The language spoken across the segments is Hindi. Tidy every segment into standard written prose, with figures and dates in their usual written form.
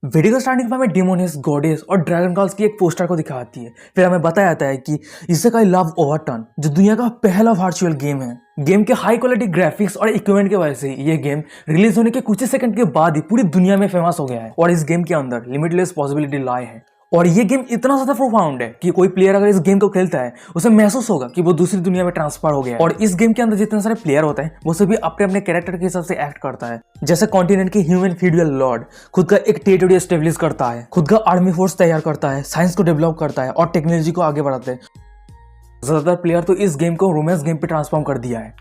वीडियो के स्टार्टिंग में हमें डिमोनियस, गॉडेस और ड्रैगन कॉल्स की एक पोस्टर को दिखाती है। फिर हमें बताया जाता है कि इससे का लव ओवरटर्न जो दुनिया का पहला वर्चुअल गेम है। गेम के हाई क्वालिटी ग्राफिक्स और इक्विपमेंट की वजह से ये गेम रिलीज होने के कुछ ही सेकंड के बाद ही पूरी दुनिया में फेमस हो गया है और इस गेम के अंदर लिमिटलेस पॉसिबिलिटी लाए है। और ये गेम इतना ज्यादा प्रोफाउंड है कि कोई प्लेयर अगर इस गेम को खेलता है उसे महसूस होगा कि वो दूसरी दुनिया में ट्रांसफर हो गया है। और इस गेम के अंदर जितने सारे प्लेयर होते हैं वो सभी अपने अपने कैरेक्टर के हिसाब से एक्ट करता है। जैसे कॉन्टिनेंट के ह्यूमन फीडुअल लॉर्ड खुद का एक टेरिटरी एस्टेब्लिश करता है, खुद का आर्मी फोर्स तैयार करता है, साइंस को डेवलप करता है और टेक्नोलॉजी को आगे बढ़ाते हैं। ज्यादातर प्लेयर तो इस गेम को रोमांस गेम पे ट्रांसफॉर्म कर दिया है।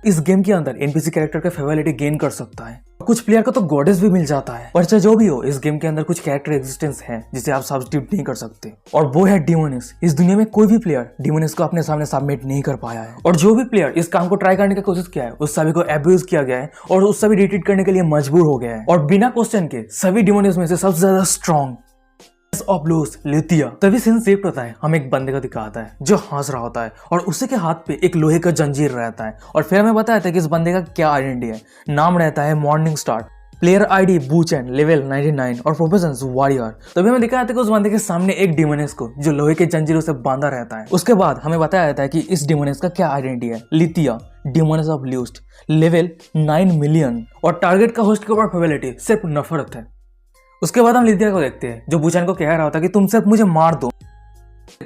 इस गेम के अंदर एनपीसी कैरेक्टर का फेवरिटी गेन कर सकता है। कुछ प्लेयर को तो गॉडेस भी मिल जाता है। पर चाहे जो भी हो, इस गेम के अंदर कुछ कैरेक्टर एग्जिस्टेंस है जिसे आप सब्स्टिट्यूट नहीं कर सकते और वो है डिमोनियस। इस दुनिया में कोई भी प्लेयर डिमोनियस को अपने सामने सबमिट नहीं कर पाया है और जो भी प्लेयर इस काम को ट्राई करने की कोशिश किया है उस सभी को एब्यूज किया गया है और उस सभी रिट्रीट करने के लिए मजबूर हो गया है। और बिना क्वेश्चन के सभी डिमोनियस में से सबसे ज्यादा स्ट्रॉन्ग लिथिया। तभी सीन शिफ्ट होता है, हमें एक बंदे को दिखाता है जो हंस रहा होता है और उसी के हाथ पे एक लोहे का जंजीर रहता है। और फिर हमें बताया था कि इस बंदे का क्या आइडेंटिटी है। नाम रहता है मॉर्निंग स्टार, प्लेयर आईडी बूचेन, लेवल 99 और प्रोफेशंस वॉरियर। तभी हमें दिखाया था कि उस बंदे के सामने एक डिमोनियस को जो लोहे के जंजीरों से बांधा रहता है। उसके बाद हमें बताया जाता है कि इस डिमोनियस का क्या आइडेंटिटी है। लिथिया, डिमोनियस ऑफ ल्यूस्ट, लेवल 9 मिलियन और टारगेट का होस्ट के ऊपर फेवरिटी सिर्फ नफरत है। उसके बाद हम लिथिया को देखते हैं जो बूचेन को कह रहा होता है कि तुम सिर्फ मुझे मार दो।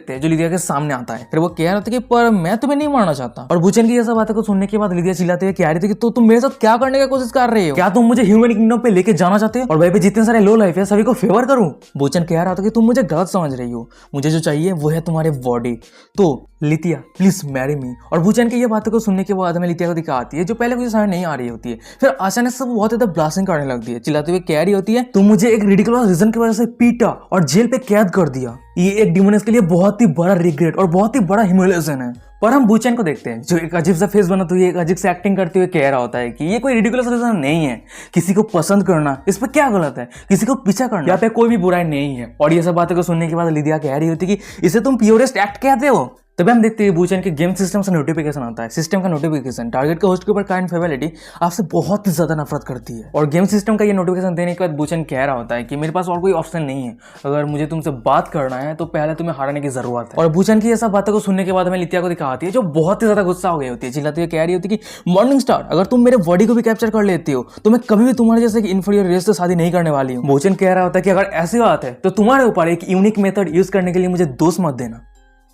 जो लिथिया के सामने आता है, फिर वो कह रहा था कि पर मैं तुम्हें नहीं मारना चाहता। और बूचेन की ये सब बातें को सुनने के बाद लिथिया चिल्लाते हुए कह रही थी कि तो तुम मेरे साथ क्या करने की कोशिश कर रहे हो? क्या तुम मुझे ह्यूमन किंगडम पे लेके जाना चाहते हो और वहीं पे जितने सारे लो लाइफ है सभी को फेवर करूं? बूचेन कह रहा था कि तुम मुझे गलत समझ रही हो, मुझे जो चाहिए वो है तुम्हारी बॉडी। तो लिथिया प्लीज मैरी मी। और बूचेन की ये बातों को सुनने के बाद हमें लिथिया को दिखाती है जो पहले कुछ समझ नहीं आ रही होती है। फिर अचानक से बहुत ज्यादा ब्लास्टिंग करने लगती है, चिल्लाते हुए कह रही होती है तुम मुझे एक रिडिकुलस रीजन की वजह से पीटा और जेल पे कैद कर दिया। ये एक डिमोनियस के लिए बहुत ही बड़ा रिग्रेट और बहुत ही बड़ा ह्यूमिलिएशन है। पर हम बूचेन को देखते हैं जो एक अजीब सा फेस बनाते हुए, एक अजीब से एक्टिंग करते हुए कह रहा होता है कि ये कोई रिडिकुलस रीजन नहीं है। किसी को पसंद करना इस पर क्या गलत है, किसी को पीछा करना यहाँ पे कोई भी बुराई नहीं है। और ये सब बातें को सुनने के बाद लिथिया कह रही होती कि इसे तुम प्योरेस्ट एक्ट कहते हो। तभी हम देखते हैं बूचेन के गेम सिस्टम से नोटिफिकेशन आता है। सिस्टम का नोटिफिकेशन टारगेट के होस्ट के ऊपर काइंड फेवरिटी आपसे बहुत ही ज्यादा नफरत करती है। और गेम सिस्टम का ये नोटिफिकेशन देने के बाद बूचेन कह रहा होता है कि मेरे पास और कोई ऑप्शन नहीं है, अगर मुझे तुमसे बात करना है तो पहले तुम्हें हारने की जरूरत है। और बूचेन की ये सब बातों को सुनने के बाद हमें लिथिया को दिखाती है जो बहुत ही ज्यादा गुस्सा हो गई होती है, चिल्लाती हुई कह रही होती है कि मॉर्निंग स्टार अगर तुम मेरे बॉडी को भी कैप्चर कर लेती हो तो मैं कभी भी तुम्हारे जैसे इन्फीरियर रेस से शादी नहीं करने वाली हूँ। बूचेन कह रहा होता है कि अगर ऐसी बात है तो तुम्हारे ऊपर एक यूनिक मेथड यूज करने के लिए मुझे दोष मत देना।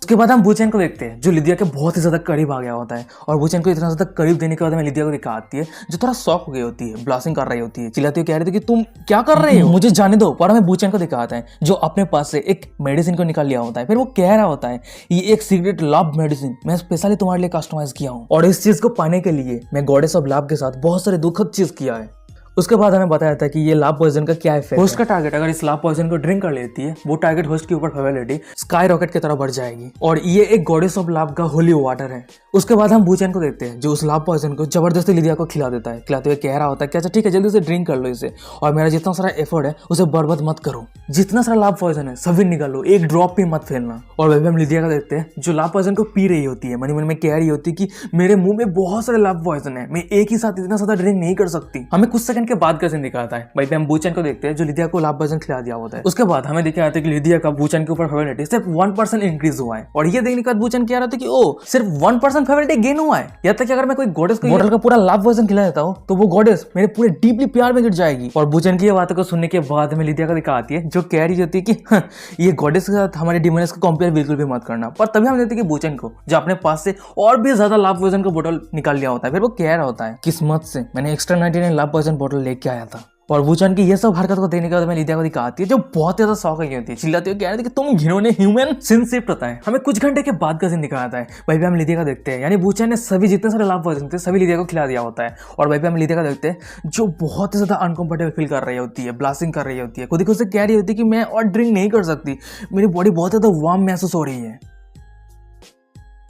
उसके बाद हम बूचेन को देखते हैं जो लिथिया के बहुत ही ज्यादा करीब आ गया होता है। और बूचेन को इतना ज्यादा करीब देने के बाद हमें लिथिया को दिखाती है जो थोड़ा शॉक हो गई होती है, ब्लास्टिंग कर रही होती है, चिल्लाती हुई कह रही थी कि तुम क्या कर रहे हो, मुझे जाने दो। पर हमें बूचेन को दिखाता है जो अपने पास से एक मेडिसिन को निकाल लिया होता है। फिर वो कह रहा होता है ये एक सीक्रेट लव मेडिसिन मैं स्पेशली तुम्हारे लिए कस्टमाइज किया हूँ और इस चीज को पाने के लिए मैं गॉडेस ऑफ लव के साथ बहुत सारे दुखद चीज किया है। उसके बाद हमें बताया था कि ये लाभ पॉइजन का क्या इफेक्ट है। होस्ट का टारगेट अगर इस लाभ पॉइजन को ड्रिंक कर लेती है वो टारगेट होस्ट के ऊपर फेवरिटी स्काई रॉकेट की तरह बढ़ जाएगी और ये एक गॉडेस ऑफ लाभ का होली वाटर है। उसके बाद हम बूचेन को देखते हैं जो उस लाभ पॉइजन को जबरदस्ती लिथिया को खिला देता है, खिलाते हुए कह रहा होता है कि अच्छा ठीक है जल्दी से ड्रिंक कर लो इसे और मेरा जितना सारा एफर्ट है उसे बर्बाद मत करो, जितना सारा लाभ पॉइजन है सभी निकाल लो, एक ड्रॉप भी मत फेलना। और वही हम लिथिया को देखते हैं जो लाभ पॉइजन को पी रही होती है, मन मन में कह रही होती है कि मेरे मुंह में बहुत सारे लाभ पॉइजन है, मैं एक ही साथ इतना ज्यादा ड्रिंक नहीं कर सकती। हमें कुछ सेकंड के बाद का सीन दिखाता है। भाई पे हम बूचेन को देखते हैं जो लिथिया को लाभ पॉइजन खिला दिया होता है। उसके बाद हमें दिखाया था कि लिथिया का बूचेन के ऊपर फेवरिटी सिर्फ 1% इंक्रीज हुआ है। और ये देखने के बाद बूचेन कह रहा था कि ओ सिर्फ 1% फेवरिटी गेन हुआ है। यहाँ तक कि अगर मैं कोई गॉडेस को बॉटल का पूरा लाभ पॉइजन खिला देता हूँ तो वो गॉडेस मेरे पूरे डीपली प्यार में गिर जाएगी। और बूचेन की ये बातों को सुनने के बाद हमें लिथिया को दिखाती है जो कह रही होती है कि ये गॉडेस के साथ हमारे डिमोनियस को कंपेयर बिल्कुल भी मत करना। पर तभी हम देखते हैं कि बूचेन को जो अपने पास से और भी ज्यादा लाभ पॉइजन का बोतल निकाल लिया होता है। फिर वो कह रहा होता है किस्मत से मैंने एक्स्ट्रा 99 लाभ पॉइजन बोतल लेके आया था। और बूचेन की ये सब हरकत को देखने के बाद हमें लिथिया को दिखाती है जो बहुत ज्यादा शौक है होती है, चिल्लाती हुई कह रही थी कि तुम घिनौने ह्यूमन। सीन शिफ्ट होता है, हमें कुछ घंटे के बाद का सीन दिखाता है। वहीं पे हम लिथिया को देखते हैं, यानी बूचेन ने सभी जितने सारे लाभ पॉइजन थे सभी लिथिया को खिला दिया होता है। और वहीं पे हम लिथिया को देखते हैं जो बहुत ही ज्यादा अनकंफर्टेबल फील कर रही होती है, ब्लास्टिंग कर रही होती है, खुद ही खुद से कह रही होती है कि मैं और ड्रिंक नहीं कर सकती, मेरी बॉडी बहुत ज्यादा वार्म महसूस हो रही है।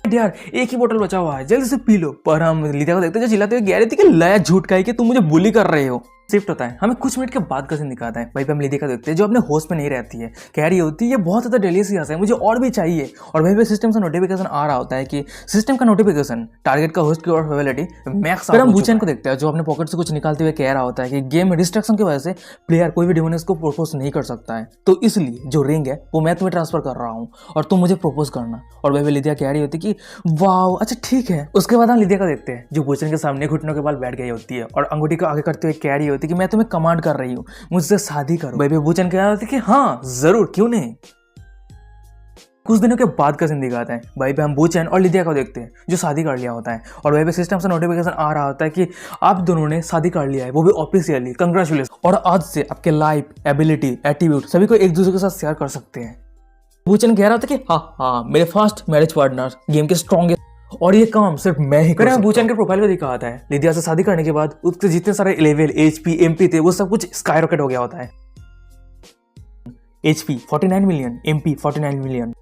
यार एक ही बोतल बचा हुआ है, जल्दी से पी लो। पर हम लिथिया को देखते हैं जो चिल्लाते हुए कह रही थी कि लया झूठ का है कि तुम मुझे बुली कर रहे हो। शिफ्ट होता है, हमें कुछ मिनट के बाद का सीन दिखाता है। वहीं पे हम लिदिया का देखते हैं जो अपने होस्ट पे नहीं रहती है, कह रही होती है ये बहुत ज़्यादा डिलीशियस है, मुझे और भी चाहिए। और वहीं पे सिस्टम से नोटिफिकेशन आ रहा होता है कि सिस्टम का नोटिफिकेशन टारगेट का होस्ट की और फेवलिटी मैक्स। फिर हम बूचेन को देखते हैं जो अपने पॉकेट से कुछ निकालते हुए कह रहा होता है कि गेम रिस्ट्रिक्शन की वजह से प्लेयर कोई भी डिमोनियस को प्रपोज नहीं कर सकता है, तो इसलिए जो रिंग है वो मैं तुम्हें ट्रांसफर कर रहा हूँ और तुम मुझे प्रपोज करना। और वहीं पे लिदिया कह रही होती है कि वाह अच्छा ठीक है। उसके बाद हम लिदिया का देखते हैं जो बूचेन के सामने घुटनों के बल बैठ गई होती है और अंगूठी को आगे करते हुए कह रही होती है कि मैं तुम्हें कमांड कर रही हूँ, मुझसे शादी करो। बेबी बूचन कह रहा था कि हाँ जरूर क्यों नहीं। कुछ दिनों के बाद का सीन दिखाता है, वहीं पे हम बूचन और लिदिया को देखते हैं जो शादी कर लिया होता है और वहीं पे सिस्टम से नोटिफिकेशन आ रहा होता है कि आप दोनों ने शादी कर लिया है, वो भी ऑफिशियली, कंग्रेचुलेशन। और आज से आपके लाइफ, एबिलिटी, एटीट्यूड सभी को एक दूसरे के साथ शेयर कर सकते हैं। बूचन कह रहा था कि हाँ मेरे फर्स्ट मैरिज पार्टनर, गेम के स्ट्रॉन्गेस्ट, और ये काम सिर्फ मैं ही कर सकता हूं। बूचन के प्रोफाइल को दिखाता है लिदिया से शादी करने के बाद उसके जितने सारे लेवल, एचपी, एमपी थे वो सब कुछ स्काई रॉकेट हो गया होता है। HP 49 million, MP 49 million.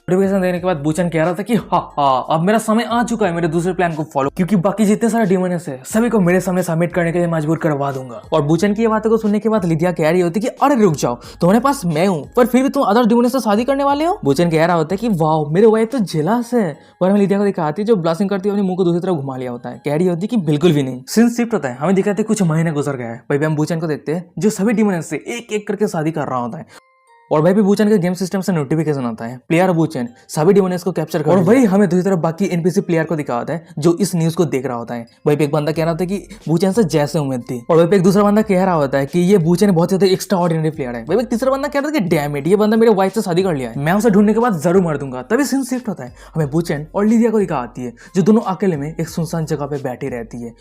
Notification देने के बाद बूचन कह रहा था कि हाँ अब मेरा समय आ चुका है मेरे दूसरे प्लान को फॉलो, क्योंकि बाकी जितने सारे डिमोनियस है सभी को मेरे सामने सबमिट करने के लिए मजबूर करवा दूंगा। और बूचन की ये बातों को सुनने के बाद लिदिया कह रही होती कि अरे रुक जाओ, तुम्हारे पास मैं हूँ पर फिर भी तुम अदर डिमोनियस से शादी करने वाले हो। बूचन कह रहा होता है कि वाह मेरे वाइफ तो जेलस है। पर हमें लिदिया को दिखाती है जो ब्लास्टिंग करती है अपने मुंह को दूसरी तरफ घुमा लिया होता है, कह रही होती कि बिल्कुल भी नहीं। सीन शिफ्ट होता है, हमें दिखाते कुछ महीने गुजर गए हैं। भाई हम बूचन को देखते हैं जो सभी डिमोनियस से एक एक करके शादी कर रहा होता है और भाई भी बूचन के गेम सिस्टम से नोटिफिकेशन आता है प्लेयर बूचन सभी डिमोनियस को कैप्चर कर, और वही हमें दूसरी तरफ बाकी एनपीसी प्लेयर को दिखाता है जो इस न्यूज को देख रहा होता है। वही पे एक बंदा कह रहा था कि बूचन से जैसे उम्मीद थी, और वही पे एक दूसरा बंदा कह रहा होता है कि ये बूचन बहुत ज्यादा एक्स्ट्रा ऑर्डिनरी प्लेयर है। वही एक तीसरा बंदा कह रहा था कि डैम इट, ये बंदा मेरे वाइफ से शादी कर लिया है, मैं उसे ढूंढने के बाद जरूर मार दूंगा। तभी सीन शिफ्ट होता है, हमें बूचन और लिदिया को दिखाती है जो दोनों अकेले में एक सुनसान जगह पे बैठी रहती है।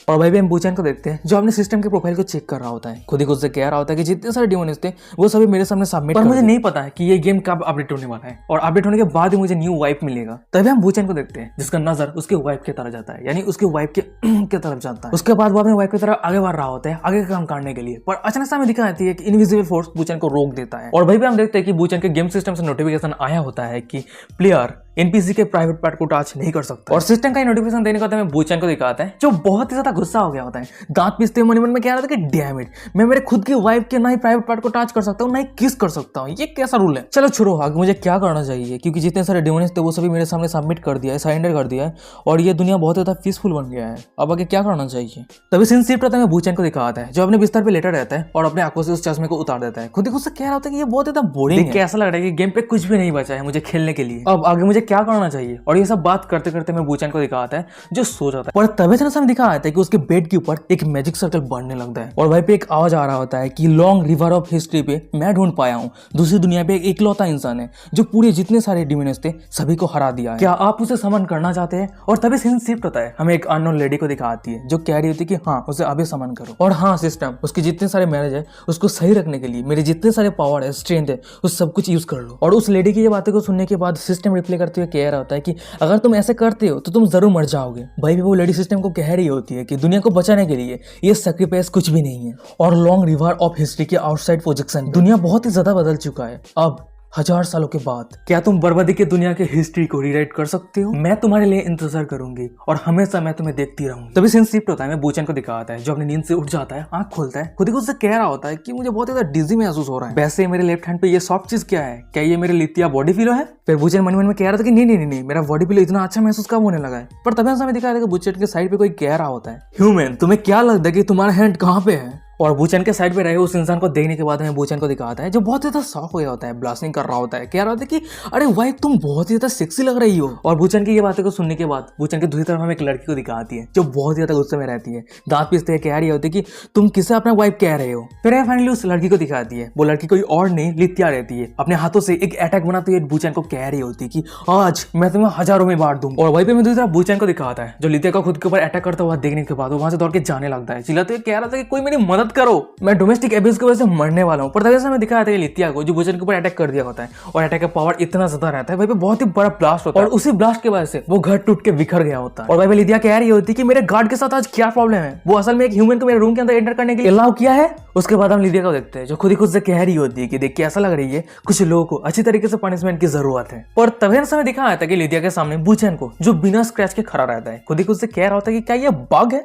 और भाई भी हम बूचन को देखते हैं जो अपने सिस्टम के प्रोफाइल को चेक कर रहा होता है, खुद ही खुद से कह रहा होता है कि जितने सारे डिमोनियस थे वो सभी मेरे सामने सबमिट, पर मुझे नहीं पता है कि ये गेम कब अपडेट होने वाला है और अपडेट होने के बाद ही मुझे न्यू वाइफ मिलेगा। तभी हम बूचन को देखते हैं जिसका नजर उसके वाइफ की तरफ जाता है, यानी उसके वाइफ के तरफ जाता है। उसके बाद वो अपने वाइफ की तरफ आगे बढ़ रहा होता है आगे का काम करने के लिए, पर अचानक से हमें दिखा जाती है कि इनविजिबल फोर्स बूचन को रोक देता है। और भाई भी हम देखते हैं कि बूचन के गेम सिस्टम से नोटिफिकेशन आया होता है कि प्लेयर एनपीसी के प्राइवेट पार्ट को टच नहीं कर सकता। और सिस्टम का नोटिफिकेशन देने का हमें बूचन को दिखाता है जो बहुत ही ज्यादा गुस्सा हो गया होता है, दांत पीसते हुए मन में कह रहा था कि डैम इट, मैं मेरे खुद की वाइफ के ना ही प्राइवेट पार्ट को टच कर सकता हूँ ना ही किस कर सकता हूँ, ये कैसा रूल है। चलो छोड़ो आगे मुझे क्या करना चाहिए, क्योंकि जितने सारे डिमोनियस थे वो सभी मेरे सामने सबमिट कर दिया है, सरेंडर कर दिया है और ये दुनिया बहुत ज्यादा पीसफुल बन गया है। अब आगे क्या करना चाहिए। तभी सीन शिफ्ट होता है, बूचन को दिखाता है जो अपने बिस्तर पे लेटा रहता है और अपने आंखों से उस चश्मे को उतार देता है। खुद ही खुद से कह रहा होता है कि ये बहुत ज्यादा बोरिंग है, कैसा लग रहा है कि गेम पे कुछ भी नहीं बचा है मुझे खेलने के लिए, अब आगे मुझे क्या करना चाहिए। और ये सब बात करते करते मैं बूचन को दिखाता है जो सो जाता है, और तभी से हमें दिखा आता है कि उसके बेड के ऊपर एक मैजिक सर्कल बढ़ने लगता है और वहीं पे एक आवाज आ रहा होता है कि लॉन्ग रिवर ऑफ हिस्ट्री पे मैं ढूंढ पाया हूँ दूसरी दुनिया पे एक इकलौता इंसान है जो पूरे जितने सारे डिमोनियस थे सभी को हरा दिया है, क्या आप उसे समन करना चाहते हैं। और तभी सीन शिफ्ट होता है, हमें एक अननोन लेडी को दिखाती है जो कह रही होती है कि हाँ उसे अभी समन करो, और हाँ सिस्टम उसके जितने सारे मैरिज है उसको सही रखने के लिए मेरे जितने सारे पावर है, स्ट्रेंथ है, उस सब कुछ यूज कर लो। और उस लेडी की ये बातें को सुनने के बाद सिस्टम रिप्लाई करते हुए कह रहा होता है कि अगर तुम ऐसे करते हो तो तुम जरूर मर जाओगे। भाई भी वो लेडी सिस्टम को कह रही होती है कि दुनिया को बचाने के लिए ये सैक्रिफाइस कुछ भी नहीं है। और लॉन्ग रिवर ऑफ हिस्ट्री के आउटसाइड प्रोजेक्शन दुनिया बहुत ही ज्यादा बदल चुका है, अब 1000 सालों के बाद क्या तुम बर्बादी के दुनिया के हिस्ट्री को रीराइट कर सकते हो। मैं तुम्हारे लिए इंतजार करूंगी और हमेशा मैं तुम्हें देखती रहूंगी। तभी सीन शिफ्ट होता है, मैं बूचन को दिखाता है जो अपनी नींद से उठ जाता है, आंख खोलता है, खुद ही खुद से कह रहा होता है कि मुझे बहुत ज्यादा डिजी महसूस हो रहा है। वैसे मेरे लेफ्ट हैंड पे ये सॉफ्ट चीज क्या है, क्या ये मेरे लितिया बॉडी पिलो है। फिर बूचन मन मन में कह रहा था कि नहीं मेरा बॉडी पिलो इतना अच्छा महसूस कब होने लगा है। पर तभी हमें दिखाया था कि बूचन के साइड पे कोई कह रहा होता है, ह्यूमन तुम्हें क्या लगता है कि तुम्हारा हैंड कहाँ पे है। और बूचन के साइड पे रहे उस इंसान को देखने के बाद हमें बूचन को दिखाता है जो बहुत ज्यादा शॉक हो गया होता है, ब्लास्टिंग कर रहा होता है, कह रहा होता है कि अरे वाइफ तुम बहुत ही ज्यादा सेक्सी लग रही हो। और बूचन की ये बातें को सुनने के बाद बूचन की दूसरी तरफ हमें एक लड़की को दिखाती है जो बहुत ज्यादा गुस्से में रहती है, दांत पीसते हुए कह रही होती है कि तुम किसे अपना वाइफ कह रहे हो। फिर फाइनली उस लड़की को दिखाती है, वो लड़की कोई और नहीं लितिया रहती है, अपने हाथों से एक अटैक बनाते हुए बूचन को कह रही होती है कि आज मैं तुम्हें हजारों में बांट दूं। और वहीं पे मैं दूसरी तरफ बूचन को दिखाता है जो लितिया को खुद के ऊपर अटैक करता हुआ देखने के बाद वो वहां से दौड़ के जाने लगता है, चिल्लाते हुए कह रहा था कि कोई मेरी मदद करो, मैं डोमेस्टिक एब्यूज की वजह से मरने वाला हूं। पर तभी से हमें दिखाया था कि लितिया को जो बूचन के ऊपर अटैक कर दिया होता है और अटैक का पावर इतना ज्यादा रहता है, भाई पे बहुत ही बड़ा ब्लास्ट होता है और उसी ब्लास्ट की वजह से वो घर टूट के बिखर गया होता है। और भाई पे लितिया कह रही होती है कि मेरे गार्ड के साथ आज क्या प्रॉब्लम है, वो असल में एक ह्यूमन को मेरे रूम के अंदर एंटर करने के लिए अलाउ किया है। उसके बाद हम लितिया को देखते हैं जो खुद ही खुद से कह रही होती है कि देख के ऐसा लग रही है कुछ लोगों को अच्छी तरीके से पनिशमेंट की जरूरत है। और तभी से हमें दिखाया था कि लितिया के सामने बूचन को जो बिना स्क्रैच के खड़ा रहता है खुद ही खुद से कह रहा होता है कि क्या ये बग है।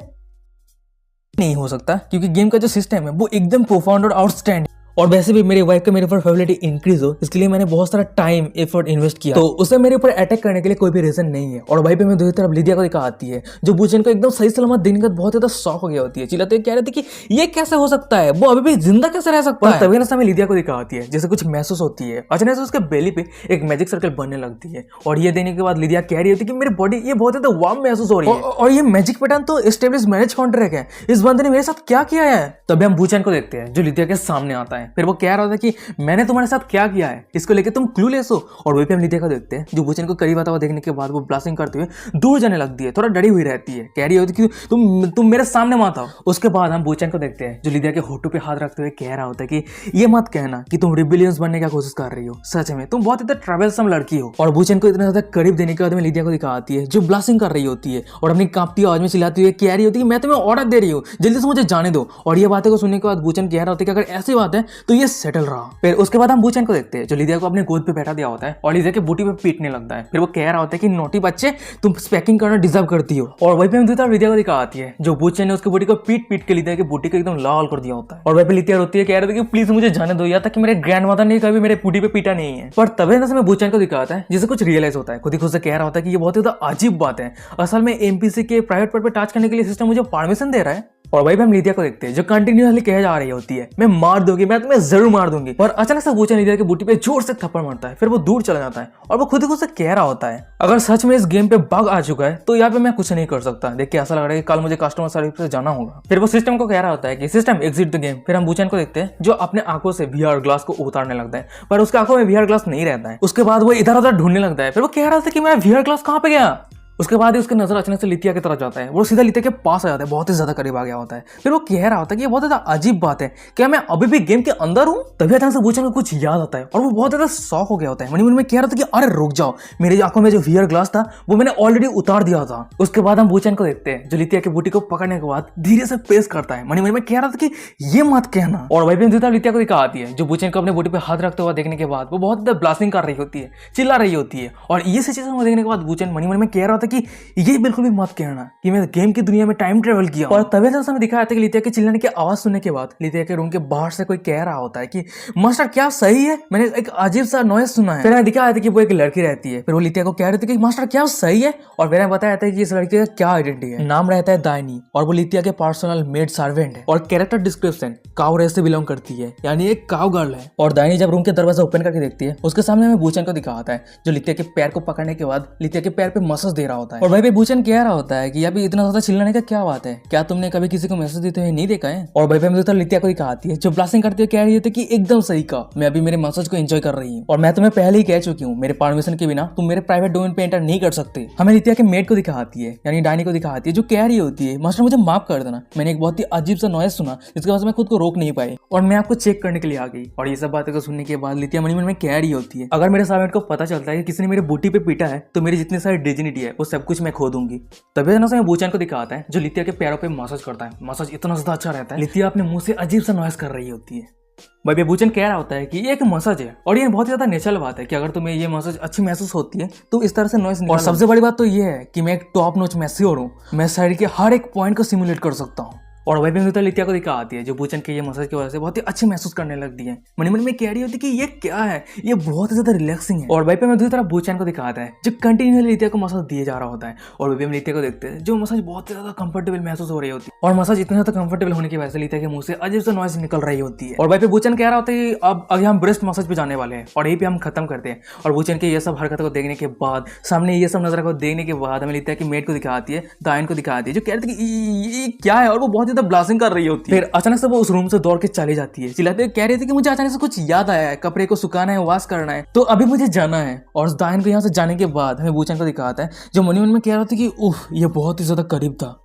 नहीं हो सकता क्योंकि गेम का जो सिस्टम है वो एकदम प्रोफाउंड और आउटस्टैंडिंग, और वैसे भी मेरी वाइफ का मेरे ऊपर फेवरेट इंक्रीज हो इसके लिए मैंने बहुत सारा टाइम एफर्ट इन्वेस्ट किया, तो उसे मेरे ऊपर अटैक करने के लिए कोई भी रीजन नहीं है। और वहीं पे मैं दूसरी तरफ लिदिया को दिखा आती है जो बुचेन को एकदम सही सलामत देने का बहुत ज्यादा शौक हो गया होती है, चिल्लाते कह रहे थे कि ये कैसे हो सकता है, वो अभी भी जिंदा कैसे रह सकता है। तभी ना समय लिदिया को दिखा आती है जैसे कुछ महसूस होती है, अचानक से उसके बेली पे एक मैजिक सर्कल बनने लगती है और ये देने के बाद लिदिया कह रही होती है कि मेरी बॉडी ये बहुत ज्यादा वार्म महसूस हो रही है और ये मैजिक पैटर्न तो एस्टेब्लिश मैरिज कॉन्ट्रैक्ट है, इस बंदे ने मेरे साथ क्या किया है। तभी हम बुचेन को देखते हैं जो लिदिया के सामने आता है, फिर वो कह रहा था कि मैंने तुम्हारे साथ क्या किया है इसको लेके तुम क्लूलेस हो। और वहीं पे हम लिदिया को देखते हैं जो बुचेन को करीब आता हुआ देखने के बाद वो ब्लास्टिंग करते हुए दूर जाने लगती है, थोड़ा डरी हुई रहती है, कह रही होती कि तुम मेरे सामने मत आओ। उसके बाद हम बुचेन को देखते हैं जो लिदिया के होठों पे हाथ रखते हुए कह रहा होता है कि ये मत कहना कि तुम रिबेलियंस बनने की कोशिश कर रही हो, सच में तुम बहुत ज्यादा ट्रैवलसम लड़की हो। और बुचेन को इतना ज्यादा करीब देने के बाद में लिदिया को दिखा आती है जो ब्लास्टिंग कर रही होती है और अपनी कांपती आवाज में चिल्लाती हुई कह रही होती है मैं तुम्हें ऑर्डर दे रही हूँ, जल्दी से मुझे जाने दो। और ये बातें को सुनने के बाद बुचेन कह रहा होता है कि अगर ऐसी बात है तो ये सेटल रहा। फिर उसके बाद हम बुचेन को देखते हैं जो लिदिया को अपने गोद पे बैठा दिया होता है और लिदिया के बूटी पे पीटने लगता है, फिर वो कह रहा होता है कि नोटी बच्चे तुम स्पैकिंग करना डिजर्व करती हो। और वहीं पे हम दूसरी लिदिया को दिखा आती है जो बुचेन ने उसके बूटी को पीट पीट के लिदिया के बूटी को एकदम लाल कर दिया होता है। और वहीं पे लिदिया रोती है कह रही है कि प्लीज मुझे जाने दो, या तक कि मेरे ग्रैंडमदर ने कभी मेरे बूटी पे पीटा नहीं है। पर तभी ना समय बुचेन को दिखाता है जिसे कुछ रियलाइज होता है, खुद ही खुद से कह रहा होता है कि ये बहुत ज्यादा अजीब बात है, असल में एमपीसी के प्राइवेट पार्ट पे टच करने के लिए सिस्टम मुझे परमिशन दे रहा है। और वही पे हम लिदिया को देखते हैं जो कंटिन्यूअसली कह जा रही होती है मैं मार दूंगी, मैं तुम्हें जरूर मार दूंगी। और अचानक से बुचेन लिदिया की बूटी पे जोर से थप्पड़ मारता है, फिर वो दूर चला जाता है और वो खुद ही खुद से कह रहा होता है अगर सच में इस गेम पे बग आ चुका है तो यहाँ पे मैं कुछ नहीं कर सकता, देख के ऐसा लग रहा है कि कल मुझे कस्टमर सर्विस से जाना होगा। फिर वो सिस्टम को कह रहा होता है कि सिस्टम एग्जिट द गेम। फिर हम बुचेन को देखते हैं जो अपने आंखों से वीआर ग्लास को उतारने लगता है, पर उसके आंखों में वीआर ग्लास नहीं रहता है। उसके बाद वो इधर उधर ढूंढने लगता है, फिर वो कह रहा था कि मेरा वीआर ग्लास कहाँ पे गया। उसके बाद ही उसकी नजर अचानक से लितिया की तरफ जाता है, वो सीधा लितिया के पास आ जाता है, बहुत ही ज्यादा करीब आ गया होता है। फिर वो कह रहा होता है कि ये बहुत ज्यादा अजीब बात है, क्या मैं अभी भी गेम के अंदर हूँ। तभी अचानक से बुचेन को कुछ याद आता है और वो बहुत ज्यादा शॉक हो गया होता है, मन में कह रहा था कि अरे रुक जाओ, मेरी आंखों में जो वीआर ग्लास था वो मैंने ऑलरेडी उतार दिया था। उसके बाद हम बुचेन को देखते हैं जो लितिया की बूटी को पकड़ने के बाद धीरे से पेश करता है, मन में कह रहा था कि ये मत कहना। और वही भी लितिया को दिखा आती है जो बुचेन को अपने बूटी पे हाथ रखते हुए देखने के बाद वो बहुत ज्यादा ब्लास्टिंग कर रही होती है, चिल्ला रही होती है। और ये सिचुएशन को देखने के बाद बुचेन मन में कह रहा था कि ये बिल्कुल भी मत कहना कि मैं गेम की दुनिया में टाइम ट्रेवल किया। और तभी समय दिखाया था कि लितिया के चिल्लाने की आवाज सुनने के बाद लितिया के रूम के बाहर से कोई कह रहा होता है कि मास्टर क्या सही है, मैंने एक अजीब सा नॉइज सुना है। फिर मैंने दिखाया था कि वो एक लड़की रहती है, फिर वो लितिया को कह रही थी कि मास्टर क्या सही है। और मैंने बताया था कि इस लड़की का क्या आइडेंटिटी है, नाम रहता है दायनी और वो लितिया के पर्सनल मेड सर्वेंट है। और कैरेक्टर डिस्क्रिप्शन काउ रेस से बिलोंग करती है, यानी एक काउ गर्ल है। और दायनी जब रूम के दरवाजा ओपन करके देखती है उसके सामने हमें बुचेन को दिखा आता है जो लितिया के पैर को पकड़ने के बाद लितिया के पैर पे मसाज दे रहा होता है। और वही पे बुचेन कह रहा होता है कि अभी इतना ज्यादा चिल्लाने का क्या बात है, क्या तुमने कभी किसी को मैसेज देते हुए नहीं देखा है। और भाई मुझे लितिया को दिखा आती है जो ब्लास्टिंग करते हुए कह रही थी कि एकदम सही का, मैं अभी मेरे मैसेज को एंजॉय कर रही हूँ और मैं तुम्हें पहले ही कह चुकी हूँ मेरे परमिशन के बिना तुम मेरे प्राइवेट डोमेन पे एंटर नहीं कर सकते। हमें लितिया के मेड को दिखा आती है यानी डायनी को दिखा आती है जो कह रही होती है मास्टर मुझे माफ कर देना, मैंने एक बहुत ही अजीब सा नॉइज सुना जिसके वजह से मैं खुद को रोक नहीं पाई और मैं आपको चेक करने के लिए आ गई। और ये सब बातें को सुनने के बाद लितिया मन में कह रही होती है अगर मेरे सर्वेंट को पता चलता है कि किसी ने मेरे बूटी पे पीटा है तो मेरी जितनी सारी डिग्निटी है वो सब कुछ मैं खो दूंगी। तभी ना समय बुचेन को दिखाता है जो लितिया के पैरों पे मसाज करता है, मसाज इतना ज्यादा अच्छा रहता है, लितिया अपने मुंह से अजीब सा नॉइज कर रही होती है। भाई बुचेन कह रहा होता है कि ये एक मसाज है और ये बहुत ज्यादा नेचुरल बात है कि अगर तुम्हें ये मसाज अच्छी महसूस होती है तो इस तरह से नॉइज। और सबसे बड़ी बात तो ये है कि मैं एक टॉप नॉच मैस्योर हूँ, मैं साइड के हर एक पॉइंट को सिमुलेट कर सकता हूँ। और वही भी लितिया को दिखा आती है जो बुचेन के ये मसाज की वजह से बहुत ही अच्छी महसूस करने लगती है। मन में कह रही होती है कि ये क्या है, ये बहुत ज्यादा रिलैक्सिंग है। और वही पे मैं दूसरी तरफ बुचेन को दिखाता है जो कंटिन्यूअसली लितिया को मसाज दिए जा रहा होता है। और वही पे हम लितिया को देखते हैं जो मसाज बहुत ज्यादा कंफर्टेबल महसूस हो रही होती है और मसाज इतना ज्यादा कंफर्टेबल होने की वजह से लितिया के मुंह से अजीब सा नॉइज निकल रही होती है। और वही पे बुचेन कह रहा होता है अब अभी हम ब्रेस्ट मसाज पे जाने वाले हैं और यही पे हम खत्म करते हैं। और बुचेन के ये सब हरकतों को देखने के बाद, सामने ये सब नजर को देखने के बाद हमें लितिया की मेड को दिखाती है, दायन को दिखाती है जो कह रही थी कि ये क्या है और वो बहुत ज्यादा ब्लास्टिंग कर रही होती है। फिर अचानक से वो उस रूम से दौड़ के चली जाती है, चिल्लाते कह रही थी कि मुझे अचानक से कुछ याद आया है, कपड़े को सुखाना है, वॉश करना है, तो अभी मुझे जाना है। और उस दायन को यहाँ से जाने के बाद हमें बुचेन को दिखाता है जो मन में कह रहा था कि उफ ये बहुत ही ज्यादा करीब था।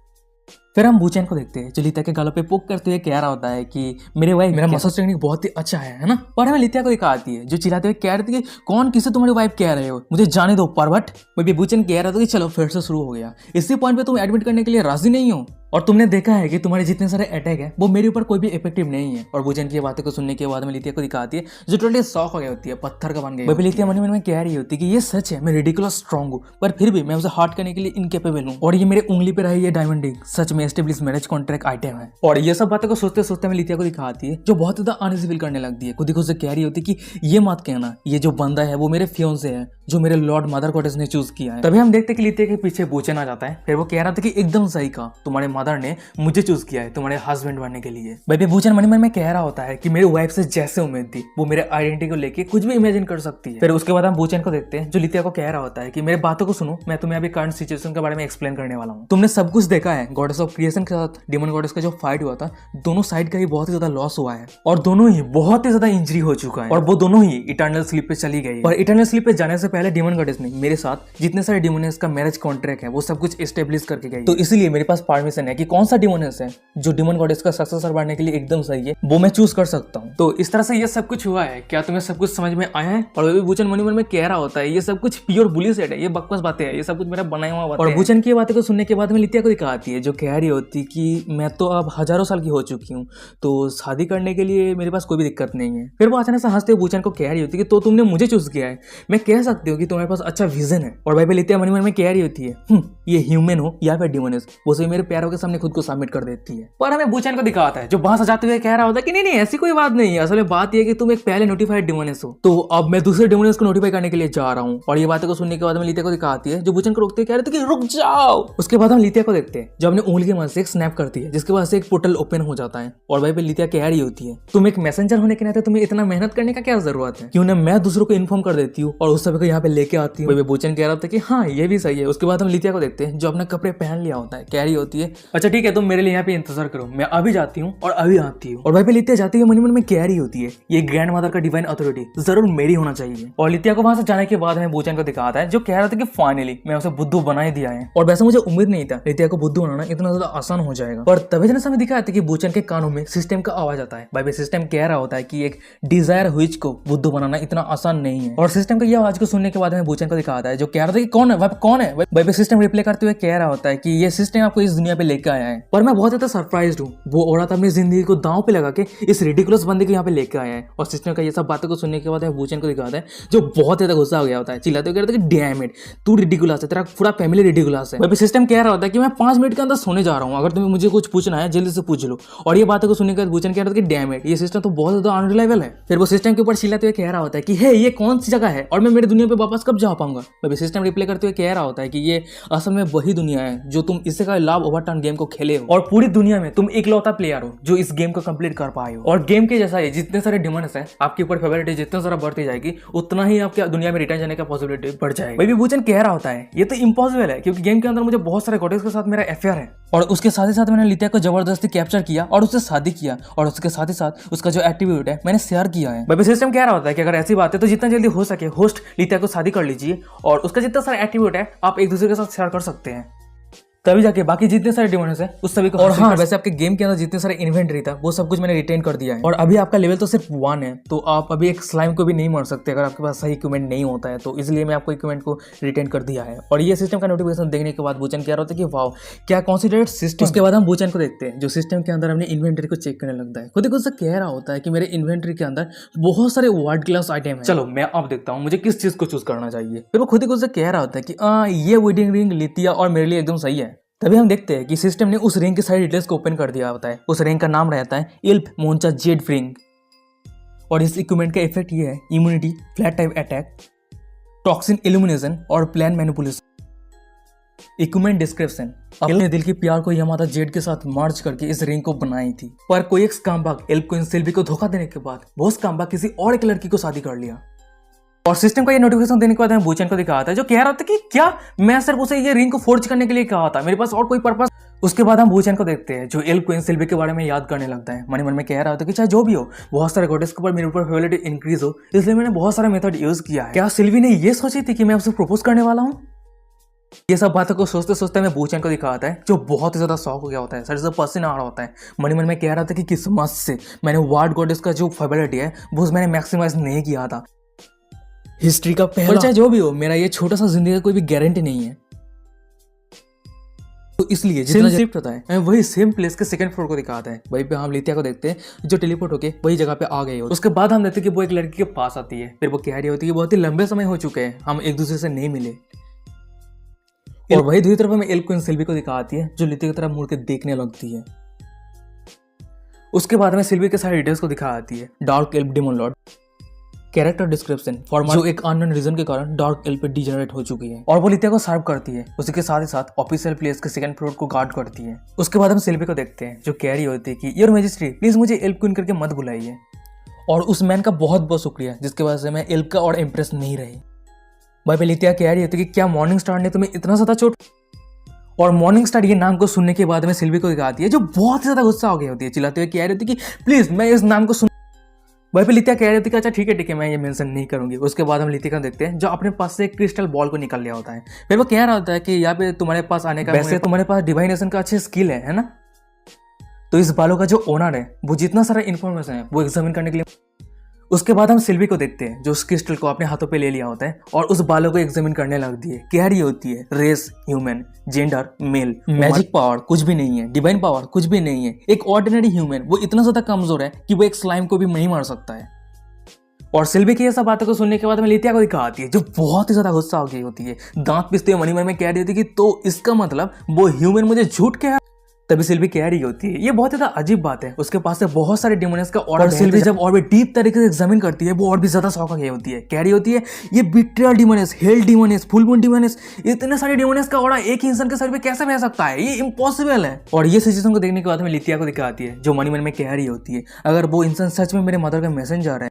फिर हम बुचेन को देखते हैं जो लितिया के गालों पे पोक करते हुए कह रहा होता है कि मेरे वाइफ मेरा मसाज टेक्निक बहुत ही अच्छा है ना। और हमें लितिया को दिखाती है जो चिल्लाते हुए कह रही थी कि कौन किसे तुम्हारी वाइफ कह रहे हो, मुझे जाने दो परवट। वही बुचेन कह रहा था कि चलो फिर से शुरू हो गया, इसी पॉइंट पे तुम एडमिट करने के लिए राजी नहीं हो। और तुमने देखा है कि तुम्हारे जितने सारे अटैक है वो मेरे ऊपर कोई भी इफेक्टिव नहीं है। और वुचेन की बातें को सुनने के बाद में लिथिया को दिखाती है जो टोटली शॉक हो गई होती है, पत्थर का बन गई। वही लिथिया मन में कह रही होती है कि ये सच है, मैं रिडिकुलस स्ट्रांग हूँ, पर फिर भी मैं उसे हार्ट करने के लिए इनकेपेबल हूँ। और ये मेरे उंगली पे रही ये डायमंड रिंग सच में एस्टेब्लिश मैरिज कॉन्ट्रैक्ट आइटम है। और ये सब बातें को सोचते सोचते मैं लिथिया को दिखाती है जो बहुत ज्यादा अनइजी फील करने लगती है। खुद ही खुद से कह रही होती कि ये मत कहना, ये जो बंदा है वो मेरे फियोंसे है जो मेरे लॉर्ड मदर गॉडेस ने चूज किया है। तभी हम देखते कि लिथिया के पीछे वुचेन आ जाता है। फिर वो कह रहा था कि एकदम सही कहा, तुम्हारे मदर ने मुझे चूज किया है तुम्हारे हस्बैंड बनने के लिए। भाई वुचेन मन में कह रहा होता है कि मेरी वाइफ से जैसे उम्मीद थी वो मेरे आइडेंटिटी को लेके कुछ भी इमेजिन कर सकती है। फिर उसके बाद हम वुचेन को देखते हैं जो लिथिया को कह रहा होता है कि मेरे बातों को सुनो, मैं तुम्हें अभी करंट सिचुएशन के बारे में एक्सप्लेन करने वाला हूँ। तुमने सब कुछ देखा है, गॉडेस ऑफ क्रिएशन के साथ डेमन गॉडेस का जो फाइट हुआ था, दोनों साइड का ही बहुत ही ज्यादा लॉस हुआ है और दोनों ही बहुत ही ज्यादा इंजरी हो चुका है और वो दोनों ही इटर्नल स्लीप पे चली गई। और इटर्नल स्लीप पे जाने से पहले डेमन गॉडेस ने मेरे साथ जितने सारे डिमोनियस का मैरिज कॉन्ट्रैक्ट है वो सब कुछ एस्टेब्लिश करके गई। तो इसलिए मेरे पास परमिशन है कि कौन सा डिमोनियस है जो डेमन गॉडेस का सक्सेसर बनने के लिए एकदम सही है वो मैं चूज कर सकता हूँ। तो इस तरह से ये सब कुछ हुआ है। क्या तुम्हें सब कुछ समझ में आया है? और वुचेन मन में कह रहा होता है ये सब कुछ प्योर बुलिशिट है, ये बकवास बातें हैं, ये सब कुछ मेरा बनाया हुआ बातें। और वुचेन की बातें को सुनने के बाद में लिथिया को दिखाती है जो कह रही होती कि मैं तो अब हजारों साल की हो चुकी हूँ, तो शादी करने के लिए मेरे पास कोई भी दिक्कत नहीं है। फिर वो अचानक से हंसते वुचेन को कह रही होती है कि तो तुमने मुझे चूज किया है, मैं कह सकती हूँ कि तुम्हारे पास अच्छा विजन है। और भाई लिथिया मन में कह रही होती है ये ह्यूमन हो या फिर डिमोनियस, वो सभी मेरे प्यारों के सामने खुद को सबमिट कर देती है। पर हमें वुचेन को दिखाता है जो बांस सजाते हुए कह रहा होता है कि नहीं ऐसी कोई बात नहीं है, असल में बात यह है कि तुम एक पहले नोटिफाइड डिमोनियस हो, तो अब मैं दूसरे डिमोनियस को नोटिफाई करने के लिए जा रहा हूँ। और ये बातें को सुनने के बाद में लिथिया को दिखाती है जो वुचेन को रोकते कह रहे थे कि रुक जाओ। उसके बाद हम लिथिया को देखते हैं जो अपने उंगली के मदद से एक स्नैप करती है जिसके बाद से एक पोर्टल ओपन हो जाता है। और भाई पे लिथिया कह रही होती है तुम एक मैसेंजर होने के नाते तुम्हें इतना मेहनत करने का क्या जरूरत है, क्यों ना मैं दूसरों को इन्फॉर्म कर देती हूँ और उस सभी को यहाँ पे लेके आती हूँ। वुचेन कह रहा था कि हाँ ये भी सही है। उसके बाद हम लिथिया को देखते हैं जो अपने कपड़े पहन लिया होता है, कह रही होती है अच्छा ठीक है तुम मेरे लिए यहाँ पे इंतजार करो, मैं अभी जाती हूँ और अभी आती हूँ। और भाई पे लिथिया जाती है मन में कह रही होती है ये ग्रैंड मदर का डिवाइन अथॉरिटी जरूर मेरी होना चाहिए। और लिथिया को वहां से जाने के बाद हमें वुचेन को दिखाता है जो कह रहा था कि फाइनली मैं उसे बुद्धू बना ही दिया है। और वैसे मुझे उम्मीद नहीं था लिथिया को बुद्धू बनाना इतना ज्यादा आसान हो जाएगा। और तभी जैसे हमें दिखाया था कि वुचेन के कानों में सिस्टम का आवाज आता है। भाई सिस्टम कह रहा होता है कि एक डिजायर हुइच को बुद्धू बनाना इतना आसान नहीं है। और सिस्टम का ये आवाज को सुनने के बाद हमें वुचेन को दिखाता है जो कह रहा था कि कौन है कौन है। भाई सिस्टम रिप्लाई करते हुए कह रहा होता है कि ये सिस्टम आपको इस दुनिया पे लेकर आया है। पर मैं बहुत ज्यादा सरप्राइज्ड हूँ, वो औरत अपनी जिंदगी को दांव पे लगा के इस रिडिकुलस बंदे को यहाँ पे लेकर आया है। और सिस्टम का ये सब बातों को सुनने के बाद वुचेन को दिखाता है जो बहुत ज्यादा गुस्सा हो गया होता है, चिल्लाते हुए कहता है कि डैम इट तू रिडिकुलस है, तेरा पूरा फैमिली रिडिकुलस है। भाई सिस्टम कह रहा होता है कि मैं 5 मिनट के अंदर सोने जा रहा हूँ, अगर तुम्हें मुझे कुछ पूछना है जल्दी से पूछ लो। और ये बातों को सुनने के बाद वुचेन कह रहा था कि डैम इट ये सिस्टम तो बहुत ज्यादा अनरिलायबल है। फिर वो सिस्टम के ऊपर चिल्लाते हुए कह रहा होता है कि हे ये कौन सी जगह है और मैं मेरी दुनिया पे वापस कब जा पाऊंगा। भाई सिस्टम रिप्लाई करते हुए कह रहा होता है कि ये असल में वही दुनिया है जो तुम इससे का लव ओवरटर्न गेम को खेले हो और पूरी दुनिया में तुम इकलौता प्लेयर हो जो इस गेम को कंप्लीट कर पाए हो। और गेम के जैसा ही जितने सारे डिमोनियस है आपके ऊपर फेवरिटी जितना सारा बढ़ती जाएगी उतना ही आपके दुनिया में रिटर्न जाने का पॉसिबिलिटी बढ़ जाएगी। भाई वुचेन कह रहा होता है ये तो इम्पॉसिबल है क्योंकि गेम के अंदर मुझे बहुत सारे गॉडेस के साथ मेरा अफेयर है और उसके साथ ही साथ मैंने लिथिया को जबरदस्ती कैप्चर किया और उससे शादी किया और उसके साथ ही साथ उसका जो एट्रीब्यूट है मैंने शेयर किया है। भाई सिस्टम कह रहा होता है कि अगर ऐसी बात है तो जितना जल्दी हो सके होस्ट लिथिया को शादी कर लीजिए और उसका जितना सारा एट्रीब्यूट है आप एक दूसरे के साथ शेयर कर सकते हैं, तभी जाके बाकी जितने सारे डिमोनियस है उस सभी को। और हाँ वैसे आपके गेम के अंदर जितने सारे इन्वेंटरी था वो सब कुछ मैंने रिटेन कर दिया है और अभी आपका लेवल तो सिर्फ 1 है, तो आप अभी एक स्लाइम को भी नहीं मार सकते अगर आपके पास सही इक्विपमेंट नहीं होता है, तो इसलिए मैं आपको इक्विपमेंट को रिटेन कर दिया है। और ये सिस्टम का नोटिफिकेशन देखने के बाद वुचेन कह रहा था कि वाओ क्या कॉन्सिडरेट सिस्टम। उसके बाद हम वुचेन को देखते हैं जो सिस्टम के अंदर अपने इन्वेंटरी को चेक करने लगता है। खुद ही खुद से कह रहा होता है कि मेरे इन्वेंटरी के अंदर बहुत सारे वर्ल्ड क्लास आइटम है, चलो मैं अब देखता हूँ मुझे किस चीज को चूज करना चाहिए। फिर वो खुद ही खुद से कह रहा होता है कि ये वेडिंग रिंग लिथिया और मेरे लिए एकदम सही है। तभी हम देखते हैं कि सिस्टम ने उस रिंग के सारी डिटेल्स को ओपन कर दिया होता है। उस रिंग का नाम रहता है इल्फ मोंचा जेड रिंग और इस इक्विपमेंट का इफेक्ट ये है immunity, flat type attack, toxin illumination और प्लान मैनिपुलेशन। इक्विपमेंट डिस्क्रिप्शन अपने दिल के प्यार को यमादा जेड के साथ मर्ज करके इस रिंग को बनाई थी, पर कोई एक स्कैमबग एल्फ क्वीन सिल्वी को धोखा देने के बाद वो स्कैमबग किसी और एक लड़की को शादी कर लिया। और सिस्टम का ये नोटिफिकेशन देने के बाद हमें वुचेन को दिखाया था जो कह रहा था कि क्या मैं सिर्फ उसे ये रिंग को फोर्ज करने के लिए कहा था, मेरे पास और कोई पर्पस। उसके बाद हम वुचेन को देखते हैं जो एल्फ क्वीन सिल्वी के बारे में याद करने लगता है। मन में कह रहा था कि चाहे जो भी हो बहुत सारे गॉडेस के ऊपर मेरे ऊपर फेवरिटी इंक्रीज हो, इसलिए मैंने बहुत सारा मेथड यूज किया है। क्या सिल्वी ने ये सोची थी कि मैं उसे प्रपोज करने वाला हूँ? ये सब बातों को सोचते सोचते मैं वुचेन को दिखाता है जो बहुत ही ज्यादा शौक हो गया होता है, सर से पसीना आ रहा होता है। मन में कह रहा था कि किस्मत से मैंने वार्ड गॉडेस का जो फेवरिटी है वो मैंने मैक्सिमाइज नहीं किया था। हिस्ट्री का पहला चाहे जो भी हो मेरा ये छोटा सा जिंदगी का कोई भी गारंटी नहीं है, तो तो इसलिए जितना शिफ्ट होता है वही सेम प्लेस के सेकंड फ्लोर को दिखाता है। वहीं पे हम लितिया को देखते हैं जो टेलीपोर्ट होके वही जगह पे आ गई हो। उसके बाद हम देखते हैं कि वो एक लड़की के पास आती है। फिर वो कह रही होती है कि बहुत ही लंबे समय हो चुके हैं, हम एक दूसरे से नहीं मिले। और वही दूसरी तरफ हमें एल्फ क्वीन सिल्वी को दिखाती है जो लितिया की तरफ मुड़ के देखने लगती है। उसके बाद हमें सिल्वी के सारे डिटेल्स को दिखाती है। Dark elf demon lord, character description former जो एक अननोन रीजन के कारण डार्क एल्फ पे डिजेनरेट हो चुकी है और वो लितिया को सर्व करती है। उसी के साथ ही साथ ऑफिशियल प्लेस के सेकंड फ्लोर को गार्ड करती है। उसके बाद हम सिल्वी को देखते हैं जो कह रही होती है कि योर मैजेस्टी प्लीज मुझे एल्फ क्वीन करके मत बुलाइए। और उस मैन का बहुत बहुत शुक्रिया जिसकी वजह से मैं एल्फ का और इम्प्रेस नहीं रही। भाई पे लितिया कह रही होती है कि क्या मॉर्निंग स्टार ने तुम्हें इतना ज्यादा चोट। और मॉर्निंग स्टार ये नाम को सुनने के बाद में सिल्वी को दिखाती है जो बहुत ही ज्यादा गुस्सा हो गई होती है, चिल्लाते हुए कह रही होती है कि प्लीज मैं इस नाम को सुन। वहीं पे लितिया कह रही थी कि अच्छा ठीक है मैं ये मेंशन नहीं करूंगी। उसके बाद हम लितिया को देखते हैं जो अपने पास से एक क्रिस्टल बॉल को निकाल लिया होता है। फिर वो कह रहा होता है कि यहाँ पे तुम्हारे पास आने का वैसे तुम्हारे पास डिवाइनेशन का अच्छी स्किल है ना। तो इस बालों का जो ओनर है वो जितना सारा इन्फॉर्मेशन है वो एग्जामिन करने के लिए। उसके बाद हम सिल्वी को देखते हैं जो उस क्रिस्टल को अपने हाथों पे ले लिया होता है और उस बालों को एग्जामिन करने लगती है। कह रही होती है race human, gender male, magic power कुछ भी नहीं है, डिवाइन पावर कुछ भी नहीं है। एक ऑर्डिनरी ह्यूमन वो इतना ज्यादा कमजोर है कि वो एक स्लाइम को भी नहीं मार सकता है। और सिल्वी की ये सब बातों को सुनने के बाद में लितिया को दिखाती है जो बहुत ही ज्यादा गुस्सा हो गई होती है। दांत पिसते हुए मन में कह रही होती है कि तो इसका मतलब वो ह्यूमन मुझे झूठ कह। तभी सिल्वी कह रही होती है ये बहुत ज्यादा अजीब बात है। उसके पास से बहुत सारे डिमोनियस का और सिल्वी जब और भी डीप तरीके से एग्जामिन करती है वो और भी ज्यादा शौक हो गई होती है। कह रही होती है ये बिट्रियल डिमोनियस, हेल डिमोनियस, फुल मून डिमोनियस, इतने सारे डिमोनियस का ऑर्डर एक ही इंसान के सर पे कैसे बह सकता है, ये इम्पॉसिबल है। और ये सिचुएशन को देखने के बाद हमें लितिया को दिखाती है जो मन में कह रही होती है अगर वो इंसान सच में मेरे मदर का मैसेंजर है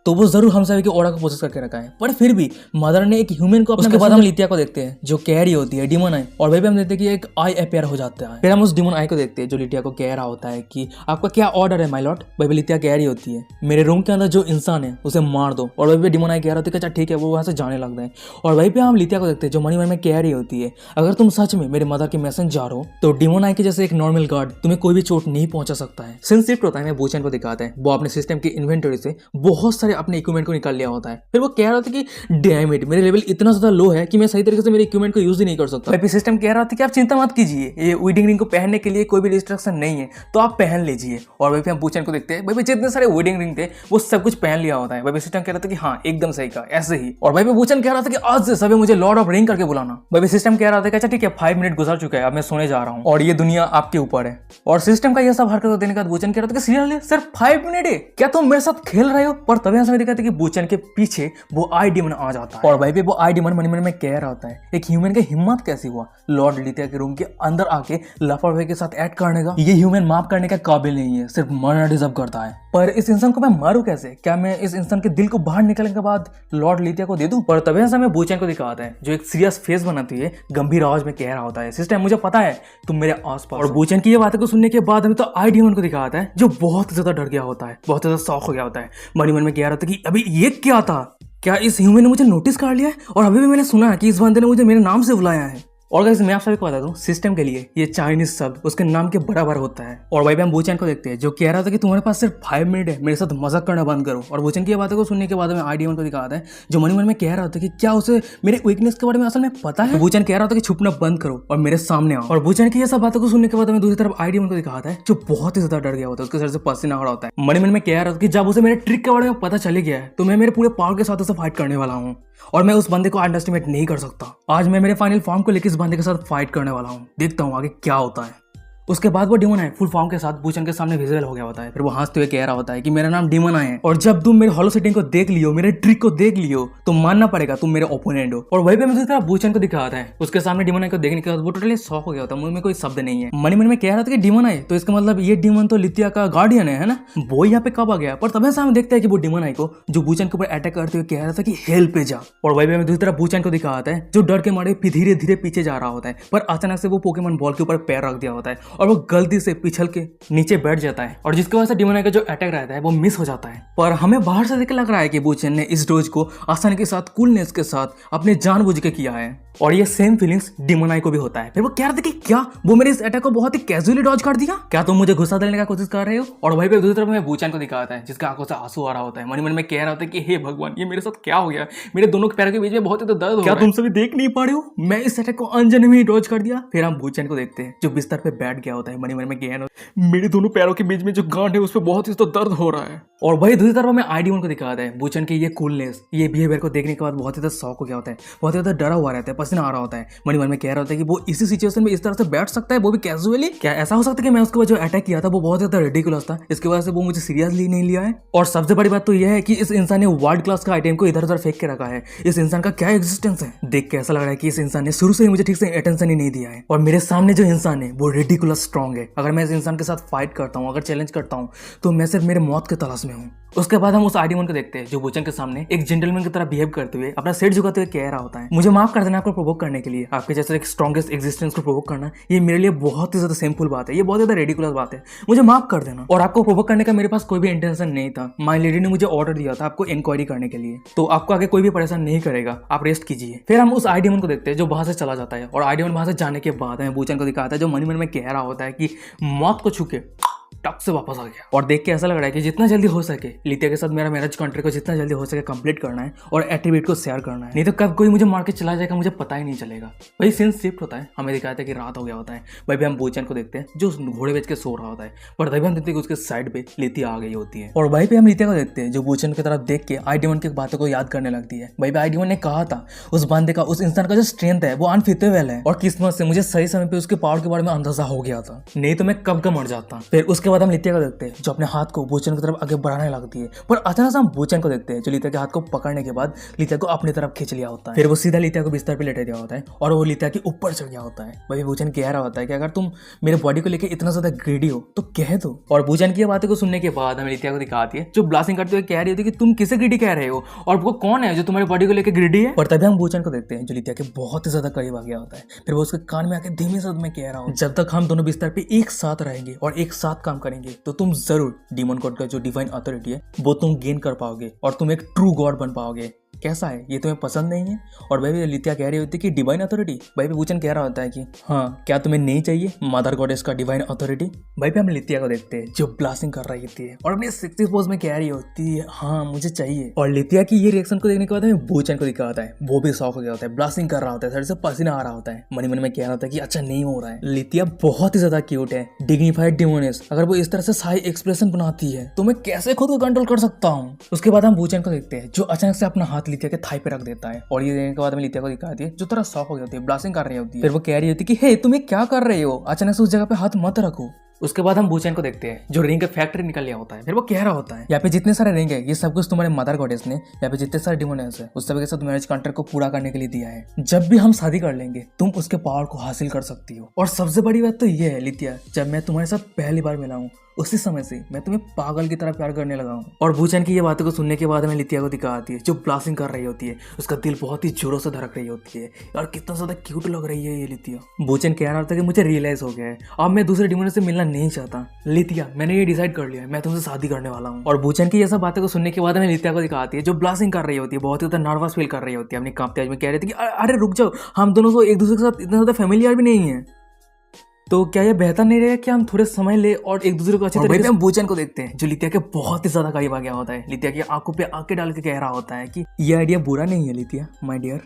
तो वो जरूर हम सभी के ऑर्डर को प्रोसेस करके रखा है। पर फिर भी मदर ने एक ह्यूमन को अपने। उसके बाद हम लितिया को देखते हैं जो कह रही होती है डिमन आई और वही पे हम देखते हैं कि एक आई अपेयर हो जाता है। फिर हम उस डिमन आई को देखते हैं जो लितिया को कह रहा होता है कि आपका क्या ऑर्डर है माय लॉर्ड। वही पे लितिया कह रही होती है मेरे रूम के अंदर जो इंसान है उसे मार दो। और वही पे डिमन आई कह रहा होता है अच्छा ठीक है वो वहां से जाने लगता है। और वही पे हम लितिया को देखते हैं जो मन में कह रही होती है अगर तुम सच में मेरे मदर के मैसेंजर हो तो डिमन आई के जैसे एक नॉर्मल गार्ड तुम्हें कोई भी चोट नहीं पहुंचा सकता है। सिंस शिफ्ट होता है मैं बूचन को दिखाते हैं वो अपने सिस्टम की इन्वेंटरी से बहुत सारे अपने इक्विपमेंट को निकाल लिया होता है। फिर वो कह रहा था कि डैम इट मेरे लेवल इतना ज्यादा लो है कि मैं सही तरीके से मेरे इक्विपमेंट को यूज ही नहीं कर सकता। एपी सिस्टम कह रहा था कि आप चिंता मत कीजिए ये वेडिंग रिंग को पहनने के लिए कोई भी रिस्ट्रिक्शन नहीं है तो आप पहन लीजिए। और वही पे हम बूचन को देखते हैं भाई जितने सारे वेडिंग रिंग थे वो सब कुछ पहन लिया होता है। भाई सिस्टम कह रहा था कि हाँ एकदम सही का ऐसे ही। और भाई बूचन कह रहा था कि आज से सभी मुझे लॉर्ड ऑफ रिंग करके बुलाना। भाई सिस्टम कह रहा था कि अच्छा ठीक है 5 मिनट गुजर चुका है अब मैं सोने जा रहा हूँ और ये दुनिया आपके ऊपर है। और सिस्टम का यह सब हरकत देने के बाद बूचन कह रहा था कि सीरियसली सिर्फ 5 मिनट है क्या तुम मेरे साथ खेल रहे हो। पर तभी हम दिखाते कि बूचन के पीछे वो आई डिमन आ जाता है। और भाई पे वो आई डिमन मन में कह रहा होता है एक ह्यूमन की हिम्मत कैसी हुआ लॉर्ड लितिया के रूम के अंदर आके लापरवाही के साथ ऐड करने का। ये ह्यूमन माफ करने का काबिल नहीं है, सिर्फ मरना डिजर्व करता है। पर इस इंसान को मैं मारूं कैसे, क्या मैं इस इंसान के दिल को बाहर निकलने के बाद लॉर्ड लितिया को दे दूं। पर तभी हमें बूचन को दिखाता है जो एक सीरियस फेस बनाती है गंभीर आवाज में कह रहा होता है सिस्टम मुझे पता है तुम मेरे आसपास। और बूचन की ये बातें को सुनने के बाद हमें तो आई डिमन को दिखाता है जो बहुत ज्यादा डर गया होता है, बहुत ज्यादा शॉक हो गया होता है। मन में कह रहा था कि अभी ये क्या था, क्या इस ह्यूमन ने मुझे नोटिस कर लिया है। और अभी भी मैंने सुना है कि इस बंदे ने मुझे मेरे नाम से बुलाया है। और गाइस मैं आप सभी को बता दूं सिस्टम के लिए ये चाइनीज शब्द उसके नाम के बराबर होता है। और भाई हम बूचन को देखते हैं जो कह रहा था कि तुम्हारे पास सिर्फ 5 मिनट है मेरे साथ मजाक करना बंद करो। और बूचन की बातों को सुनने के बाद में आई डिमन को दिखाता है जो मन में कह रहा था कि क्या उसे मेरे वीकनेस के बारे में असल में पता है। बूचन कह रहा था कि छुपना बंद करो और मेरे सामने आओ। और बूचन की ये सब बातों को सुनने के बाद में दूसरी तरफ आई डिमन को दिखाता है जो बहुत ही ज्यादा डर गया होता है, उसके सर से पसीना आ रहा होता है। मन में कह रहा था कि जब उसे मेरे ट्रिक के बारे में पता चले गया है तो मैं मेरे पूरे पावर के साथ उसे फाइट करने वाला हूँ और मैं उस बंदे को अंडरएस्टिमेट नहीं कर सकता। आज मैं मेरे फाइनल फॉर्म को लेकर इस बंदे के साथ फाइट करने वाला हूँ, देखता हूँ आगे क्या होता है। उसके बाद वो डिमन है फुल फॉर्म के साथ बूचन के सामने विजिबल हो गया होता है। फिर वो हंसते हुए कह रहा होता है कि मेरा नाम डिमन आई है और जब तुम मेरे हॉलो सेटिंग को देख लियो, मेरे ट्रिक को देख लियो तो मानना पड़ेगा तुम मेरे ओपोनेंट हो। और वही पे मुझे तरह बूचन को दिखाता है उसके सामने डिमन आई को देखने के बाद वो टोटली शॉक हो गया होता है, मुंह में कोई शब्द नहीं है। मन में कह रहा था कि डिमन आई तो इसका मतलब ये डिमन तो लितिया का गार्डियन है ना, वो यहाँ पे कब आ गया। पर तभी से हम देखते हैं कि वो डिमन आई को जो बूचन के ऊपर अटैक करते हुए कह रहा था कि हेल पे जा। और वही पे दूसरी तरफ बूचन को दिखाता है जो डर के मारे धीरे धीरे पीछे जा रहा होता है। पर अचानक से वो पोकेमॉन बॉल के ऊपर पैर रख दिया होता है और वो गलती से पिछल के नीचे बैठ जाता है और जिसकी वजह से डिमोनाई का जो अटैक रहता है वो मिस हो जाता है। पर हमें बाहर से देख लग रहा है कि बूचेन ने इस डोज को आसानी के साथ, कूलनेस के साथ अपने जानबूझ के किया है और ये सेम फीलिंग्स डिमोनाई को भी होता है। फिर वो कह रहे थे कि क्या वो मेरे इस अटैक को बहुत ही कैजुअली डॉज कर दिया, क्या तुम मुझे गुस्सा दिलाने का कोशिश कर रहे हो। और वहीं पे दूसरी तरफ में बूचेन को दिखाता है जिसके आंखों से आंसू आ रहा होता है, मन मन में कह रहा होता है कि हे भगवान ये मेरे साथ क्या हो गया, मेरे दोनों पैरों के बीच में बहुत ही तो दर्द हो रहा है, क्या तुम सभी देख नहीं पा रहे हो, मैं इस अटैक को अनजाने में ही डॉज कर दिया। फिर हम बूचेन को देखते हैं जो बिस्तर पे बैठ गया होता है, मन मन में कह मेरे दोनों पैरों के बीच में जो गांठ है उस पर बहुत ही तो दर्द हो रहा है। और वही दूसरी तरफ में आईडीमोन को दिखाता है बूचेन की ये कूलनेस, ये बिहेवियर को देखने के बाद बहुत ही ज्यादा शॉक हो गया होता है, बहुत ही ज्यादा डरा हुआ रहता है, पसीना आ रहा होता है, मन मन में कह रहा होता है कि वो इसी सिचुएशन में इस तरह से बैठ सकता है, वो भी कैजुअली। क्या ऐसा हो सकता है कि मैं उसके बाद जो अटैक किया था वो बहुत ज्यादा रिडिकुलस था, इसकी वजह से वो मुझे सीरियसली नहीं लिया है। और सबसे बड़ी बात तो यह है कि इस इंसान ने वर्ल्ड क्लास का आइटम को इधर उधर फेंक के रखा है, इस इंसान का क्या एग्जिस्टेंस है। देख के ऐसा लग रहा है कि इस इंसान ने शुरू से ही मुझे ठीक से अटेंशन ही नहीं दिया है और मेरे सामने जो इंसान है वो रिडिकुलस स्ट्रॉन्ग है। अगर मैं इस इंसान के साथ फाइट करता हूँ, अगर चैलेंज करता हूँ तो मैं सिर्फ मेरे मौत के तलाश में हूँ। उसके बाद हम उस आईडीमोन को देखते हैं जो बूचेन के सामने एक जेंटलमैन की तरह बिहेव करते हुए अपना सिर झुकाते हुए कह रहा होता है, मुझे माफ कर देना आपको प्रोवोक करने के लिए, आपके जैसे एक स्ट्रॉन्गेस्ट एग्जिस्टेंस को प्रोवोक करना ये मेरे लिए बहुत ही ज्यादा सिंपल बात है, ये बहुत ज्यादा रेडिकुलस बात है, मुझे माफ कर देना। और आपको प्रोवोक करने का मेरे पास कोई भी इंटेंशन नहीं था, माय लेडी ने मुझे ऑर्डर दिया था आपको इंक्वायरी करने के लिए, तो आपको आगे कोई भी परेशान नहीं करेगा, आप रेस्ट कीजिए। फिर हम उस आईडीमोन को देखते हैं जो वहां से चला जाता है और आईडीमोन वहां से जाने के बाद हमें बूचेन को दिखाता है जो मन में कह रहा होता है कि मौत को छू के टक से वापस आ गया। और देख के ऐसा लग रहा है कि जितना जल्दी हो सके लितिया के साथ मेरा मैरिज कॉन्ट्रैक्ट को जितना जल्दी हो सके कंप्लीट करना है और एट्रीब्यूट को शेयर करना है, नहीं तो कब कोई मुझे मार के चला जाएगा मुझे पता ही नहीं चलेगा। वही सीन शिफ्ट होता है, हमें दिखाया था कि रात हो गया होता है, वही भी हम बूचेन को देखते हैं जो घोड़े बेच के सो रहा होता है, पर तभी हम देखते हैं कि उसके साइड पे लितिया आ गई होती है। और वही पे हम लितिया को देखते हैं जो बूचेन की तरफ देख के आईडीमोन की बातों को याद करने लगती है। वही पे आईडीमोन ने कहा था उस बंदे का, उस इंसान का जो स्ट्रेंथ है वो अनफिटेबल है और किस्मत से मुझे सही समय पे उसके पावर के बारे में अंदाजा हो गया था, नहीं तो मैं कब का मर जाता। फिर उसके बाद हम लितिया को देखते हैं जो अपने हाथ को बूचेन की तरफ आगे बढ़ाने लगती है, पर अचानक से हम बूचेन को देखते हैं जो लितिया के हाथ को पकड़ने के बाद लितिया को अपनी तरफ खींच लिया होता है। फिर वो सीधा लितिया को बिस्तर पे लेटे दिया होता है और वो लितिया के ऊपर चढ़ गया होता है। वही बूचेन कह रहा होता है कि अगर तुम मेरे बॉडी को लेकर इतना ज्यादा ग्रीडी हो तो कह दो। और बूचेन की बातें को सुनने के बाद हमें लितिया को दिखाती है जो ब्लास्टिंग करते हुए कह रही होती है कि तुम किसे ग्रीडी कह रहे हो और वो कौन है जो तुम्हारी बॉडी को लेकर ग्रीडी है। और तभी हम बूचेन को देखते हैं जो लितिया के बहुत ही ज्यादा करीब आ गया होता है। फिर वो उसके कान में आके धीमे शब्द में कह रहा हो, जब तक हम दोनों बिस्तर पे एक साथ रहेंगे और एक साथ काम करेंगे तो तुम जरूर डीमन गॉड का जो डिवाइन अथॉरिटी है वो तुम गेन कर पाओगे और तुम एक ट्रू गॉड बन पाओगे। कैसा है ये तुम्हें पसंद नहीं है। और भाई भी लितिया कह रही होती है कि डिवाइन अथॉरिटी। भाई भी बूचेन कह रहा होता है कि हाँ क्या तुम्हें नहीं चाहिए मदर गॉडेस का डिवाइन अथॉरिटी। भाई पे हम लितिया को देखते हैं जो ब्लास्टिंग कर रही होती है और अपने सेक्सी पोज में कह रही होती है हाँ मुझे चाहिए। और लितिया की ये रिएक्शन को देखने के बाद हमें बूचेन को दिखा होता है, वो भी शॉक हो गया होता है, ब्लास्टिंग कर रहा होता है, सर से पसीना आ रहा होता है, मन मन में कह रहा होता है कि अच्छा नहीं हो रहा है। लितिया बहुत ही ज्यादा क्यूट है, डिग्निफाइड डिमोनेस, अगर वो इस तरह से साई एक्सप्रेशन बनाती है तो मैं कैसे खुद को कंट्रोल कर सकता हूँ। उसके बाद हम बूचेन को देखते हैं जो अचानक से अपना हाथ लितिया के थाई पे रख देता है और ये देखने के बाद हमें लितिया को दिखाती है जो तरह शॉक हो गई होती है, ब्लास्टिंग कर रही होती है। फिर वो कह रही होती है कि हे तुम्हें क्या कर रहे हो, अचानक से उस जगह पे हाथ मत रखो। उसके बाद हम बूचेन को देखते हैं जो रिंग का फैक्ट्री निकल लिया होता है। फिर वो कह रहा होता है यहाँ पे जितने सारे रिंग है ये सब कुछ तुम्हारे मदर गॉडेस ने यहाँ पे जितने सारे डिमोनेस है उस सब के साथ मैरिज कॉन्ट्रैक्ट को पूरा करने के लिए दिया है, जब भी हम शादी कर लेंगे तुम उसके पावर को हासिल कर सकती हो। और सबसे बड़ी बात तो ये है लितिया, जब मैं तुम्हारे साथ पहली बार मिला हूँ उसी समय से मैं तुम्हें पागल की तरह प्यार करने लगा हूँ। और बूचेन की ये बातों को सुनने के बाद हमें लितिया को दिखाती है जो ब्लास्टिंग कर रही होती है, उसका दिल बहुत ही जोरों से धड़क रही होती है और कितना ज्यादा क्यूट लग रही है ये लितिया। बूचेन कह रहा था कि मुझे रियलाइज हो गया है अब मैं दूसरे डिमोन से मिलना नहीं चाहता। लितिया मैंने ये डिसाइड कर लिया है, मैं तुमसे शादी करने वाला हूँ। और बूचेन की ये सब बातें को सुनने के बाद हमें लितिया को दिखाती है जो ब्लास्टिंग कर रही होती है, बहुत ही ज्यादा नर्वस फील कर रही होती है, अपनी कांपते हुए में कह रही थी कि अरे रुक जाओ, हम दोनों तो एक दूसरे के साथ इतना ज्यादा फैमिलियर भी नहीं है, तो क्या ये बेहतर नहीं रहेगा कि हम थोड़े समय ले और एक दूसरे को अच्छे तरीके से। हम बूचेन को देखते हैं जो लितिया के बहुत ही ज्यादा करीब आ गया होता है, लितिया की आंखों पे आंखें डाल के कह रहा होता है कि ये आइडिया बुरा नहीं है लितिया माय डियर,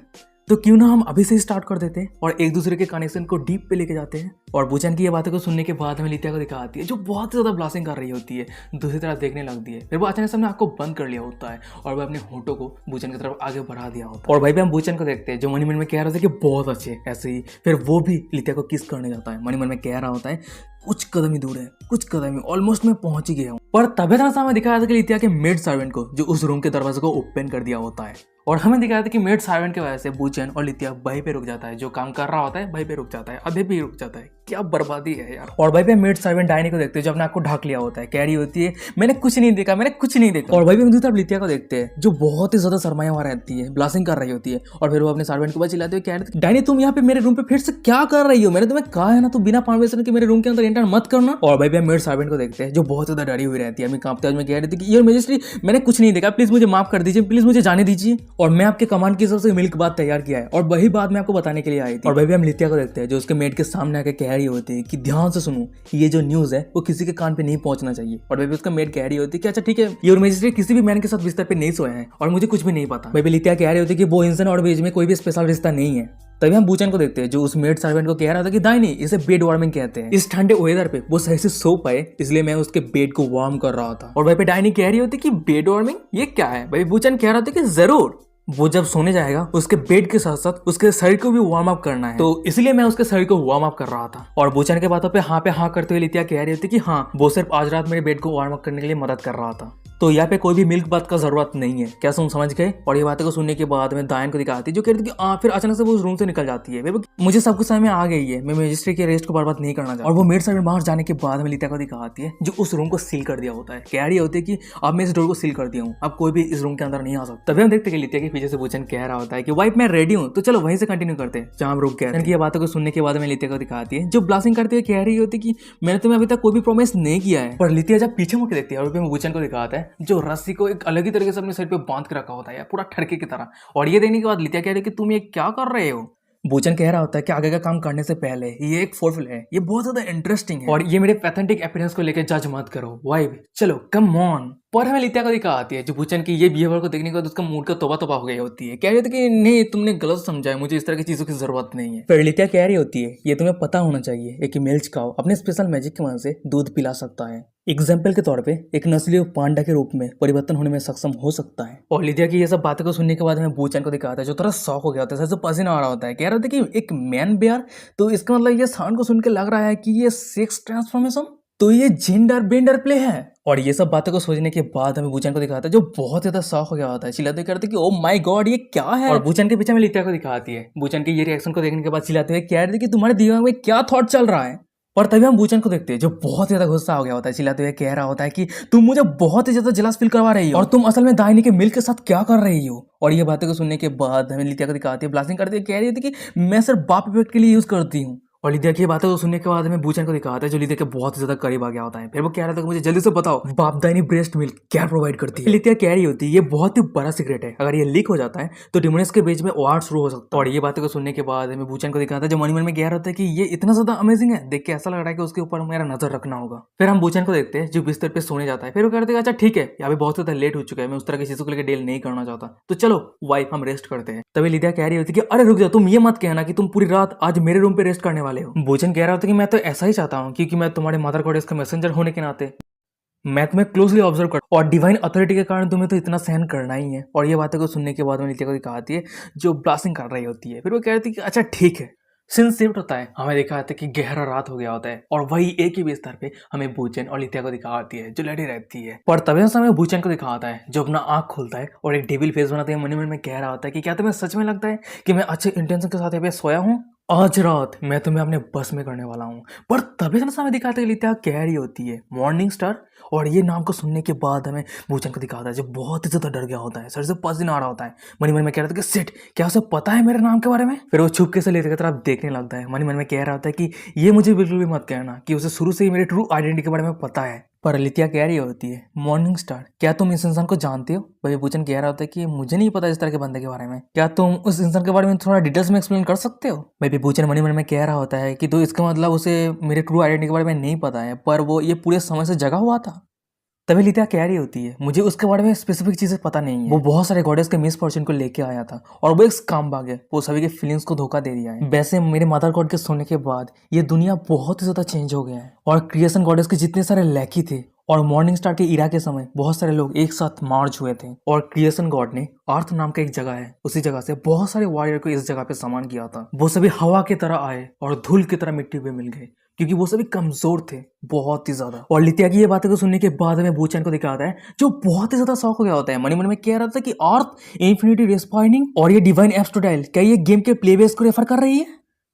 तो क्यों ना हम अभी से ही स्टार्ट कर देते हैं और एक दूसरे के कनेक्शन को डीप पे लेके जाते हैं। और बूचेन की ये बातों को सुनने के बाद हमें लितिया को दिखाती है जो बहुत ही ज्यादा ब्लास्टिंग कर रही होती है, दूसरी तरफ देखने लगती है। फिर वो अचानक से हमने आंखों बंद कर लिया होता है और वो अपने होठों को बूचेन की तरफ आगे बढ़ा दिया होता है। और भाई भी हम बूचेन को देखते हैं जो मनी मन में कह रहा था कि बहुत अच्छे ऐसे ही, फिर वो भी लितिया को किस करने जाता है, मनी मन में कह रहा होता है कुछ कदम ही दूर है, कुछ कदम ही, ऑलमोस्ट मैं पहुंच ही गया हूँ। पर तभी हमें दिखाया था कि लितिया के मेड सर्वेंट को जो उस रूम के दरवाजे को ओपन कर दिया होता है और हमें दिखाया था कि मेड सर्वेंट की वजह से बूचेन और लितिया वहीं पे रुक जाता है, जो काम कर रहा होता है वहीं पे रुक जाता है, अभी भी रुक जाता है। क्या बर्बादी है यार। और भाई पे मेड सर्वेंट डायनी को देखते हैं जो अपने आप को ढक लिया होता है, कह रही होती है मैंने कुछ नहीं देखा, मैंने कुछ नहीं देखा। और भाई पे दूसरी तरफ लितिया को देखते हैं जो बहुत ही ज्यादा शर्माया हुआ रहती है, ब्लासिंग कर रही होती है और फिर वो अपने सर्वेंट को चिल्लाते हुए कह रही है डायनी तुम यहाँ पे मेरे रूम पे फिर से क्या कर रही हो, मैंने तुम्हें कहा है ना तुम बिना परमिशन के मेरे रूम के अंदर एंटर मत करना। और भाई पे मेड सर्वेंट को देखते हैं जो बहुत ज्यादा डरी हुई रहती है, कांपते हुए कह रही थी कि योर मैजेस्टी मैंने कुछ नहीं देखा, प्लीज मुझे माफ कर दीजिए, प्लीज मुझे जाने दीजिए और मैं आपके कमांड की सबसे मिल्क बात तैयार किया है और वही बात मैं आपको बताने के लिए आई थी। और भाई हम लितिया को देखते हैं जो उसके मेड के सामने आके कह रही होती है कि ध्यान से सुनो, ये जो न्यूज है वो किसी के कान पे नहीं पहुंचना चाहिए। और भाई उसका मेड कह रही होती है कि अच्छा ठीक है योर मैजेस्टी किसी भी मैन के साथ बिस्तर पे नहीं सोए हैं और मुझे कुछ भी नहीं पता। भाई लितिया कह रही होती है कि वो इंसान और बीच में कोई भी स्पेशल रिश्ता नहीं है। तभी हम बूचन को देखते हैं जो उस मेड सर्वेंट को कह रहा था कि दाई नहीं इसे बेड वार्मिंग कहते हैं, इस ठंडे वेदर पे वो सही से सो पाए इसलिए मैं उसके बेड को वार्म कर रहा था। और भाई पे डायनी कह रही होती कि बेड वार्मिंग ये क्या है। भाई बूचन कह रहा था कि जरूर वो जब सोने जाएगा उसके बेड के साथ साथ उसके शरीर को भी वार्म अप करना है, तो इसलिए मैं उसके शरीर को वार्म अप कर रहा था। और बूचन के बातों पे हाँ करते हुए लितिया कह रही होती कि हाँ वो सिर्फ आज रात मेरे बेड को वार्म अप करने के लिए मदद कर रहा था, तो यहाँ पे कोई भी मिल्क बात का जरूरत नहीं है, क्या तुम समझ गए। और ये बातें को सुनने के बाद में दायन को दिखाती जो कहती कि फिर अचानक से वो उस रूम से निकल जाती है। मुझे सब कुछ समझ में आ गई है, मैं मजिस्ट्रेट के अरेस्ट को बर्बाद नहीं करना चाहता। और वो मेड सर्वेंट बाहर जाने के बाद में लितिया को दिखाती है जो उस रूम को सील कर दिया होता है, कह रही होती है कि अब मैं इस डोर को सील कर दिया हूँ, अब कोई भी इस रूम के अंदर नहीं आ सकता। तभी हम देखते हैं कि लितिया के पीछे से बूचन कह रहा होता है कि वाइफ मैं रेडी हूँ, तो चलो वहीं से कंटिन्यू करते हैं जहाँ हम रुक गए। ये बातों को सुनने के बाद में लितिया को दिखाती है जो ब्लासिंग करते हुए कह रही होती है कि मैंने तुम्हें अभी तक कोई भी प्रॉमिस नहीं किया है। पर लितिया जब पीछे मुड़ के देखती है और बूचन को दिखाता है जो रस्सी को एक अलग ही तरीके से अपने सिर पे बांध के रखा होता है पूरा ठरके की तरह। और ये देखने के बाद लितिया कह रही है कि तुम ये क्या कर रहे हो। बूचन कह रहा होता है कि आगे का काम करने से पहले ये एक फोरफिल है, ये बहुत ज्यादा इंटरेस्टिंग है और ये मेरे पैथेटिक अपीयरेंस को लेकर जज मत करो वाइब, चलो कम ऑन। पर हमें लितिया को दिखा आती है जो बूचन की ये बिहेवियर को देखने के बाद उसका मूड का तोबा तोबा हो गई होती है, कह रही थी कि नहीं तुमने गलत समझा है, मुझे इस तरह की चीजों की जरूरत नहीं है। फिर लितिया कह रही होती है ये तुम्हें पता होना चाहिए कि मेल्च काउ अपने स्पेशल मैजिक की मदद से दूध पिला सकता है, एग्जाम्पल के तौर पे एक नस्ली पांडा के रूप में परिवर्तन होने में सक्षम हो सकता है। और लितिया की ये सब बातें को सुनने के बाद हमें बूचन को दिखाता है जो थोड़ा शॉक हो गया होता है, सर पसीना आ रहा होता है, कह रहा था कि एक मैन बेयर, तो इसका मतलब ये साउंड को सुन के लग रहा है कि ये सेक्स ट्रांसफॉर्मेशन, तो ये जेंडर बेंडर प्ले है। और ये सब बातें को सोचने के बाद हमें बूचन को दिखाता है जो बहुत ज्यादा शॉक हो गया होता है, चिल्लाते करते कि ओ माय गॉड ये क्या है। और बूचन के पीछे में लितिया को दिखाती है, बूचन के ये रिएक्शन को देखने के बाद चिल्लाते हुए कह रहे थे कि तुम्हारे दिमाग में क्या थॉट चल रहा है। और तभी हम बूचन को देखते हैं जो बहुत ज्यादा गुस्सा हो गया होता है, चिल्लाते हुए कह रहा होता है कि तुम मुझे बहुत ही ज्यादा जलस फील करवा रही हो और तुम असल में दाहिनी के मिल्क के साथ क्या कर रही हो। और ये बातें को सुनने के बाद हमें लितिया को दिखाती है ब्लास्टिंग करती है, कह रही थी कि मैं सिर्फ बाप इफेक्ट के लिए यूज करती हूँ। और लितिया की बातें को सुनने के बाद हमें बूचन को दिखाता है जो लितिया के बहुत ज्यादा करीब आ गया होता है, फिर वो कह रहा था कि मुझे जल्दी से बताओ बाप दाहिनी ब्रेस्ट मिल्क क्या प्रोवाइड करती है। लितिया कह रही होती है ये बहुत ही बड़ा सीक्रेट है, अगर ये लीक हो जाता है तो डिमोनियस के बीच में वार शुरू हो सकता है। और ये बातें को सुनने के बाद हमें बूचन को दिखाता है जो मन में कह रहा था कि ये इतना ज्यादा अमेजिंग है, देख के ऐसा लग रहा है कि उसके ऊपर मेरा नजर रखना होगा। फिर हम बूचन को देखते हैं जो बिस्तर पे सोने जाता है, फिर वो कहते हैं अच्छा ठीक है यहाँ पे बहुत ज्यादा लेट हो चुका है, मैं उस तरह की चीजों को लेकर डील नहीं करना चाहता, तो चलो वाइफ हम रेस्ट करते हैं। तभी लितिया कह रही होती है कि अरे रुक जाओ, तुम ये मत कहना कि तुम पूरी रात आज मेरे रूम पे रेस्ट करने वाले हो। बूचन कह रहा होता है कि मैं तो ऐसा ही चाहता हूँ क्योंकि मैं तुम्हारे मदर गॉडेस का मैसेंजर होने के नाते मैं तुम्हें क्लोजली ऑब्जर्व कर और डिवाइन अथॉरिटी के कारण तुम्हें तो इतना सहन करना ही है। और ये बातें को सुनने के बाद में लितिया को दिखाती है जो ब्लास्टिंग कर रही होती है, फिर वो कह रही थी कि अच्छा ठीक है। सीन शिफ्ट होता है, हमें दिखाता है कि गहरा रात हो गया होता है और वही एक ही बिस्तर पे हमें बूचन और लितिया को दिखाती है जो लड़ी रहती है। पर तभी हमें बूचन को दिखाता है जो अपना आंख खोलता है और एक डेविल फेस बनाते हैं, मन में कह रहा होता है कि क्या तुम्हें सच में लगता है कि मैं अच्छे इंटेंशन के साथ यहाँ पे सोया हूँ, आज रात मैं तुम्हें अपने बस में करने वाला हूँ। पर तभी हमें दिखाते हैं लितिया कह रही होती है मॉर्निंग स्टार, और ये नाम को सुनने के बाद हमें बूचन को दिखाता है जो बहुत ही ज्यादा डर गया होता है, सर से पसीना आ रहा होता है, मन में कह रहा था कि सिट क्या उसे पता है मेरे नाम के बारे में। फिर वो छुपके से लितिया की तरफ देखने लगता है, मन में कह रहा होता है कि ये मुझे बिल्कुल भी मत कहना कि उसे शुरू से ही मेरे ट्रू आइडेंटिटी के बारे में पता है। पर लितिया कह रही होती है मॉर्निंग स्टार क्या तुम इस इंसान को जानते हो। भाई बूचन कह रहा होता है कि मुझे नहीं पता इस तरह के बंदे के बारे में, क्या तुम उस इंसान के बारे में थोड़ा डिटेल्स में एक्सप्लेन कर सकते हो। भाई बूचन मन में कह रहा होता है कि तो इसका मतलब उसे मेरे ट्रू आइडेंटिटी के बारे में नहीं पता है, पर वो ये पूरे समय से जगा हुआ था। तभी लितिया कह रही होती है मुझे उसके बारे में स्पेसिफिक चीजें पता नहीं है, वो बहुत सारे गॉडेस के मिसफॉर्चून को लेके आया था और वो एक स्कैमबाग है, वो सभी के फीलिंग्स को धोखा दे दिया है। वैसे मेरे मदर गॉड के सोने के बाद ये दुनिया बहुत ही ज्यादा चेंज हो गया है और क्रिएशन गॉडेस के जितने सारे लैकी थे और मॉर्निंग स्टार के इरा के समय बहुत सारे लोग एक साथ मार्च हुए थे और क्रिएशन गॉड ने अर्थ नाम का एक जगह है, उसी जगह से बहुत सारे वॉरियर को इस जगह पे समान किया था। वो सभी हवा की तरह आए और धूल की तरह मिट्टी पे मिल गए क्योंकि वो सभी कमजोर थे बहुत ही ज्यादा। और लितिया की ये बातें को सुनने के बाद हमें बूचन को दिखाता है जो बहुत ही ज्यादा शौक हो गया होता है, मन में कह रहा था कि अर्थ इन्फिनिटी रिस्पॉइनिंग और ये डिवाइन एब्सोल्यूट क्या ये गेम के प्लेबेस को रेफर कर रही है।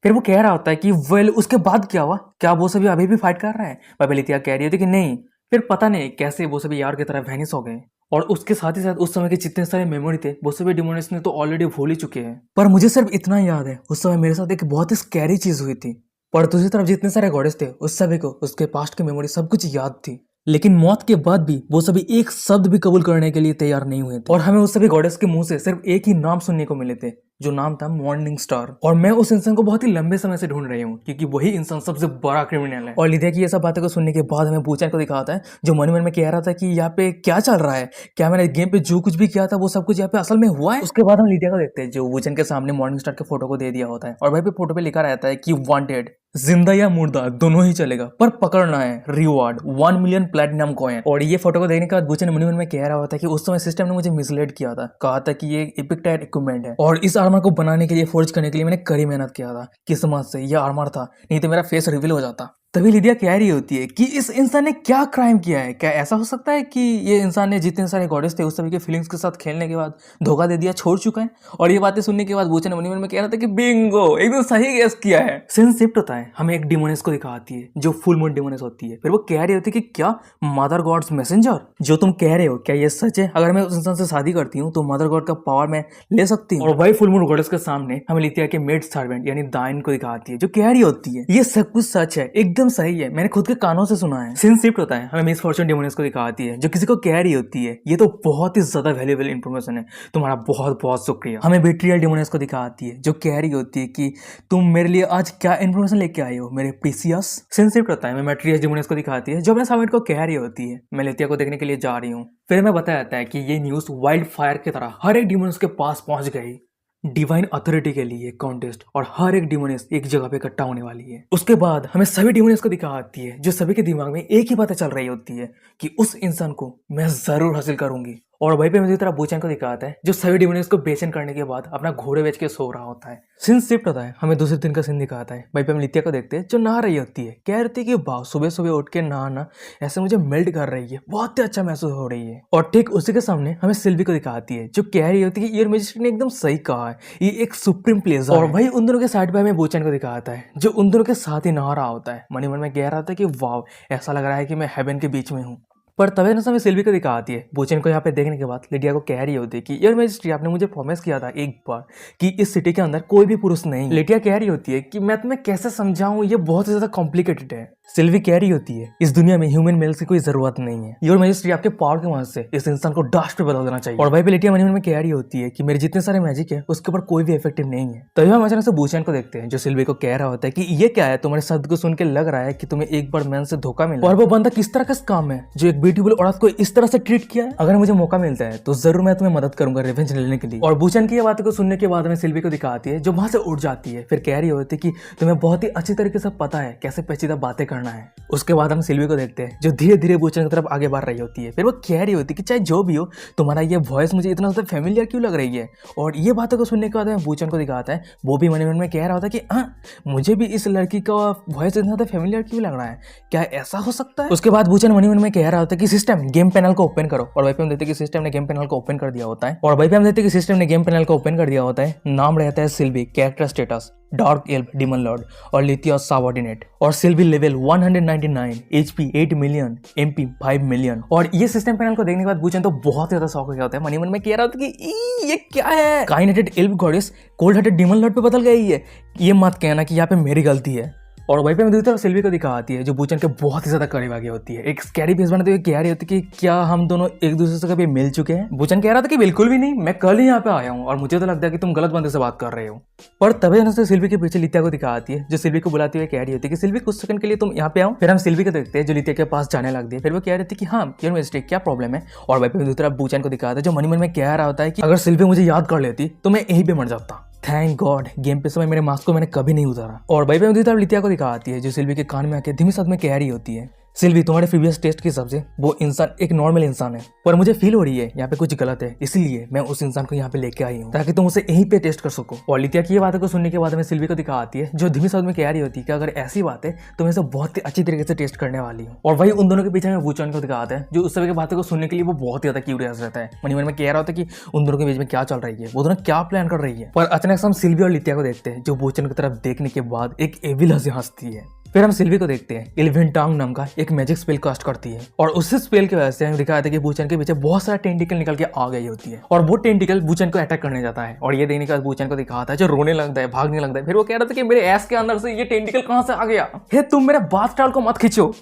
फिर वो कह रहा होता है कि वेल उसके बाद क्या हुआ, क्या वो सभी अभी भी फाइट कर रहे हैं। भाई लितिया कह रही होती कि नहीं। फिर पता नहीं कैसे वो सभी यार की तरह वैनिश हो गए और उसके साथ ही साथ उस समय के जितने सारे मेमोरी थे वो सभी डिमोनियस ने तो ऑलरेडी भूल ही चुके हैं। पर मुझे सिर्फ इतना याद है उस समय मेरे साथ एक बहुत ही स्कैरी चीज हुई थी। पर दूसरी तरफ जितने सारे गॉडेस थे उस सभी को उसके पास्ट की मेमोरी सब कुछ याद थी, लेकिन मौत के बाद भी वो सभी एक शब्द भी कबूल करने के लिए तैयार नहीं हुए थे। और हमें उस सभी गॉडेस के मुंह से सिर्फ एक ही नाम सुनने को मिले थे, जो नाम था मॉर्निंग स्टार। और मैं उस इंसान को बहुत ही लंबे समय से ढूंढ रही हूँ क्योंकि वही इंसान सबसे बड़ा क्रिमिनल है। और लिदिया की ये सब बातें को सुनने के बाद हमें बूचन को दिखाता है जो मन में कह रहा था कि यहाँ पे क्या चल रहा है, क्या मैंने गेम पे जो कुछ भी किया था वो सब कुछ यहाँ पे असल में हुआ है। उसके बाद हम लिदिया को देखते हैं जो बूचन के सामने मॉर्निंग स्टार के फोटो को दे दिया होता है और वहीं पे फोटो पे लिखा रहता है कि वांटेड, जिंदा या मुर्दा दोनों ही चलेगा, पर पकड़ना है, रिवॉर्ड 1 मिलियन प्लेटिनम कॉइन। और ये फोटो को देखने के बाद बूचन मन में कह रहा होता है कि उस समय सिस्टम ने मुझे मिसलीड किया था, कहा था कि ये एपिक टायर इक्विपमेंट है और इस आर्मर को बनाने के लिए फोर्ज करने के लिए मैंने कड़ी मेहनत किया था। किस्मत से ये आर्मर था, नहीं तो मेरा फेस रिवील हो जाता। तभी लिदिया कह रही होती है कि इस इंसान ने क्या क्राइम किया है, क्या ऐसा हो सकता है कि ये इंसान ने जितने सारे गॉडेस थे उस सभी के फीलिंग्स के साथ खेलने के बाद धोखा दे दिया, छोड़ चुका है। और ये बातें सुनने के बाद बूचन मन में कह रहा था कि बिंगो, एकदम सही गेस किया है। सीन शिफ्ट होता है, हमें एक डिमोनियस को दिखाती है जो फुल मून डिमोनियस होती है। फिर वो कह रही होती है कि क्या मदर गॉड्स मैसेंजर, जो तुम कह रहे हो क्या ये सच है? अगर मैं उस इंसान से शादी करती हूँ तो मदर गॉड का पावर मैं ले सकती हूँ। और वही फुल मून गॉडेस के सामने हमें लितिया के मेड सर्वेंट यानी दाइन को दिखाती है जो कह रही होती है ये सब कुछ सच है, एकदम सही है, मैंने खुद के कानों से सुना है। सीन शिफ्ट होता है, हमें मिस फॉर्चून डिमोनियस को दिखाती है जो किसी को कह रही होती है ये तो बहुत ही ज्यादा वैल्यूएबल इंफॉर्मेशन है, तुम्हारा बहुत बहुत शुक्रिया। हमें बेट्रियल डिमोनियस को दिखाती है जो कह रही होती है कि तुम मेरे लिए आज क्या इन्फॉर्मेशन लेके आई हो मेरे प्रीसियस। सीन शिफ्ट होता है, हमें मैट्रियस डिमोनियस को दिखाती है जो अपने सर्वेंट को कह रही होती है मैं लितिया को देखने के लिए जा रही हूँ। फिर हमें बताया जाता है कि ये न्यूज वाइल्ड फायर की तरह हर एक डिमोनियस के पास पहुंच गई। डिवाइन अथॉरिटी के लिए कॉन्टेस्ट और हर एक डिमोनियस एक जगह पे इकट्ठा होने वाली है। उसके बाद हमें सभी डिमोनियस को दिखाती है जो सभी के दिमाग में एक ही बातें चल रही होती है कि उस इंसान को मैं जरूर हासिल करूंगी। और वहीं पे मुझे तरह बूचन को दिखाता है जो सभी डिमोनियस को बेचैन करने के बाद अपना घोड़े बेच के सो रहा होता है। सीन शिफ्ट होता है, हमें दूसरे दिन का सीन दिखाता है। वहीं पे हम लितिया को देखते हैं जो नहा रही होती है, कह रही थी कि वाह सुबह सुबह उठ के नहाना ऐसे मुझे मेल्ट कर रही है, बहुत ही अच्छा महसूस हो रही है। और ठीक उसी के सामने हमें सिल्वी को दिखाती है जो कह रही होती है कि योर मैजेस्टी ने एकदम सही कहा है, ये एक सुप्रीम प्लेजर। और वही उन दोनों के साइड पे हमें बूचन को दिखाता है जो उन दोनों के साथ ही नहा रहा होता है। मन में कह रहा था कि वाह ऐसा लग रहा है कि मैं हेवन के बीच में हूँ। पर तभी ना समय सिल्वी को दिखाती है। बूचन को यहाँ पे देखने के बाद लिडिया को कह रही होती है कि योर मैजेस्टी आपने मुझे प्रॉमिस किया था एक बार कि इस सिटी के अंदर कोई भी पुरुष नहीं। लिडिया कह रही होती है कि मैं तुम्हें कैसे समझाऊं, ये बहुत ज्यादा कॉम्प्लिकेटेड है। सिल्वी कह रही होती है इस दुनिया में ह्यूमन मेल की कोई जरूरत नहीं है, योर मैजेस्टी आपके पावर की मदद से इस इंसान को डस्ट पे बदल देना चाहिए। और वही पे लिडिया मन में कह रही होती है कि मेरे जितने सारे मैजिक है उसके ऊपर कोई भी इफेक्टिव नहीं है। तभी हम अचानक से बूचन को देखते हैं जो सिल्वी को कह रहा होता है कि ये क्या है, तुम्हारे शब्द को सुन के लग रहा है कि तुम्हें एक बार मैन से धोखा मिला। और वो बंदा किस तरह का काम है जो एक ब्यूटीफुल औरत को इस तरह से ट्रीट किया है। अगर मुझे मौका मिलता है तो जरूर मैं तुम्हें मदद करूंगा रिवेंज लेने के लिए। और बूचन की ये बातों को सुनने के बाद हमें सिल्वी को दिखाती है जो वहां से उठ जाती है। फिर कह रही होती है कि तुम्हें बहुत ही अच्छी तरीके से पता है कैसे पेचीदा बातें करना है। उसके बाद हम सिल्वी को देखते हैं जो धीरे धीरे बूचन की तरफ आगे बढ़ रही होती है। फिर वो कह रही होती है कि चाहे जो भी हो तुम्हारा ये वॉइस मुझे इतना ज्यादा फेमिलियर क्यों लग रही है। और ये बातों को सुनने के बाद हमें बूचन को दिखाता है, वो भी मन में कह रहा होता है कि हाँ मुझे भी इस लड़की का वॉइस इतना ज्यादा फेमिलियर क्यों लग रहा है, क्या ऐसा हो सकता है। उसके बाद बूचन मन में कह रहा होता है कि सिस्टम गेम पैनल को ओपन करो। और वहीं पे हम देखते हैं कि सिस्टम ने गेम पैनल को ओपन कर दिया होता है। और वहीं पे हम देखते हैं कि सिस्टम ने गेम पैनल को ओपन कर दिया होता है। नाम रहता है Sylvie, character status dark elf demon lord और लितिया सबऑर्डिनेट। और Sylvie level 199, HP 8 million, MP 5 million. और ये सिस्टम पैनल को देखने के बाद बूचन तो बहुत ज्यादा शौक हो गया होता है। मन में कह रहा होता है कि ये क्या है, काइनेटेड elf goddess cold hearted demon lord पे बदल गई है। ये मत कहना कि यहाँ पे मेरी गलती है। और वहीं पे मैं दूसरी तरफ सिल्वी को दिखाती है जो बूचन के बहुत ही ज्यादा करीब आगे होती है। एक स्कैरी फेस बनाते हुए कह रही होती है कि क्या हम दोनों एक दूसरे से कभी मिल चुके हैं। बूचन कह रहा था कि बिल्कुल भी नहीं, मैं कल ही यहाँ पे आया हूँ और मुझे तो लगता है कि तुम गलत बंदे से बात कर रहे हो। पर तभी से सिल्वी के पीछे लितिया को दिखाती है जो सिल्वी को बुलाती हुए कह रही होती है कि सिल्वी कुछ सेकंड के लिए तुम यहाँ पे आओ। फिर हम सिल्वी को देखते हैं जो लितिया के पास जाने लगती है। फिर वो कह रही थी कि हाँ योर मैजेस्टी क्या प्रॉब्लम है। और वहीं पे दूसरी तरफ बूचन को दिखाता है जो मन में कह रहा होता है कि अगर सिल्वी मुझे याद कर लेती तो मैं यहीं पे मर जाता। थैंक गॉड गेम पे समय मेरे मास्क को मैंने कभी नहीं उतारा। और वहीं पे दूसरी तरफ लितिया को दिखाती है जो सिल्वी के कान में आके धीमी साथ में कह रही होती है सिल्वी, तुम्हारे प्रीवियस टेस्ट के हिसाब से वो इंसान एक नॉर्मल इंसान है, पर मुझे फील हो रही है यहाँ पे कुछ गलत है, इसलिए मैं उस इंसान को यहाँ पे लेके आई हूँ ताकि तुम उसे यहीं पे टेस्ट कर सको। और लितिया की ये बातों को सुनने के बाद हमें सिल्वी को दिखा आती है जो धीमी शब्द में कह रही होती है कि अगर ऐसी बात है तो मैं इसे बहुत ही अच्छी तरीके से टेस्ट करने वाली हूँ। और वही उन दोनों के पीछे में वूचन को दिखा आता है जो उस समय की बातों को सुनने के लिए वो बहुत ही ज्यादा क्यूरियस रहता है। मन में कह रहा होता है कि उन दोनों के बीच में क्या चल रही है, वो दोनों क्या प्लान कर रही है। पर अचानक से हम सिल्वी और लितिया को देखते हैं जो वूचन की तरफ देखने के बाद एक एविल हंसी हंसती है। फिर हम सिल्वी को देखते हैं इलेवन टांग नाम का एक मैजिक स्पेल कास्ट करती है और उसी स्पेल की वजह से हमें दिखाया था कि बूचन के पीछे बहुत सारा टेंटिकल निकल के आ गई होती है और वो टेंटिकल बूचन को अटैक करने जाता है। और ये देखने के बाद बूचन को दिखाता है जो रोने लगता है, भागने लगता है। फिर वो कह रहा था कि मेरे ऐस के अंदर से ये टेंटिकल कहां से आ गया, हे तुम मेरे बाथ टाल को मत खींचो।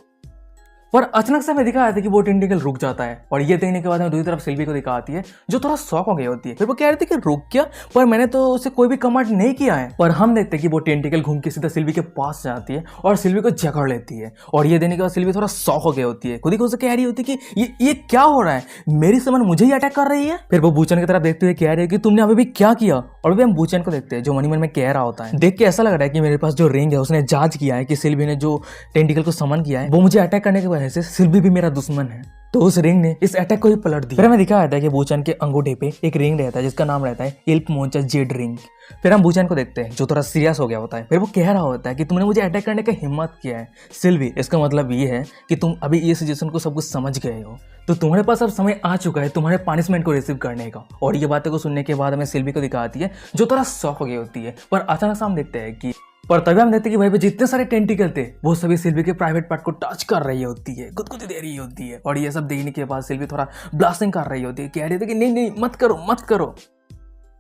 पर अचानक से हमें दिखाया था कि वो टेंटिकल रुक जाता है और ये देखने के बाद हमें दूसरी तरफ सिल्वी को दिखाती है जो थोड़ा शॉक हो गई होती है। फिर वो कह रही थी कि रुक क्या, पर मैंने तो उसे कोई भी कमांड नहीं किया है। पर हम देखते हैं कि वो टेंटिकल घूम के सीधा सिल्वी के पास जाती है और सिल्वी को जकड़ लेती है। और ये देने के बाद सिल्वी थोड़ा शॉक हो गई होती है, खुद ही उसे कह रही होती है कि ये क्या हो रहा है, मेरी समझ मुझे ही अटैक कर रही है। फिर वो बूचन की तरफ देखते हुए कह रही है कि तुमने अभी भी क्या किया। और अभी हम बूचन को देखते हैं जो मनी मन में कह रहा होता है। देख के ऐसा लग रहा है कि मेरे पास जो रिंग है उसने जांच किया है कि सिल्वी ने जो टेंटिकल को समन किया है वो मुझे अटैक करने की वजह से सिल्वी भी मेरा दुश्मन है। तो उस रिंग ने इस अटैक को ही पलट दिया। फिर हमें दिखाया जाता है कि बूचन के अंगूठे पे एक रिंग रहता है जिसका नाम रहता है इल्प मोंचा जेड रिंग। फिर हम बूचन को देखते हैं जो थोड़ा सीरियस हो गया होता है। फिर वो कह रहा होता है कि तुमने मुझे अटैक करने का हिम्मत किया है सिल्वी, इसका मतलब ये है कि तुम अभी ये सिचुएशन को सब कुछ समझ गए हो, तो तुम्हारे पास अब समय आ चुका है तुम्हारे पनिशमेंट को रिसीव करने का। और ये बातें को सुनने के बाद हमें सिल्वी को दिखाती है जो थोड़ा शॉक हो गई होती है। पर अचानक से हम देखते हैं कि तभी हम देखते हैं कि वहीं पे जितने सारे टेंटिकल थे वो सभी सिल्वी के प्राइवेट पार्ट को टच कर रही होती है, गुदगुदी दे रही होती है। और ये सब देखने के बाद सिल्वी थोड़ा ब्लास्टिंग कर रही होती है, कह रही थी कि नहीं नहीं मत करो मत करो।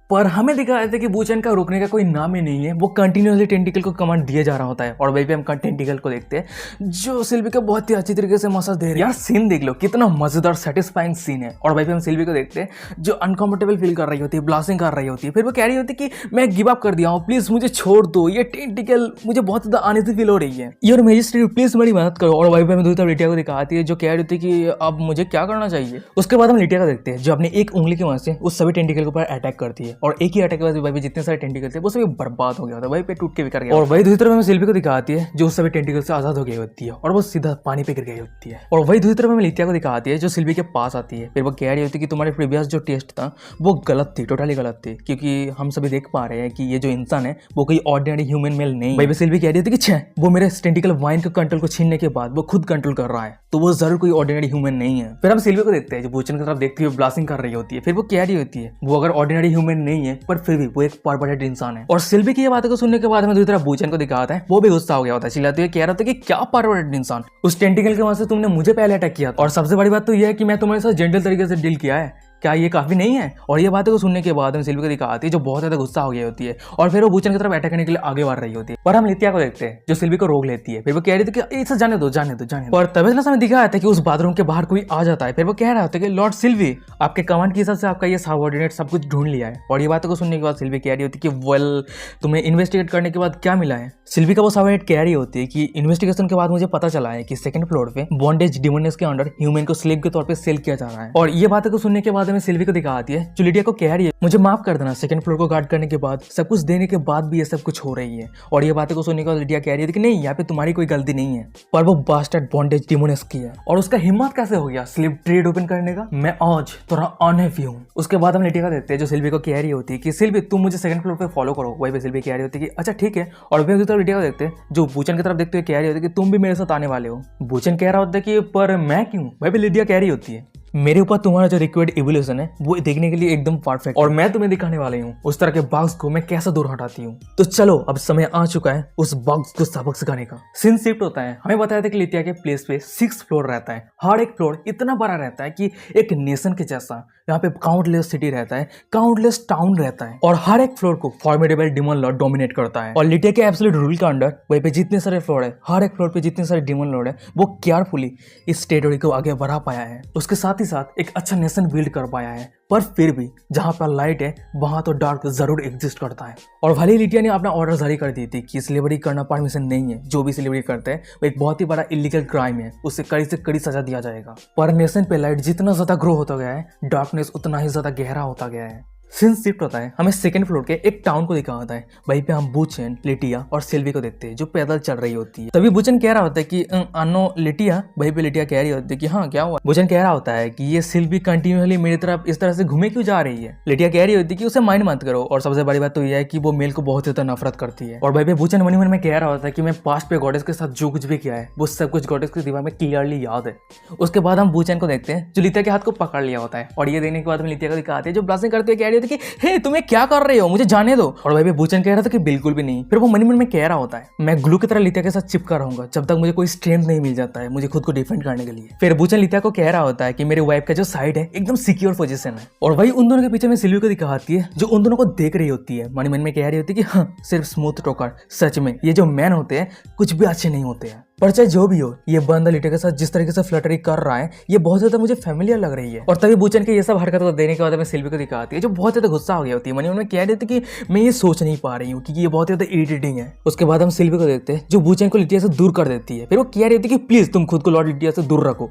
पर हमें दिखाया था कि बूचन का रुकने का कोई नाम ही नहीं है, वो कंटिन्यूसली टेंटिकल को कमांड दिए जा रहा होता है। और वहीं पे हम टेंटिकल को देखते हैं जो सिल्वी को बहुत ही अच्छी तरीके से मसाज दे रही है। यार सीन देख लो कितना मजेदार सेटिस्फाइंग सीन है। और वहीं पे हम सिल्वी को देखते हैं जो अनकंफर्टेबल फील कर रही होती है, ब्लास्टिंग कर रही होती है। फिर वो कह रही होती है कि मैं गिव अप कर दिया हूँ, प्लीज मुझे छोड़ दो, ये टेंटिकल मुझे बहुत ज्यादा अनईजी फील हो रही है, योर मैजिस्ट्री प्लीज मेरी मदद करो। और वहीं पे हमें दूसरी तरफ लिटिया को दिखाती है जो कह रही थी कि अब मुझे क्या करना चाहिए। उसके बाद हम लिटिया को देखते हैं जो अपनी एक उंगली की मदद से उस सभी टेंटिकल के ऊपर अटैक करती है और एक ही अटैक के बाद वही जितने सारे टेंटिकल थे वो सभी बर्बाद हो गया होता है, वहीं पे टूट के बिखर गया। और वही दूसरी तरफ हमें सिल्वी को दिखाती है जो उस सभी टेंटिकल से आजाद हो गई होती है और वो सीधा पानी पे गिर गई होती है। और वही दूसरी तरफ हमें लितिया को दिखाती है जो सिल्वी के पास आती है। फिर वो कह रही होती है कि तुम्हारे प्रीवियस जो टेस्ट था वो गलत थी, टोटली गलत थी, क्योंकि हम सभी देख पा रहे हैं कि ये जो इंसान है वो कोई ऑर्डिनरी ह्यूमन मेल नहीं। वही पे सिल्वी कह रही थी कि छे वो मेरे टेंटिकल वाइन के कंट्रोल को छीनने के बाद वो खुद कंट्रोल कर रहा है, तो वो जरूर कोई ऑर्डिनरी ह्यूमन नहीं है। फिर हम सिल्वी को देखते हैं जो बूचन की तरफ देखती हुई ब्लास्टिंग कर रही होती है। फिर वो कह रही होती है वो अगर ऑर्डिनरी ह्यूमन नहीं है पर फिर भी वो एक परवर्टेड इंसान है। और सिल्वी की ये बातों को सुनने के बाद हमें दूसरी तरफ बूचन को दिखाता है, वो भी गुस्सा हो गया होता है, चिल्लाते हुए कह रहा था कि क्या परवर्टेड इंसान, उस टेंटिकल के वजह से तुमने मुझे पहले अटैक किया। और सबसे बड़ी बात तो यह है कि मैं तुम्हारे साथ जेंटल तरीके से डील किया है, क्या ये काफी नहीं है। और ये बातें को सुनने के बाद हम सिल्वी को दिखाती है जो बहुत ज्यादा गुस्सा हो गई होती है और फिर वो बूचन की तरफ अटैक करने के लिए आगे बढ़ रही होती है। पर हम लितिया को देखते हैं जो सिल्वी को रोक लेती है। फिर वो कह रही थी कि इसे जाने दो जाने दो जाने दो। और तभी हमें दिखाया था कि उस बाथरूम के बाहर कोई आ जाता है। फिर वो कह रहा था कि लॉर्ड सिल्वी आपके कमांड के हिसाब से आपका ये सबऑर्डिनेट सब कुछ ढूंढ लिया है। और ये बातों को सुनने के बाद सिल्वी कह रही होती है कि वेल तुम्हें इन्वेस्टिगेट करने के बाद क्या मिला है। सिल्वी का वो सबऑर्डिनेट कह रही होती है कि इन्वेस्टिगेशन के बाद मुझे पता चला है कि सेकंड फ्लोर पे बॉन्डेज डिमोनियस के अंडर ह्यूमन को स्लेव के तौर पे सेल किया जा रहा है। और ये बातों को सुनने के बाद हमें सिल्वी को दिखाती है जो लिटिया को कह रही है मुझे माफ कर देना, सेकंड फ्लोर को गार्ड करने के बाद सब कुछ देने के बाद भी ये सब कुछ हो रही है। और ये बातें को सुनने के बाद लिटिया कह रही है कि नहीं यहाँ पे तुम्हारी कोई गलती नहीं है, पर वो बास्टर्ड बॉन्डेज डिमोनियस की है। और उसका हिम्मत कैसे हो गया स्लेव ट्रेड ओपन करने का, मैं आज थोड़ा अनहैप्पी हूँ। उसके बाद हम लिटिया का देखते हैं जो सिल्वी को कह रही होती है कि सिल्वी तुम मुझे सेकंड फ्लोर पे फॉलो करो। वही पे सिल्वी कह रही होती है कि अच्छा ठीक है। और फिर दूसरी लिटिया को देखते हैं जो बूचन की तरफ देखते हुए कह रही होती है कि तुम भी मेरे साथ आने वाले हो। बूचन कह रहा होता है कि पर मैं क्यों। वही पे लिटिया कह रही होती है मेरे ऊपर तुम्हारा जो रिक्वायर्ड इवोल्यूशन है वो देखने के लिए एकदम परफेक्ट, और मैं तुम्हें दिखाने वाली हूँ उस तरह के बग्स को मैं कैसे दूर हटाती हूँ। तो चलो अब समय आ चुका है उस बग्स को सबक सिखाने का। सीन शिफ्ट होता है, हमें बताया था कि लितिया के प्लेस पे 6 फ्लोर रहता है। हर एक फ्लोर इतना बड़ा रहता है कि एक नेशन के जैसा। यहाँ पे काउंटलेस सिटी रहता है, काउंटलेस टाउन रहता है, और हर एक फ्लोर को फॉर्मिडेबल डिमन लॉर्ड डोमिनेट करता है। और लिटिया के एब्सोल्यूट रूल के अंडर वहीं पे जितने सारे फ्लोर है, हर एक फ्लोर पे जितने सारे डिमन लॉर्ड है, वो केयरफुली इस टेरिटरी को आगे बढ़ा पाया है। उसके साथ ही साथ एक अच्छा नेशन बिल्ड कर पाया है। पर फिर भी जहां पर लाइट है वहां तो डार्क जरूर एग्जिस्ट करता है। और भले लिटिया ने अपना ऑर्डर जारी कर दी थी कि स्लेवरी करना परमिशन नहीं है, जो भी स्लेवरी करते हैं वो एक बहुत ही बड़ा इलीगल क्राइम है, उससे कड़ी से कड़ी सजा दिया जाएगा। पर नेशन पे लाइट जितना ज्यादा ग्रो होता गया है, डार्कनेस उतना ही ज्यादा गहरा होता गया है। सीन शिफ्ट होता है, हमें सेकंड फ्लोर के एक टाउन को दिखा होता है। वहीं पे हम बूचन, लिटिया और सिल्वी को देखते हैं जो पैदल चल रही होती है। तभी बूचन कह रहा होता है कि अनो लिटिया। वहीं पे लिटिया कह रही होती है कि हाँ क्या हुआ। बूचन कह रहा होता है कि ये सिल्वी कंटिन्यूअसली मेरी तरफ इस तरह से घूमे क्यों जा रही है। लिटिया कह रही होती है कि उसे माइंड मत करो, और सबसे बड़ी बात तो यह है कि वो मेल को बहुत ज्यादा नफरत करती है। और वहीं पे बूचन मन में कह रहा होता है कि मैं पास्ट पे गॉडेस के साथ जो कुछ भी किया है वो सब कुछ गॉडेस के दिमाग में क्लियरली याद है। उसके बाद हम बूचन को देखते हैं जो लिटिया के हाथ को पकड़ लिया होता है, और ये देखने के बाद हम लिटिया को दिखाते हैं जो ब्लास्टिंग करते हुए कह रही होती है कि हे तुम्हें क्या कर रहे हो, मुझे जाने दो। और भाई बूचन कह रहा था कि बिल्कुल भी नहीं। फिर वो मन में कह रहा होता है मैं ग्लू की तरह लिटिया के साथ चिपका रहूंगा जब तक मुझे कोई स्ट्रेंथ नहीं मिल जाता है मुझे खुद को डिफेंड करने के लिए। फिर बूचन लिटिया को कह रहा होता है कि मेरे वाइफ का जो साइड है एकदम सिक्योर पोजीशन है। और वही उन दोनों के पीछे में सिल्वी को दिखाती है जो उन दोनों को देख रही होती है। मन में कह रही होती है कि हाँ सिर्फ स्मूथ टॉकर, सच में ये जो मैन होते हैं कुछ भी अच्छे नहीं होते हैं। पर चाहे जो भी हो, ये बंदा लिटिया के साथ जिस तरीके से फ्लटरी कर रहा है ये बहुत ज्यादा मुझे फेमिलियर लग रही है। और तभी बूचन के ये सब हरकत को देने के बाद हमें सिल्वी को दिखाती है जो बहुत ज्यादा गुस्सा हो गई होती है। मन में कह रही थी कि मैं ये सोच नहीं पा रही हूँ कि ये बहुत ज्यादा इरिटेटिंग है। उसके बाद हम सिल्वी को देखते हैं जो बूचन को लिटिया से दूर कर देती है। फिर वो कह रही थी कि प्लीज तुम खुद को लॉर्ड लिटिया से दूर रखो।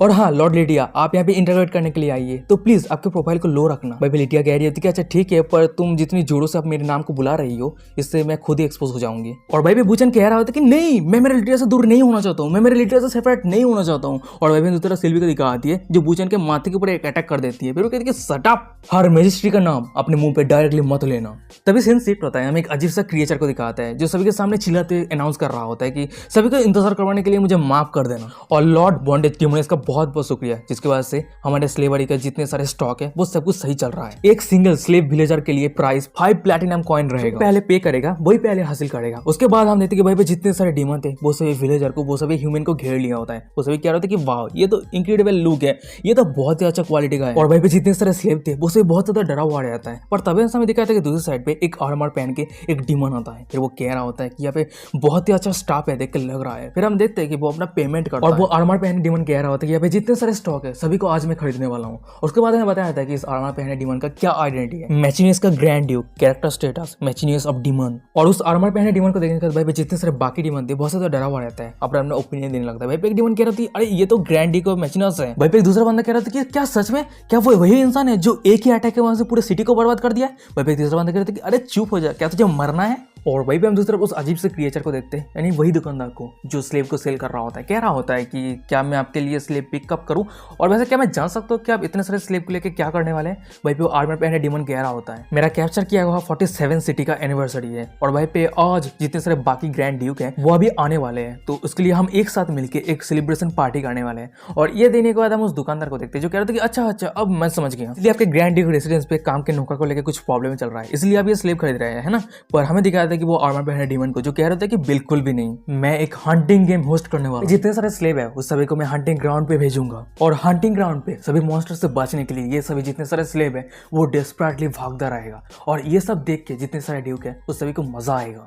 और हाँ लॉर्ड लिटिया, आप यहाँ पे इंटरवेट करने के लिए आइए तो प्लीज आपके प्रोफाइल को लो रखना। भाई लिटिया कह रही होती कि अच्छा ठीक है, पर तुम जितनी जोरों से आप मेरे नाम को बुला रही हो इससे मैं खुद ही एक्सपोज हो जाऊंगी। और भाई बूचन कह रहा होता कि नहीं, मैं मेरे लिटिया से दूर नहीं होना चाहता हूँ, मैं मेरे लिटिया से सेपरेट नहीं होना चाहता हूँ। और भाई दूसरी तरफ सिल्वी को दिखाती है जो बूचन के माथे के ऊपर एक अटैक कर देती है। फिर वो कहती है शट अप, हर मैजिस्ट्री का नाम अपने मुंह पे डायरेक्टली मत लेना। तभी सीन शिफ्ट होता है, हमें एक अजीब सा क्रिएचर को दिखाता है जो सभी के सामने चिल्लाते अनाउंस कर रहा होता है कि सभी को इंतजार करवाने के लिए मुझे माफ कर देना। और लॉर्ड बॉन्डेज टिमोनेस का बहुत बहुत शुक्रिया जिसकी वजह से हमारे स्लेवरी का जितने सारे स्टॉक है वो सब कुछ सही चल रहा है। एक सिंगल स्लेव विलेजर के लिए प्राइस 5 प्लैटिनम कॉइन रहेगा। पहले पे करेगा वही पहले हासिल करेगा। उसके बाद हम देखते कि भाई पे जितने सारे डिमन थे वो सभी विलेजर को, वो सभी ह्यूमन को घेर लिया होता है। वो सभी कह रहे थे कि वाह ये तो इंक्रेडिबल लुक है, ये तो बहुत ही अच्छा क्वालिटी का है। और भाई पे जितने सारे स्लेव थे वो सभी बहुत ज्यादा डरा हुआ रहता है। पर तभी हमें दिखाया था कि दूसरी साइड पे एक आर्मर पहन के एक डिमन आता है। फिर वो कह रहा होता है कि यहाँ पे बहुत ही अच्छा स्टाफ है, देख के लग रहा है। फिर हम देखते हैं कि वो अपना पेमेंट करता है और वो आर्मर पहने डिमन कह रहा होता है कि यहाँ पे जितने सारे स्टॉक है सभी को आज मैं खरीदने वाला हूँ। उसके बाद हमें बताया था कि इस आर्मर पहने डिमन का क्या आइडेंटिटी है। मैचिनियस का ग्रैंड ड्यूक, कैरेक्टर स्टेटस मैचिनियस ऑफ डिमन। और उस आर्मर पहने डिमन को देखने के बाद भाई जितने सारे बाकी डिमन थे बहुत ज्यादा डरा हुआ रहता है, अपना ओपिनियन देने लगता है। भाई एक डिमन कह रहा थी अरे ये तो ग्रैंड ड्यूक ऑफ मैचिनियस है। भाई एक दूसरा बंदा कह रहा था कि क्या सच में, क्या वो वही इंसान है जो एक ही अटैक के वहां से पूरे सिटी को बर्बाद कर दिया। भाई एक तीसरा बंदा कह रहा था कि अरे चुप हो जा, क्या तुझे मरना है। और वही पे हम दूसरी तरफ उस अजीब से क्रिएचर को देखते हैं, यानी वही दुकानदार को जो स्लेव को सेल कर रहा होता है। कह रहा होता है कि क्या मैं आपके लिए स्लेव पिकअप करूं, और वैसे क्या मैं जान सकता हूं कि आप इतने सारे स्लेव को लेकर क्या करने वाले हैं। वहीं पे वो आर्मर पहने डिमन कह रहा होता है मेरा कैप्चर किया हुआ 47 सिटी का एनिवर्सरी है, और वहीं पे आज जितने सारे बाकी ग्रैंड ड्यूक हैं वो अभी आने वाले हैं, तो उसके लिए हम एक साथ मिलकर एक सेलिब्रेशन पार्टी करने वाले हैं। और ये देने के बाद हम उस दुकानदार को देखते हैं जो कह रहे थे कि अच्छा अब मैं समझ गया, इसलिए आपके ग्रैंड ड्यूक रेसिडेंस पे काम के नौकर को लेकर कुछ प्रॉब्लम चल रहा है, इसलिए आप ये स्लेव खरीद रहे हैं, है ना। पर हमें दिखाया था कि वो आर्मर पहने डिमन को जो कह रहे थे कि बिल्कुल भी नहीं, मैं एक हंटिंग गेम होस्ट करने वाला हूं। जितने सारे स्लेव है उस सभी को मैं हंटिंग ग्राउंड पे भेजूंगा, और हंटिंग ग्राउंड पे सभी मॉन्स्टर से बचने के लिए ये सभी जितने सारे स्लेव है वो डेस्परेटली भागता रहेगा। और ये सब देख के जितने सारे ड्यूक है उस सभी को मजा आएगा।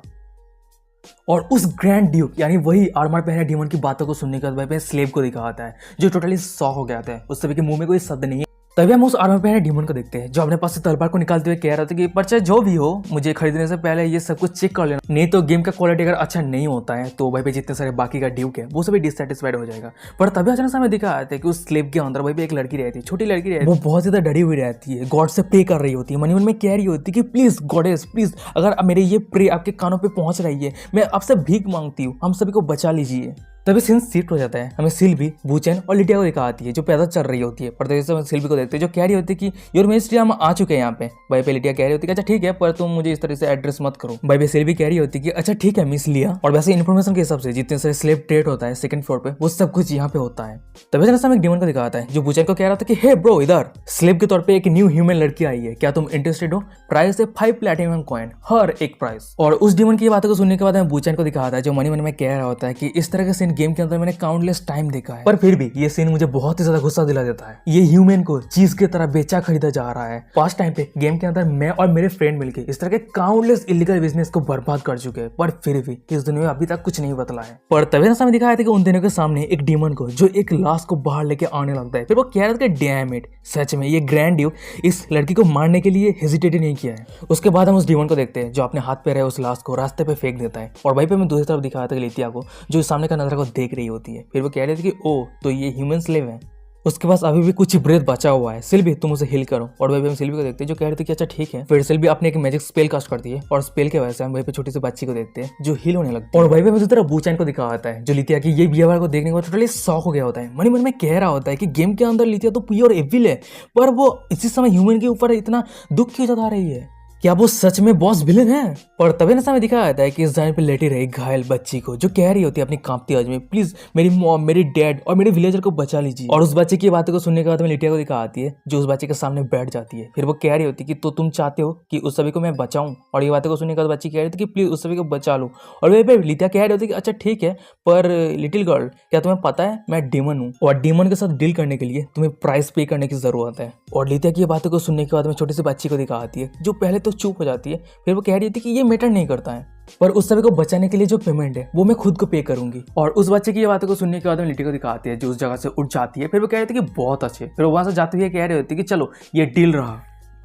और उस ग्रैंड ड्यूक यानी वही आर्मर पहने डिमन की बातों को सुनने के बाद भाई स्लेव को दिखाता है जो टोटली शॉक हो गया था, उस सभी के मुंह में कोई शब्द नहीं है। तभी हम उस आर्मर पहने डिमन को देखते हैं जो अपने पास से तलवार को निकालते हुए कह रहा था कि पर चाहे जो भी हो मुझे खरीदने से पहले ये सब कुछ चेक कर लेना, नहीं तो गेम का क्वालिटी अगर अच्छा नहीं होता है तो भाई पे जितने सारे बाकी का ड्यूक है वो सभी डिससेटिस्फाइड हो जाएगा। पर तभी अचानक से हमें दिखा था कि उस स्लेव के अंदर भाई पे एक लड़की रहती है, छोटी लड़की रहती है, वो बहुत ज्यादा डरी हुई रहती है, गॉड से प्रे कर रही होती है, मन में कह रही होती है कि प्लीज गॉडेस प्लीज अगर मेरे ये प्रे आपके कानों पे पहुंच रही है मैं आपसे भीख मांगती हूँ, हम सभी को बचा लीजिए। तभी सीन शिफ्ट हो जाता है, हमें सिल्वी, बूचन और लिटिया को दिखाती है जो पैदल चल रही होती है। पर तभी से हम सिल्वी को देखते हैं जो कह रही होती है कि योर मैजेस्टी हम आ चुके हैं यहाँ पे। भाई पे लिटिया कह रही होती है अच्छा ठीक है पर तुम मुझे इस तरह से एड्रेस मत करो। भाई पे सिल्वी कह रही होती है कि अच्छा ठीक है मिस लिया। और वैसे इन्फॉर्मेशन के हिसाब से जितने सारे स्लेव ट्रेड होता है सेकंड फ्लोर पे वो सब कुछ यहाँ पे होता है। तभी से हमें एक डिमन को दिखाता है जो बूचन को कह रहा था कि हे ब्रो इधर स्लेव के तौर पे एक न्यू ह्यूमन लड़की आई है, क्या तुम इंटरेस्टेड हो। प्राइस है 5 प्लैटिनम कॉइन हर एक प्राइस। और उस डिमन की बातों को सुनने के बाद हमें बूचन को दिखाता है जो मन में कह रहा होता है कि इस तरह के सीन गेम के अंदर मैंने काउंटलेस टाइम देखा है, पर फिर भी ये सीन मुझे बहुत ही ज्यादा गुस्सा दिला देता है। ये ह्यूमन को चीज की तरह बेचा खरीदा जा रहा है। पास्ट टाइम पे गेम के अंदर मैं और मेरे फ्रेंड मिलके इस तरह के काउंटलेस इलीगल बिजनेस को बर्बाद कर चुके हैं, पर फिर भी इस दुनिया में अभी तक कुछ नहीं बदला है। पर तभी ना सामने दिखाया था कि उन दिनों के सामने एक डीमन को जो एक लाश को बाहर लेके आने लगता है। फिर वो कह रहा था कि डैम इट, सच में ये ग्रैंड ड्यूक इस लड़की को मारने के लिए हेजिटेट नहीं किया है। उसके बाद हम उस डीमन को देखते हैं जो अपने हाथ पे रहे उस लाश को रास्ते पे फेंक देता है। और वहीं पे मैं दूसरी तरफ दिखाया था लिटिया को जो सामने का नजर को देख रही होती है। फिर वो कह रही थी कि ओ तो ये ह्यूमन स्लेव है। उसके पास अभी भी कुछ ब्रेथ बचा हुआ है। सिल्वी तुम उसे हील करो। और वहीं पे हम सिल्वी को देखते हैं जो कह रही थी कि अच्छा ठीक है। फिर सिल्वी अपने एक मैजिक स्पेल कास्ट करती है और स्पेल के वजह से हम वहीं पे छोटी सी बच्ची को देखते हैं जो हील होने लगती है। और वहीं पे मुझे तरह बूचैन को दिखा आता है जो लिथिया की ये बिहेवियर को देखने के बाद टोटली शॉक हो गया होता है। मन में कह रहा होता है कि गेम के अंदर लिथिया तो प्योर एविल है, पर वो इसी समय ह्यूमन के ऊपर इतना दुख क्यों जता रही है? क्या वो सच में बॉस विलन है? और तभी नशा में दिखाया जाता है कि इस जमीन पे लेटी रही घायल बच्ची को जो कह रही होती है अपनी कांपती आवाज में, प्लीज मेरी मॉम, मेरी डैड और मेरे विलेजर को बचा लीजिए। और उस बच्चे की बातों को सुनने के बाद में लिटिया को दिखा आती है जो उस बच्चे के सामने बैठ जाती है। फिर वो कह रही होती है कि तो तुम चाहते हो कि उस सभी को मैं बचाऊं? और ये बातों को सुनने के बाद बच्ची कह रही थी कि प्लीज उस सभी को बचा लो। और वही पे लिटिया कह रही होती है कि अच्छा ठीक है, पर लिटिल गर्ल क्या तुम्हें पता है मैं डीमन हूँ और डीमन के साथ डील करने के लिए तुम्हें प्राइस पे करने की जरूरत है। और लिटिया की बातों को सुनने के बाद में छोटी सी बच्ची को दिखा आती है जो पहले तो चुप हो जाती है। फिर वो कह रही थी कि ये मैटर नहीं करता है, पर उस सभी को बचाने के लिए जो पेमेंट है वो मैं खुद को पे करूंगी। और उस बच्चे की ये बातों को सुनने के बाद में लिटी को दिखाती है जो उस जगह से उठ जाती है। फिर वो कह रही थी कि बहुत अच्छे। फिर वो वहां से जाते हुए कह रही होती है कि चलो ये डील रहा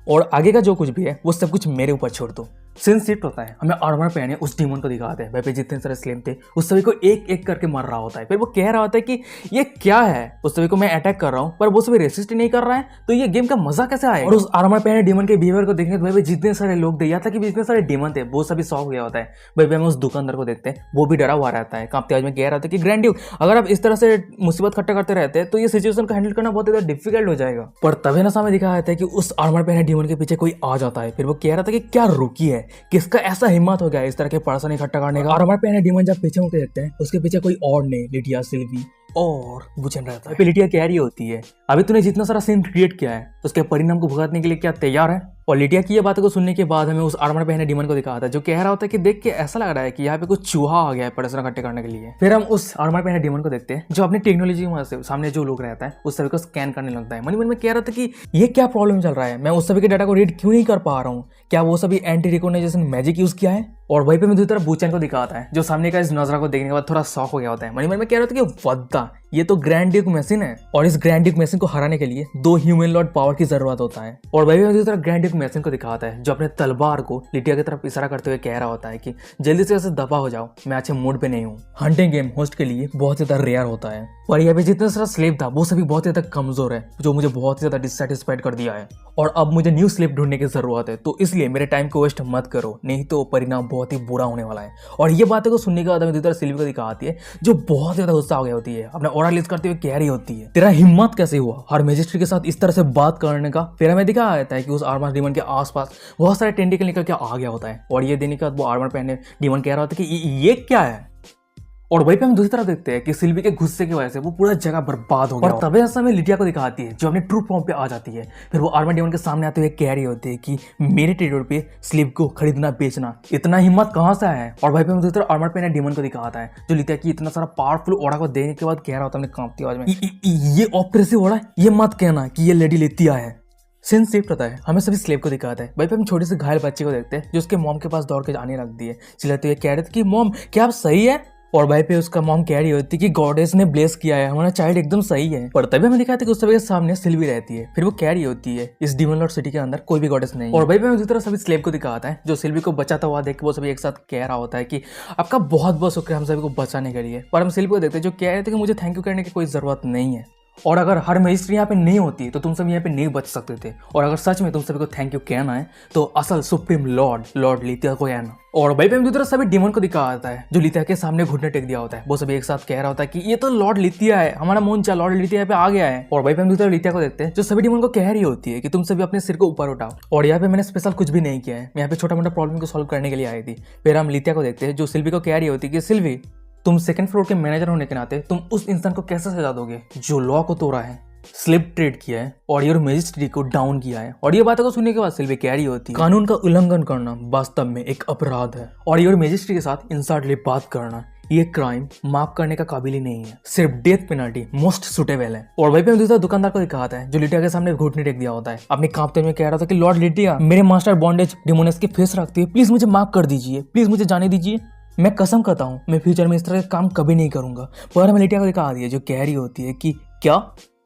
और आगे का जो कुछ भी है वो सब कुछ मेरे ऊपर छोड़ दो। सीन शिफ्ट होता है, हमें आर्मर पहने उस डीमन को दिखाते हैं। वहीं पे जितने सारे स्लेम थे उस सभी को एक एक करके मार रहा होता है। फिर वो कह रहा होता है कि ये क्या है, उस सभी को मैं अटैक कर रहा हूँ पर वो सभी रेसिस्ट नहीं कर रहा है, तो ये गेम का मजा कैसे आएगा? और उस आर्मर पहने डीमन के बिहेवियर को देखने तो भाई जितने सारे लोग थे या था कि जितने सारे डीमन थे वो सभी शॉक हो गया होता है। भाई हमें उस दुकानदार को देखते हैं, वो भी डरा हुआ रहता है, कांपते आवाज में कह रहा था कि ग्रैंड ड्यूक अगर आप इस तरह से मुसीबत खट्टा करते रहते हैं तो ये सिचुएशन को हैंडल करना बहुत ज्यादा डिफिकल्ट हो जाएगा। पर तभी ना सामने दिखाया जाता है कि उस आर्मर पहने डीमन के पीछे कोई आ जाता है। फिर वो कह रहा था कि क्या रुकी है, किसका ऐसा हिम्मत हो गया इस तरह के पर्सन इकट्ठा करने का। और हमारे पहले डीमन जब पीछे मुड़के देखते हैं उसके पीछे कोई और नहीं, लिटिया, सिल्वी और बुचन रहता है। लिटिया कह रही होती है अभी तूने जितना सारा सीन क्रिएट किया है उसके परिणाम को भुगतने के लिए क्या तैयार है? और लिटिया की ये बातों को सुनने के बाद हमें उस आर्मर पहने डीमन को दिखाता है जो कह रहा होता है कि देख के ऐसा लग रहा है कि यहाँ पे कुछ चूहा आ गया है पर्सन इकट्ठे करने के लिए। फिर हम उस आर्मर पहने डीमन को देखते हैं जो अपनी टेक्नोलॉजी की मदद से सामने जो लोग रहता है उस सभी को स्कैन करने लगता है। मन में कह रहा था कि ये क्या प्रॉब्लम चल रहा है, मैं उस सभी के डाटा को रीड क्यों नहीं कर पा रहा हूँ, क्या वो सभी एंटी रिकॉग्नाइजेशन मैजिक यूज किया है? और वहीं पे मैं दूसरी तरफ बुचैन को दिखाता है जो सामने का इस नजरा को देखने के बाद थोड़ा शॉक हो गया होता है। मन में कह रहा था कि वद्दा ये तो ग्रैंड ड्यूक मशीन है और इस ग्रैंड ड्यूक मशीन को हराने के लिए 2 ह्यूमन लॉर्ड पावर की जरूरत होता है। और वहीं पे दूसरी तरफ ग्रैंड ड्यूक मशीन को दिखाता है जो अपने तलवार को लिटिया की तरफ इशारा करते हुए कह रहा होता है कि जल्दी से ऐसे दबा हो जाओ, मैं अच्छे मूड पे नहीं हूँ। हंटिंग गेम होस्ट के लिए बहुत ज्यादा रेयर होता है और यहाँ पे जितना सारा स्लेव था वो सभी बहुत ज्यादा कमजोर है जो मुझे बहुत ज्यादा डिससेटिस्फाइड कर दिया है और अब मुझे न्यू स्लेव ढूंढने की जरूरत है, तो इसलिए मेरे टाइम को वेस्ट मत करो नहीं तो परिणाम बहुत ही बुरा होने वाला है। और ये बातें को सुनने के बाद हमें सिल्वी को दिखाती है जो बहुत ज्यादा गुस्सा हो गई होती है, अपना ऑर्डर लिस्ट करते हुए कह रही होती है तेरा हिम्मत कैसे हुआ हर मैजिस्ट्रेट के साथ इस तरह से बात करने का? फिर हमें दिखाया जाता है कि उस आर्मर डीमन के आसपास बहुत सारे टेंटिकल निकल के आ गया होता है और ये देने के बाद वो आर्मर पहने डीमन कह रहा होता है कि ये क्या है? और वहीं पे हम दूसरी तरफ देखते हैं कि सिल्वी के गुस्से की वजह से वो पूरा जगह बर्बाद हो गया और तभी ऐसा में लिटिया को दिखाती है जो अपने ट्रू फॉर्म पे आ जाती है। फिर वो आर्मर डीमन के सामने आते हुए कह रही होती है कि मेरे टेरिटोरी पे स्लीव को खरीदना बेचना इतना हिम्मत कहाँ से आया है? और वहीं पे हम दूसरी तरफ आर्मर पहने डीमन को दिखाता है जो लिटिया की इतना सारा पावरफुल ऑरा को देने के बाद कह रहा होता है अपनी कांपती आवाज में ये ऑपरेसिव ऑरा, ये मत कहना कि ये लेडी लिटिया है। सीन शिफ्ट होता है, हमें सभी स्लेव को दिखाता है। वहीं पे हम छोटे से घायल बच्चे को देखते हैं जो उसके मॉम के पास दौड़ के आने लगती है, चिल्लाते हुए कह रहे थे कि मॉम क्या आप सही है? और भाई पे उसका मॉम कह रही होती है कि गॉडेस ने ब्लेस किया है, हमारा चाइल्ड एकदम सही है। पर तभी हमें दिखाते कि उस सभी के सामने सिल्वी रहती है। फिर वो कह रही होती है इस डीमन लॉर्ड सिटी के अंदर कोई भी गॉडेस नहीं है। और भाई पे दूसरी तरफ सभी स्लेव को दिखाता है जो सिल्वी को बचाता हुआ देख के वो सभी एक साथ कह रहा होता है कि आपका बहुत बहुत शुक्रिया हम सभी को बचाने के लिए। पर हम सिल्वी को देखते हैं जो कह रहे थे कि मुझे थैंक यू करने की कोई जरूरत नहीं है और अगर हर मैजिस्ट्रेट यहाँ पे नहीं होती तो तुम सब यहाँ पे नहीं बच सकते थे और अगर सच में तुम सभी को थैंक यू कहना है तो असल सुप्रीम लॉर्ड लिथिया को कहना। और भाई पे दूसरा सभी डीमन को दिखा आता है जो लिथिया के सामने घुटने टेक दिया होता है, वो सभी एक साथ कह रहा होता है कि ये तो लॉर्ड लिथिया है, हमारा मोंचा लॉर्ड लिथिया पे आ गया है। और भाई पे दूसरा लिथिया को देखते हैं जो सभी डीमन को कह रही होती है कि तुम सभी अपने सिर को ऊपर उठाओ और यहाँ पे मैंने स्पेशल कुछ भी नहीं किया है, मैं यहाँ पे छोटा मोटा प्रॉब्लम को सॉल्व करने के लिए आई थी। फिर हम लिथिया को देखते हैं जो सिल्वी को कह रही होती है कि सिल्वी तुम सेकंड फ्लोर के मैनेजर होने के नाते तुम उस इंसान को कैसे सजा दोगे जो लॉ को तोड़ा है, स्लिप ट्रेड किया है और योर मैजिस्ट्रेट को डाउन किया है। और ये बातों को सुनने के बाद सिल्वी कह रही होती है कानून का उल्लंघन करना वास्तव में एक अपराध है और योर मैजिस्ट्रेट के साथ इंसल्टली बात करना ये क्राइम माफ करने का काबिल ही नहीं है, सिर्फ डेथ पेनल्टी मोस्ट सुटेबल है। और वहीं पे दूसरा दुकानदार को दिखाता है जो लिटिया के सामने घुटने टेक दिया होता है, अपने कांपते में कह रहा था कि लॉर्ड लिटिया मेरे मास्टर बॉन्डेज डिमोनेस के फेस रखते हैं, प्लीज मुझे माफ कर दीजिए, प्लीज मुझे जाने दीजिए, मैं कसम करता हूँ मैं फ्यूचर में इस तरह का काम कभी नहीं करूंगा। पर हमें लिटिया को दिखा दी है जो कह रही होती है कि क्या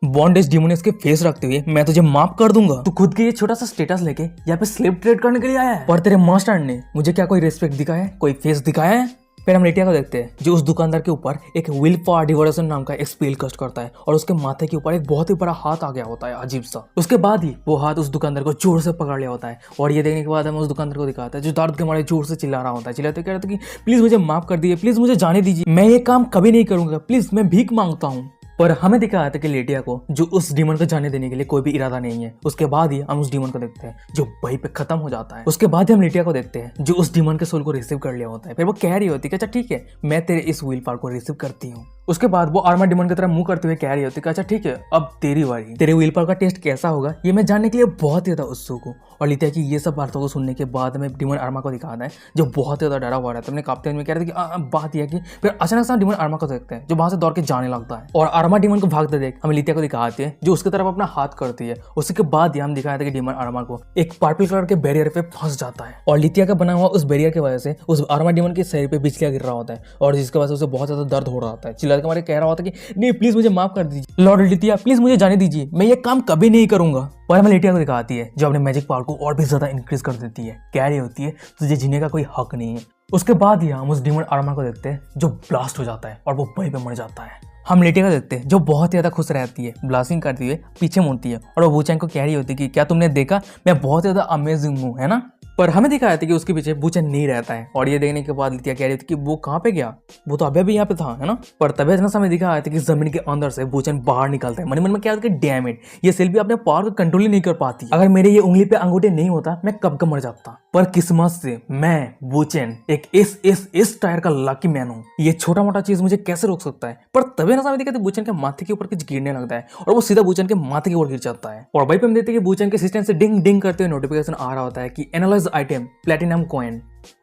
बॉन्डेज डिमोनेस के फेस रखते हुए मैं तुझे माफ कर दूंगा? तू खुद के ये छोटा सा स्टेटस लेके यहाँ पे स्लेव ट्रेड करने के लिए आया है पर तेरे मास्टर ने मुझे क्या कोई रिस्पेक्ट दिखाया है, कोई फेस दिखाया है? फिर हम लिटिया को देखते हैं जो उस दुकानदार के ऊपर एक विल फॉर डिवोरेशन नाम का एक स्पेल कास्ट करता है और उसके माथे के ऊपर एक बहुत ही बड़ा हाथ आ गया होता है अजीब सा। उसके बाद ही वो हाथ उस दुकानदार को जोर से पकड़ लिया होता है और ये देखने के बाद हमें उस दुकानदार को दिखाता है जो दर्द के मारे जोर से चिल्ला रहा होता है। चिल्लाते कह रहा था कि प्लीज मुझे माफ कर दीजिए, प्लीज मुझे जाने दीजिए, मैं ये काम कभी नहीं करूंगा, प्लीज मैं भीख मांगता हूँ। पर हमें दिखाया था कि लेटिया को जो उस डीमन को जाने देने के लिए कोई भी इरादा नहीं है। उसके बाद ही हम उस डीमन को देखते हैं जो वहीं पे खत्म हो जाता है। उसके बाद ही हम लेटिया को देखते हैं जो उस डीमन के सोल को रिसीव कर लिया होता है। फिर वो कह रही होती है कि अच्छा ठीक है, मैं तेरे इस व्हील पार को रिसीव करती हूँ। उसके बाद वो आर्मर डीमन की तरफ मुंह करते हुए कह रही होती है कि अच्छा ठीक है, अब तेरी बारी, तेरे व्हील पार का टेस्ट कैसा होगा ये मैं जानने के लिए बहुत ही ज्यादा उत्सुक हूँ। और लिटिया की ये सब बातों को सुनने के बाद में डीमन आर्मा को दिखाता है जो बहुत ही ज्यादा डरा हुआ रहता है। अपने कांपते हुए कह रहे थे कि बात यह कि फिर अचानक से डीमन आर्मा को देखते हैं जो वहां से दौड़ के जाने लगता है और आर्मा डीमन को भागते देख हमें लिटिया को दिखाते हैं जो उसकी तरफ अपना हाथ करती है। उसी के बाद हम दिखाया था कि डीमन आर्मा को एक पर्पल कलर के बैरियर पे फंस जाता है और लिटिया का बना हुआ उस बैरियर की वजह से उस आर्मा डीमन के शरीर पे बिजलियां गिर रहा होता है और जिसकी वजह से उसे बहुत ज्यादा दर्द हो रहा होता है। चिल्लाते हमारे कह रहा होता है कि नहीं प्लीज मुझे माफ कर दीजिए, लॉर्ड लिटिया प्लीज मुझे जाने दीजिए, मैं ये काम कभी नहीं करूंगा। और हमें लिटिया को दिखाती है जो अपने मैजिक पावर को और भी ज्यादा इंक्रीज कर देती है। कह रही होती है तुझे जीने का कोई हक नहीं है। उसके बाद ही हम उस डीमन आर्मा को देखते हैं जो ब्लास्ट हो जाता है और वो वहीं पे मर जाता है। हम लिटिया को देखते हैं जो बहुत ज्यादा खुश रहती है, ब्लास्टिंग करती हुए पीछे मुड़ती है और वो वूचैंग को कह रही होती है कि क्या तुमने देखा, मैं बहुत ज्यादा अमेजिंग हूँ, है ना। पर हमें दिखाया था कि उसके पीछे वूचैंग नहीं रहता है और ये देखने के बाद लिटिया कह रही थी कि वो कहाँ पे गया, वो तो अभी भी यहाँ पे था, है ना। पर तभी इतना समय दिखाया था कि जमीन के अंदर से वूचैंग बाहर निकलता है। मन मन में क्या होता है, डैम इट, ये सेल्वी अपने पावर को कंट्रोल ही नहीं कर पाती। अगर मेरे ये उंगली पे अंगूठे नहीं होता मैं कब का मर जाता। पर किस्मत से मैं वूचैंग एक इस टायर का लकी मैन हूँ, ये छोटा मोटा चीज मुझे कैसे रोक सकता है। पर तभी ना समय दिखाते वूचैंग के माथे के ऊपर कुछ गिरने लगता है और वो सीधा वूचैंग के माथे के ऊपर गिर जाता है। और वहीं पे हम देखते हैं कि वूचैंग के सिस्टम से डिंग डिंग करते हुए नोटिफिकेशन आ रहा होता है कि एनालाइज आइटम प्लैटिनम कॉइन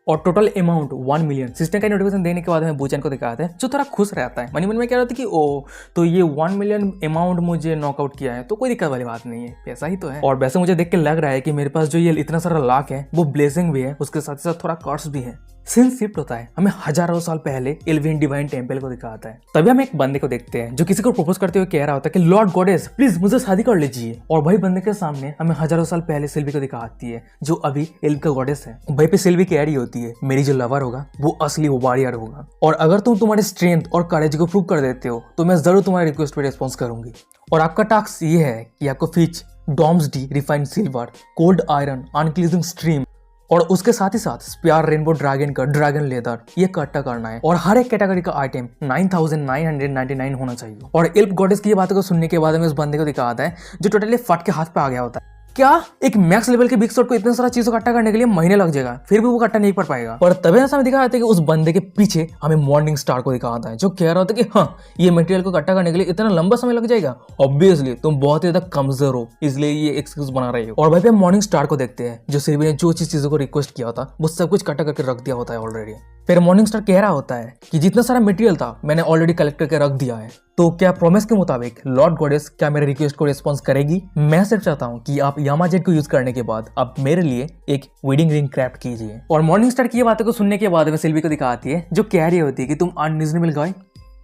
और टोटल अमाउंट 1 मिलियन। सिस्टम का नोटिफिकेशन देने के बाद हमें वूचैंग को दिखाते हैं जो थोड़ा खुश रहता है। मन में क्या रहता है कि ओ तो ये 1 मिलियन अमाउंट मुझे नॉकआउट किया है तो कोई दिक्कत वाली बात नहीं है, पैसा ही तो है। और वैसे मुझे देख के लग रहा है कि मेरे पास जो ये इतना सारा लाख है वो ब्लेसिंग भी है, उसके साथ साथ थोड़ा कर्स भी है। सीन शिफ्ट होता है, हमें हजारों साल पहले एल्विन डिवाइन टेंपल को दिखाता है। तभी हम एक बंदे को देखते हैं जो किसी को प्रपोज करते हुए कह रहा होता है कि लॉर्ड गॉडेस प्लीज मुझे शादी कर लीजिए। और वही बंदे के सामने हमें हजारों साल पहले सिल्वी को दिखाती है जो अभी एल्व का गॉडेस है। वहीं पे सिल्वी कह रही होती है मेरी जो लवर होगा वो असली वॉरियर होगा और अगर तुम तुम्हारे स्ट्रेंथ और करेज को प्रूव कर देते हो तो मैं जरूर तुम्हारे रिक्वेस्ट पे रिस्पॉन्स करूंगी। और आपका टास्क ये है कि आपको फिच डॉम्स डी रिफाइंड सिल्वर कोल्ड आयरन अनक्लीजिंग स्ट्रीम और उसके साथ ही साथ स्पेयर रेनबो ड्रैगन का ड्रैगन लेदर ये इकट्ठा करना है और हर एक कैटेगरी का आइटम 9999 होना चाहिए। और एल्फ गॉडेस की ये बातों को सुनने के बाद में उस बंदे को दिखाता है जो टोटली फट के हाथ पे आ गया होता है। क्या एक मैक्स लेवल के बिग शॉट को इतना सारा चीजों इकट्ठा करने के लिए महीने लग जाएगा, फिर भी वो इकट्ठा नहीं कर पाएगा। और तभी ऐसा दिखाया जाता है कि उस बंदे के पीछे हमें मॉर्निंग स्टार को दिखाता है जो कह रहा होता है कि हाँ ये मटेरियल को इकट्ठा करने के लिए इतना लंबा समय लग जाएगा, ऑब्वियसली तुम बहुत ही ज्यादा कमजोर हो इसलिए ये एक्सक्यूज बना रहे हो। और भाई पे मॉर्निंग स्टार को देखते हैं जो सिर्फ ने जो चीजों को रिक्वेस्ट किया था वो सब कुछ इकट्ठा करके रख दिया होता है ऑलरेडी। फिर मॉर्निंग स्टार कह रहा होता है कि जितना सारा मटेरियल था मैंने ऑलरेडी कलेक्ट करके रख दिया है, तो क्या प्रॉमिस के मुताबिक लॉर्ड गॉडेस क्या मेरे रिक्वेस्ट को रिस्पॉन्स करेगी। मैं सिर्फ चाहता हूँ कि आप यामाजेट को यूज करने के बाद आप मेरे लिए एक वेडिंग रिंग क्राफ्ट कीजिए। और मॉर्निंग स्टार की ये बातों को सुनने के बाद में सिल्वी को दिखाती है जो कह रही होती है कि तुम अनरीजनेबल गाय,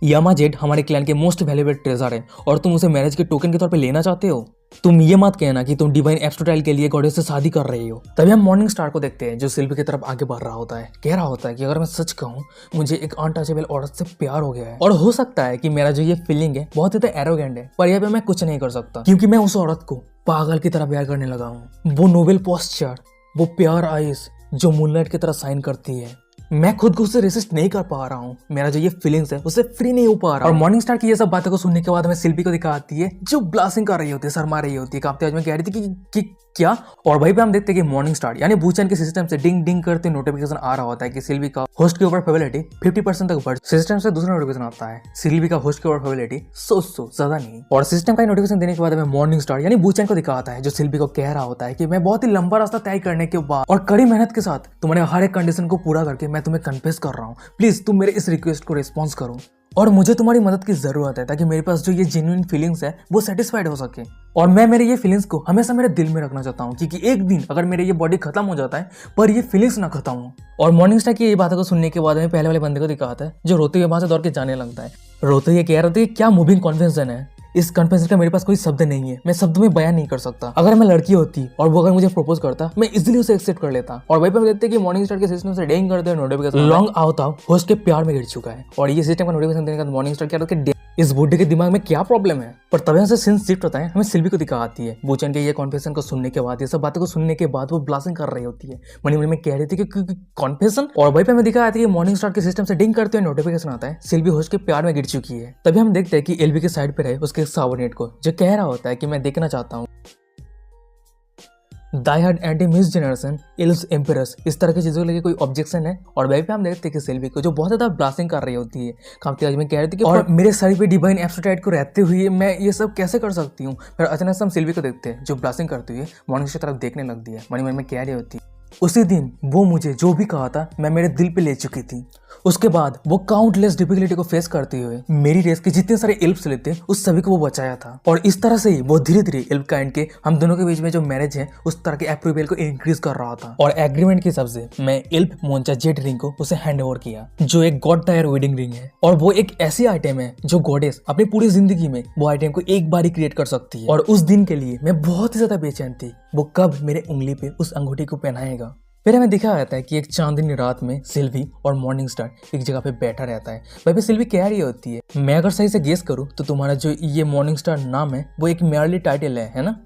यामाजेट हमारे क्लैन के मोस्ट वैल्यूएबल ट्रेजर है और तुम उसे मैरिज के टोकन के तौर पे लेना चाहते हो। तुम ये मत कहना कि तुम डिवाइन एक्सटोटाइल के लिए गॉडेस से शादी कर रही हो। तभी हम मॉर्निंग स्टार को देखते हैं जो सिल्वी की तरफ आगे बढ़ रहा होता है। कह रहा होता है कि अगर मैं सच कहूँ मुझे एक अनटचेबल औरत से प्यार हो गया है और हो सकता है कि मेरा जो ये फीलिंग है बहुत ही तो एरोगेंट है, पर यहाँ पे मैं कुछ नहीं कर सकता क्योंकि मैं उस औरत को पागल की तरह प्यार करने लगा हूँ। वो नोबल पोस्चर, वो प्यार आइस जो मूनलाइट की तरह साइन करती है, मैं खुद को उससे रेसिस्ट नहीं कर पा रहा हूँ। मेरा जो ये फीलिंग्स है उससे फ्री नहीं हो पा रहा। और मॉर्निंग स्टार की ये सब बातों को सुनने के बाद हमें सिल्वी को दिखाती है जो ब्लास्टिंग कर रही होती है, शर्मा रही होती है, कांपते हुए कह रही थी कि क्या। और वहीं पे हम देखते हैं कि मॉर्निंग स्टार यानी वूचैंग के सिस्टम से डिंग डिंग करते नोटिफिकेशन आ रहा होता है कि सिल्वी का होस्ट के ऊपर प्रोबेबिलिटी 50% तक बढ़। सिस्टम से दूसरा नोटिफिकेशन आता है सिल्वी का होस्ट के ऊपर प्रोबेबिलिटी सो ज्यादा नहीं। और सिस्टम का नोटिफिकेशन देने के बाद हमें मॉर्निंग स्टार यानी वूचैंग को दिखाता है जो सिल्वी को कह रहा होता है कि मैं बहुत ही लंबा रास्ता तय करने के बाद और कड़ी मेहनत के साथ तुम्हारे हर एक कंडीशन को पूरा करके मैं तुम्हें कन्फेस कर रहा हूँ, प्लीज तुम मेरे इस रिक्वेस्ट को रिस्पॉन्स करो और मुझे तुम्हारी मदद की जरूरत है ताकि मेरे पास जो ये जेन्युइन फीलिंग्स है वो सेटिस्फाइड हो सके। और मैं मेरे ये फीलिंग्स को हमेशा मेरे दिल में रखना चाहता हूँ क्योंकि एक दिन अगर मेरे ये बॉडी खत्म हो जाता है पर ये फीलिंग्स ना खत्म हो। और मॉर्निंग स्टार की ये बातों को सुनने के बाद हमें पहले वाले बंदे को दिखाता है जो रोते हुए वहां से दौड़ के जाने लगता है। रोते हुए कह रहे थे क्या मूविंग कॉन्फिडेंस है, इस कन्फेशन का मेरे पास कोई शब्द नहीं है, मैं शब्द में बयान नहीं कर सकता। अगर मैं लड़की होती और वो अगर मुझे प्रपोज करता, मैं इजीली उसे एक्सेप्ट कर लेता। और वहीं पे हम देखते हैं कि मॉर्निंग स्टार के सिस्टम से डेंग करते हैं नोटिफिकेशन लॉन्ग आवता होस्ट के प्यार में गिर चुका है। और ये सिस्टम का नोटिफिकेशन देने का मॉर्निंग स्टार क्या होता है, इस बुड्ढे के दिमाग में क्या प्रॉब्लम है। पर तभी से सीन शिफ्ट होता है, हमें सिल्वी को दिखा आती है। बूचन के ये कॉन्फेशन को सुनने के बाद, ये सब बातों को सुनने के बाद वो ब्लास्टिंग कर रही होती है, मनी मनी में कह रही थी कि कॉन्फेशन। और वहीं पे हमें दिखा आती है मॉर्निंग स्टार के सिस्टम से डिंग करते हुए नोटिफिकेशन आता है, सिल्वी होस्ट के प्यार में गिर चुकी है। तभी हम देखते हैं कि एलवी के साइड पे रहे उसके सबऑर्डिनेट को, जो कह रहा होता है कि मैं देखना चाहता हूँ die hard anti miss generation एल्स एम्परस, इस तरह की चीजों को लेकर कोई ऑब्जेक्शन है। और वहीं पे हम देखते हैं कि सिल्वी को जो बहुत ज्यादा ब्लास्टिंग कर रही होती है, काफी आज में कह रही थी कि और मेरे शरीर पे डिवाइन एब्सोल्यूट को रहते हुए मैं ये सब कैसे कर सकती हूँ। फिर अचानक से हम सिल्वी को देखते हैं जो ब्लास्टिंग करती हुई मॉर्निंग की तरफ देखने लगती है, मनी मन में कह रही होती है उसी दिन वो मुझे जो भी कहा था मैं मेरे दिल पे ले चुकी थी। उसके बाद वो काउंटलेस डिफिकल्टी को फेस करते हुए मेरी रेस के जितने सारे एल्फ्स लेते उस सभी को वो बचाया था। और इस तरह से ही वो धीरे धीरे एल्फ काइंड के हम दोनों के बीच में जो मैरिज है उस तरह के अप्रूवल को इंक्रीज कर रहा था। और एग्रीमेंट के हिसाब से मैं एल्फ मोंचा जेट रिंग को उसे हैंड ओवर किया, जो एक गॉड टायर वेडिंग रिंग है। और वो एक ऐसी आइटम है जो गॉडेस अपनी पूरी जिंदगी में वो आइटम को एक बार ही क्रिएट कर सकती है। और उस दिन के लिए मैं बहुत ही ज्यादा बेचैन थी, वो कब मेरे उंगली पे उस अंगूठी को पहनाएगा। फिर हमें दिखा जाता है कि एक चांदनी रात में सिल्वी और मॉर्निंग स्टार एक जगह पे बैठा रहता है। वहीं पे सिल्वी कह रही होती है, मैं अगर सही से गेस करूँ तो तुम्हारा जो ये मॉर्निंग स्टार नाम है वो एक मेयरली टाइटल है ना?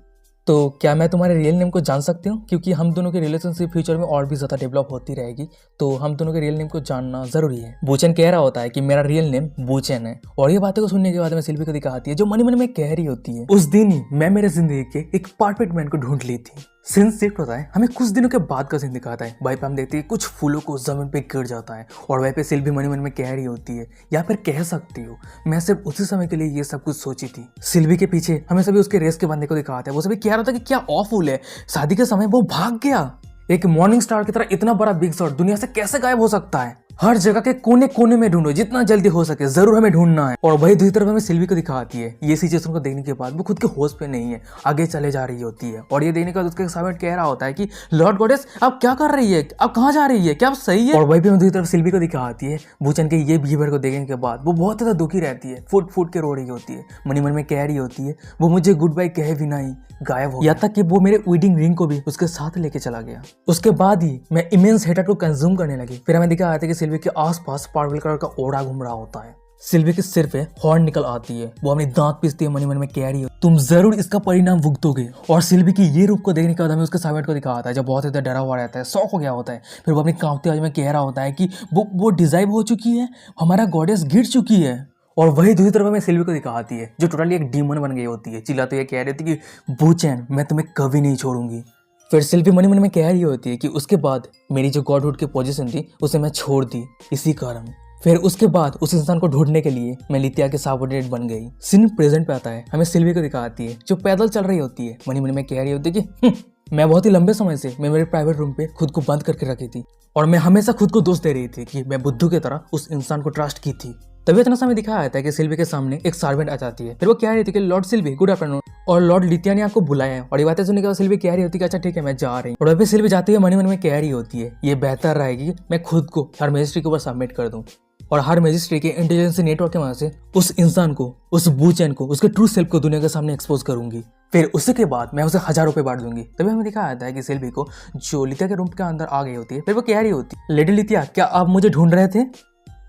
तो क्या मैं तुम्हारे रियल नेम को जान सकती हूँ? क्योंकि हम दोनों की रिलेशनशिप फ्यूचर में और भी ज्यादा डेवलप होती रहेगी, तो हम दोनों के रियल नेम को जानना जरूरी है। बूचन कह रहा होता है कि मेरा रियल नेम बूचन है। और ये बातें को सुनने के बाद में सिल्वी को दिखाती है जो मनी मनी में कह रही होती है, उस दिन ही मैं मेरे जिंदगी के एक परफेक्ट मैन को ढूंढ ली थी। सीन शिफ्ट होता है, हमें कुछ दिनों के बाद का सीन दिखाता है। वहीं पे हम देखते हैं कुछ फूलों को जमीन पे गिर जाता है। और वहीं पे सिल्वी मनी मन में कह रही होती है, या फिर कह सकती हो मैं सिर्फ उसी समय के लिए ये सब कुछ सोची थी। सिल्वी के पीछे हमें सभी उसके रेस के बंदे को दिखाता है, वो सभी कह रहा था कि क्या ऑफुल है, शादी के समय वो भाग गया। एक मॉर्निंग स्टार की तरह इतना बड़ा बिग शॉट दुनिया से कैसे गायब हो सकता है? हर जगह के कोने कोने में ढूंढो, जितना जल्दी हो सके जरूर हमें ढूंढना है। और वही दूसरी तरफ हमें सिल्वी को दिखाती है, ये सिचुएशन को देखने के बाद वो खुद के होश पे नहीं है, आगे चले जा रही होती है। और ये देखने के बाद उसके सामने कह रहा होता है कि लॉर्ड गॉडेस आप क्या कर रही है, आप कहाँ जा रही है, क्या आप सही है? और वही पे दूसरी तरफ सिल्वी को दिखाती है, बूचन के ये बिहेवियर को देखने के बाद वो बहुत ज्यादा दुखी रहती है, फुट फुट के रो रही होती है, मनी मन में कह रही होती है वो मुझे गुड बाय कहे भी नहीं गायब हो, यहाँ तक कि वो मेरे वेडिंग रिंग को भी उसके साथ लेके चला गया। उसके बाद ही मैं इमेंस हेटर को कंज्यूम करने लगी। फिर हमें दिखा आता है कि सिल्वी के आसपास पर्पल कलर का ओड़ा घूम रहा होता है। सिल्वी के सिर पे हॉर्न निकल आती है, वो अपनी दांत पीसती है, मनी मन में कह रही हो तुम जरूर इसका परिणाम भुगतोगे। और सिल्वी की ये रूप को देखने के बाद हमें उसके साइड को दिखा आता है, जब बहुत ज्यादा डरा हुआ रहता है, शौक हो गया होता है। फिर वो अपनी कांपती आवाज में कह रहा होता है कि वो डिजाइव हो चुकी है, हमारा गॉडेस गिर चुकी है। और वही दूसरी तरफ हमें सिल्वी को दिखाती है जो टोटली एक डीमन बन गई होती है, चिल्लाते हुए कह रही थी कि बूचन मैं तुम्हें कभी नहीं छोड़ूंगी। फिर सिल्वी मनी मन में कह रही होती है कि उसके बाद मेरी जो गॉडहुड की पोजीशन थी उसे मैं छोड़ दी इसी कारण। फिर उसके बाद उस इंसान को ढूंढने के लिए मैं लितिया के सबऑर्डिनेट बन गई। सीन प्रेजेंट पे आता है, हमें सिल्वी को दिखाती है जो पैदल चल रही होती है, मनी मन में कह रही होती है कि मैं बहुत ही लंबे समय से मैं मेरे प्राइवेट रूम पे खुद को बंद करके रखी थी और मैं हमेशा खुद को दोष दे रही थी कि मैं बुद्धू की तरह उस इंसान को ट्रस्ट की थी। तभी इतना समय दिखाया जाता है कि सिल्वी के सामने एक सर्वेंट आ जाती है। फिर वो कह रही थी कि लॉर्ड सिल्वी गुड आफ्टरनून, और लॉर्ड लितिया ने आपको बुलाया है। और ये बातें सुनने के बाद सिल्वी कह रही होती है कि अच्छा ठीक है मैं जा रही हूँ। और वहीं पे सिल्वी जाती हुई मनी मन में कह रही होती है ये बेहतर रहेगी मैं खुद को हर मजिस्ट्री के ऊपर सबमिट कर दूं और हर मजिस्ट्री के इंटेलिजेंस नेटवर्क के मदद से उस इंसान को, उस बूचन को, उसके ट्रू सेल्फ को दुनिया के सामने एक्सपोज करूंगी। फिर उसी के बाद मैं उसे 1000 रुपए बांट दूंगी। तभी हमें दिखाया जाता है कि सिल्वी को जो लितिया के रूम के अंदर आ गई होती है। फिर वो कह रही होती है लेडी लितिया क्या आप मुझे ढूंढ रहे थे?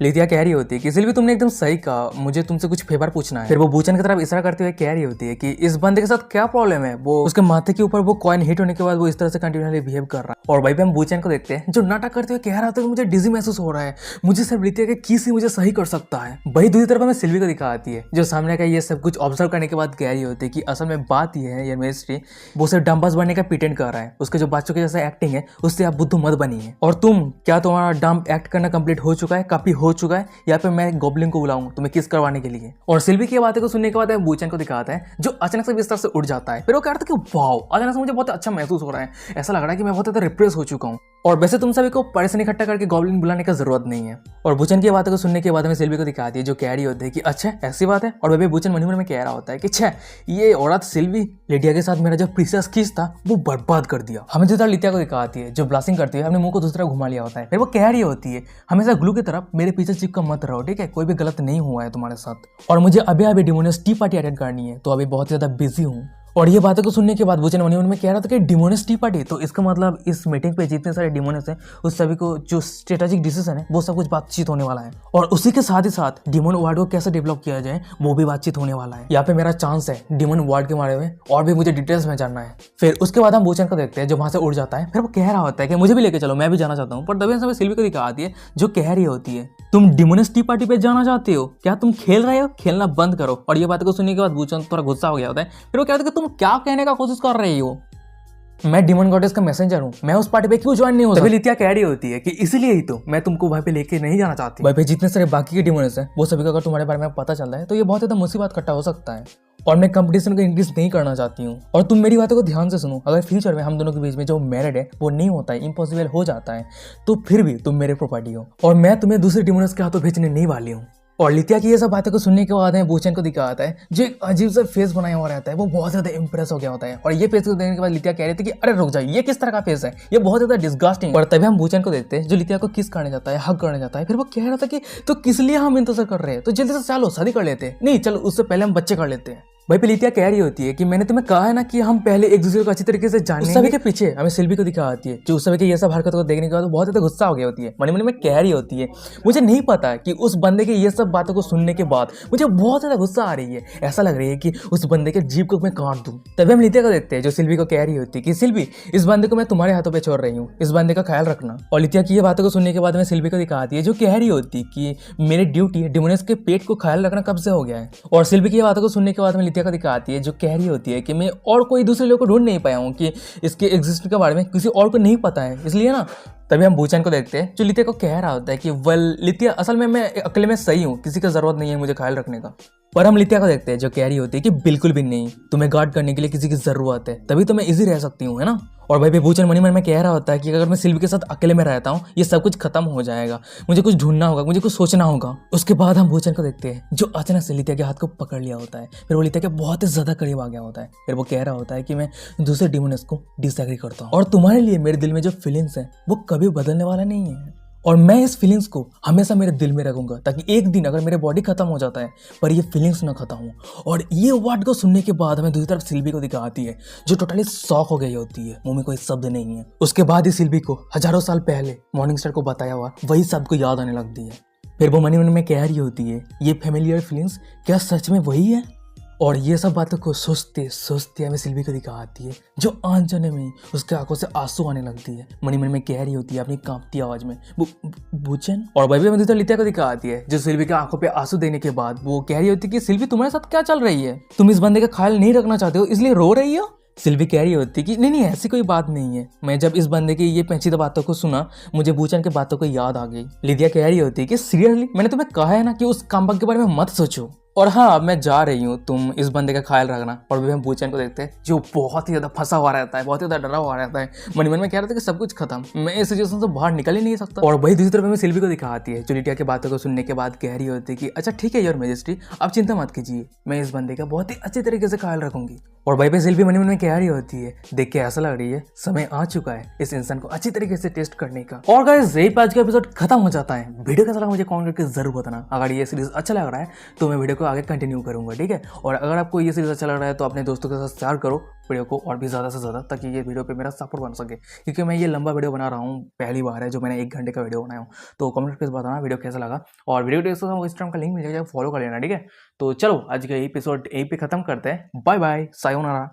लितिया कह रही होती है कि सिल्वी तुमने एकदम सही कहा, मुझे तुमसे कुछ फेवर पूछना है। फिर वो बूचन की तरफ इशारा करते हुए कह रही होती है कि इस बंदे के साथ क्या प्रॉब्लम है, वो उसके माथे के ऊपर वो कॉइन हिट होने के बाद वो इस तरह से कंटिन्यूअसली बिहेव कर रहा है। और वहीं पे हम बूचन को देखते हैं जो नाटक करते हुए कह रहा था कि मुझे डिजी महसूस हो रहा है, मुझे सिर्फ लितिया के किस ही मुझे सही कर सकता है। वही दूसरी तरफ हमें सिल्वी को दिखा आती है जो सामने का ये सब कुछ ऑब्जर्व करने के बाद कह रही होती है कि असल में बात यह है ये मिस्ट्री वो सिर्फ डम्बास बनने का प्रिटेंड कर रहा है, उसके जो बच्चों के जैसा एक्टिंग है उससे आप बुद्धू मत बनिए। और तुम क्या तुम्हारा डम्प एक्ट करना कंप्लीट हो चुका है, काफी हो चुका है, या फिर मैं गॉब्लिन को बुलाऊं तुम्हें किस करवाने के लिए? और सिल्वी की बातें को सुनने के बाद बूचन को दिखाता है जो अचानक से बिस्तर से उठ जाता है। फिर वो कहता है कि वाओ अचानक से मुझे बहुत अच्छा महसूस हो रहा है, ऐसा लग रहा है कि मैं बहुत ज्यादा डिप्रेस हो चुका हूँ और वैसे तुम सभी को पैसे इकट्ठा करके गॉब्लिन बुलाने का जरूरत नहीं है। और बुचन की बातों को सुनने के बाद हमें सिल्वी को दिखाती है जो कह रही होती है कि अच्छा ऐसी बात है। और वह भी बुचन मन ही मन में कह रहा होता है कि छे ये औरत सिल्वी लिटिया के साथ मेरा जो प्रीसियस किस था वो बर्बाद कर दिया। हमें दूसरा लिटिया को दिखाती है जो ब्लास्टिंग करती है, अपने मुंह को दूसरी तरफ घुमा लिया होता है। फिर वो कह रही होती है हमेशा ग्लू की तरफ मेरे पीछे चिपका मत रहो, ठीक है, कोई भी गलत नहीं हुआ है तुम्हारे साथ और मुझे अभी अभी डिमोनियस टी पार्टी अटेंड करनी है तो अभी बहुत ज्यादा बिजी हूँ। और ये बातों को सुनने के बाद बुचन मन में कह रहा था कि डिमोनियस टी पार्टी, तो इसका मतलब इस मीटिंग पे जितने सारे डिमोनियस हैं उस सभी को जो स्ट्रेटेजिक डिसीजन है वो सब कुछ बातचीत होने वाला है और उसी के साथ ही साथ डिमोन वार्ड को कैसे डेवलप किया जाए वो भी बातचीत होने वाला है। यहाँ पे मेरा चांस है डिमोन वार्ड के बारे में और भी मुझे डिटेल्स में जानना है। फिर उसके बाद हम बुचन को देखते हैं जो वहां से उड़ जाता है। फिर वो कह रहा होता है कि मुझे भी लेके चलो, मैं भी जाना चाहता हूँ। पर तभी समय सिल्वी को दिखाती है जो कह रही होती है तुम डिमोनियस टी पार्टी पे जाना चाहते हो क्या, तुम खेल रहे हो, खेलना बंद करो। और ये बात को सुनने के बाद बुचन थोड़ा गुस्सा हो गया होता है। फिर वो कहता है कि तुम क्या कहने का कोशिश कर रही हो, मैं डिमन गॉडेस का मैसेंजर हूँ, मैं उस पार्टी पे क्यों ज्वाइन नहीं हो सकता। तभी लिटिया कह रही होती है कि इसलिए ही तो मैं तुमको वहां पे लेके नहीं जाना चाहती। वहां पे जितने सारे बाकी के डिमोनियस हैं वो सभी का अगर तुम्हारे बारे में पता चल रहा है तो ये बहुत ज्यादा मुसीबत इकट्ठा हो सकता है और मैं कंपटीशन को इंक्रीज नहीं करना चाहती हूँ। और तुम मेरी बातों को ध्यान से सुनो, अगर फ्यूचर में हम दोनों के बीच में जो मैरिड है वो नहीं होता है, इम्पॉसिबल हो जाता है, तो फिर भी तुम मेरे प्रॉपर्टी हो और मैं तुम्हें दूसरे डिमोनियस के हाथों भेजने नहीं वाली हूँ। और लिटिया की ये सब बातें को सुनने के बाद है बुचन को दिखाता है जो एक अजीब सा फेस बनाया हुआ रहता है, वो बहुत ज्यादा इंप्रेस हो गया होता है। और ये फेस को देखने के बाद लिटिया कह रही थी कि अरे रुक जाओ, ये किस तरह का फेस है, ये बहुत ज्यादा डिस्गस्टिंग। और तभी हम बुचन को देखते हैं जो लिटिया को किस करने जाता है, हग करने जाता है। फिर वो कह रहा था कि तो किस लिए हम इंतजार कर रहे हैं, तो जल्दी से चलो शादी कर लेते हैं, नहीं चलो उससे पहले हम बच्चे कर लेते हैं। भाई लिटिया कह रही होती है कि मैंने तुम्हें कहा है ना कि हम पहले एक दूसरे को अच्छी तरीके से जानेंगे। उस सभी के पीछे हमें सिल्वी को दिखा आती है जो उस सभी के ये सब हरकत को देखने के बाद बहुत ज्यादा गुस्सा हो गई होती है। मन मन में कह रही होती है मुझे नहीं पता कि उस बंदे के ये सब बातों को सुनने के बाद मुझे बहुत ज्यादा गुस्सा आ रही है, ऐसा लग रही है कि उस बंदे के जीभ को मैं काट दूं। तभी हम लिटिया को देखते हैं जो सिल्वी को कह रही होती है कि सिल्वी इस बंदे को मैं तुम्हारे हाथों पे छोड़ रही हूँ, इस बंदे का ख्याल रखना। और लिटिया की ये बातों को सुनने के बाद हमें सिल्वी को दिखाती है जो कह रही होती कि मेरी ड्यूटी डिमोनियस के पेट को ख्याल रखना कब से हो गया है। और सिल्वी की ये बातों को सुनने के बाद हमें लिटिया को दिखाती है जो कह रही होती है कि मैं और कोई दूसरे लोग को ढूंढ नहीं पाया हूँ कि इसके एग्जिस्टेंस के बारे में किसी और को नहीं पता है, इसलिए ना। तभी हम बुचन को देखते हैं जो लिटिया को कह रहा होता है कि वेल लिटिया असल में मैं अकेले में सही हूँ, किसी का जरूरत नहीं है मुझे ख्याल रखने का। पर हम लिटिया को देखते हैं जो कह रही होती है कि बिल्कुल भी नहीं, तुम्हें गार्ड करने के लिए किसी की जरूरत है, तभी तो मैं इजी रह सकती हूँ, है ना। और भाई बुचन मनी मन में कह रहा होता है कि अगर मैं सिल्वी के साथ अकेले में रहता हूँ ये सब कुछ खत्म हो जाएगा, मुझे कुछ ढूंढना होगा, मुझे कुछ सोचना होगा। उसके बाद हम बुचन को देखते हैं जो अचानक से लिटिया के हाथ को पकड़ लिया होता है। फिर वो लिटिया के बहुत ही ज्यादा करीब आ गया होता है। फिर वो कह रहा होता है कि मैं दूसरे डिमोनियस को डिसएग्री करता हूँ और तुम्हारे लिए मेरे दिल में जो फीलिंग्स है वो कभी बदलने वाला नहीं है और मैं इस फीलिंग्स को हमेशा मेरे दिल में रखूंगा ताकि एक दिन अगर मेरे बॉडी खत्म हो जाता है पर ये फीलिंग्स ना खत्म हो। और ये वर्ड को सुनने के बाद हमें दूसरी तरफ सिल्वी को दिखाती है जो टोटली शॉक हो गई होती है, मुंह में कोई शब्द नहीं है। उसके बाद ही सिल्वी को हजारों साल पहले मॉर्निंग स्टार को बताया हुआ वही शब्द को याद आने लगती है। फिर वो मन में कह रही होती है ये फैमिलियर फीलिंग्स क्या सच में वही है। और ये सब बातों को सोचते सोचते हमें सिल्वी को दिखाती है जो अनजाने में उसके आंखों से आंसू आने लगती है। मनी मन में कह रही होती है अपनी कांपती आवाज में बुचन। और भाई भी तो लिटिया को दिखाती है जो सिल्वी के आंखों पे आंसू देने के बाद वो कह रही होती है कि सिल्वी तुम्हारे साथ क्या चल रही है, तुम इस बंदे का ख्याल नहीं रखना चाहते हो इसलिए रो रही हो। सिल्वी कह रही होती कि नहीं ऐसी कोई बात नहीं है, मैं जब इस बंदे की ये पेचीदा बातों को सुना मुझे बुचन के बातों को याद आ गई। लिटिया कह रही होती कि सीरियसली मैंने तुम्हें कहा है ना कि उस कामबक के बारे में मत सोचो और हाँ अब मैं जा रही हूँ, तुम इस बंदे का ख्याल रखना। और भी हम बुचन को देखते हैं जो बहुत ही ज्यादा फंसा हुआ रहता है, बहुत ही ज्यादा डरा हुआ रहता है। मन में कह रहा था कि सब कुछ खत्म, मैं इस सिचुएशन से बाहर निकल ही नहीं सकता। और वही दूसरी तरफ में सिल्वी को दिखाती है जो लिटिया की बातों को सुनने के बाद कह रही होती है कि अच्छा ठीक है योर मैजेस्टी, आप चिंता मत कीजिए, मैं इस बंदे का बहुत ही अच्छे तरीके से ख्याल रखूंगी। और भाई पे सिल्वी मन में कह रही होती है देख के ऐसा लग रही है समय आ चुका है इस इंसान को अच्छी तरीके से टेस्ट करने का। और गाइस यही आज का एपिसोड खत्म हो जाता है। वीडियो कैसा लगा मुझे कमेंट करके जरूर बताना। अगर ये सीरीज अच्छा लग रहा है तो मैं वीडियो को आगे कंटिन्यू करूंगा, ठीक है। और अगर आपको ये सीरीज अच्छा लग रहा है तो अपने दोस्तों के साथ शेयर करो वीडियो को और भी ज़्यादा से ज़्यादा, ताकि ये वीडियो पे मेरा सपोर्ट बन सके, क्योंकि मैं ये लंबा वीडियो बना रहा हूँ, पहली बार है जो मैंने 1 घंटे का वीडियो बनाया हूँ। तो कमेंट करके बताना वीडियो कैसा लगा और वीडियो को इंस्टाग्राम का लिंक मिल जाएगा, फॉलो कर लेना, ठीक है। तो चलो आज का एपिसोड यहीं पे खत्म करते हैं। Bye bye, sayonara.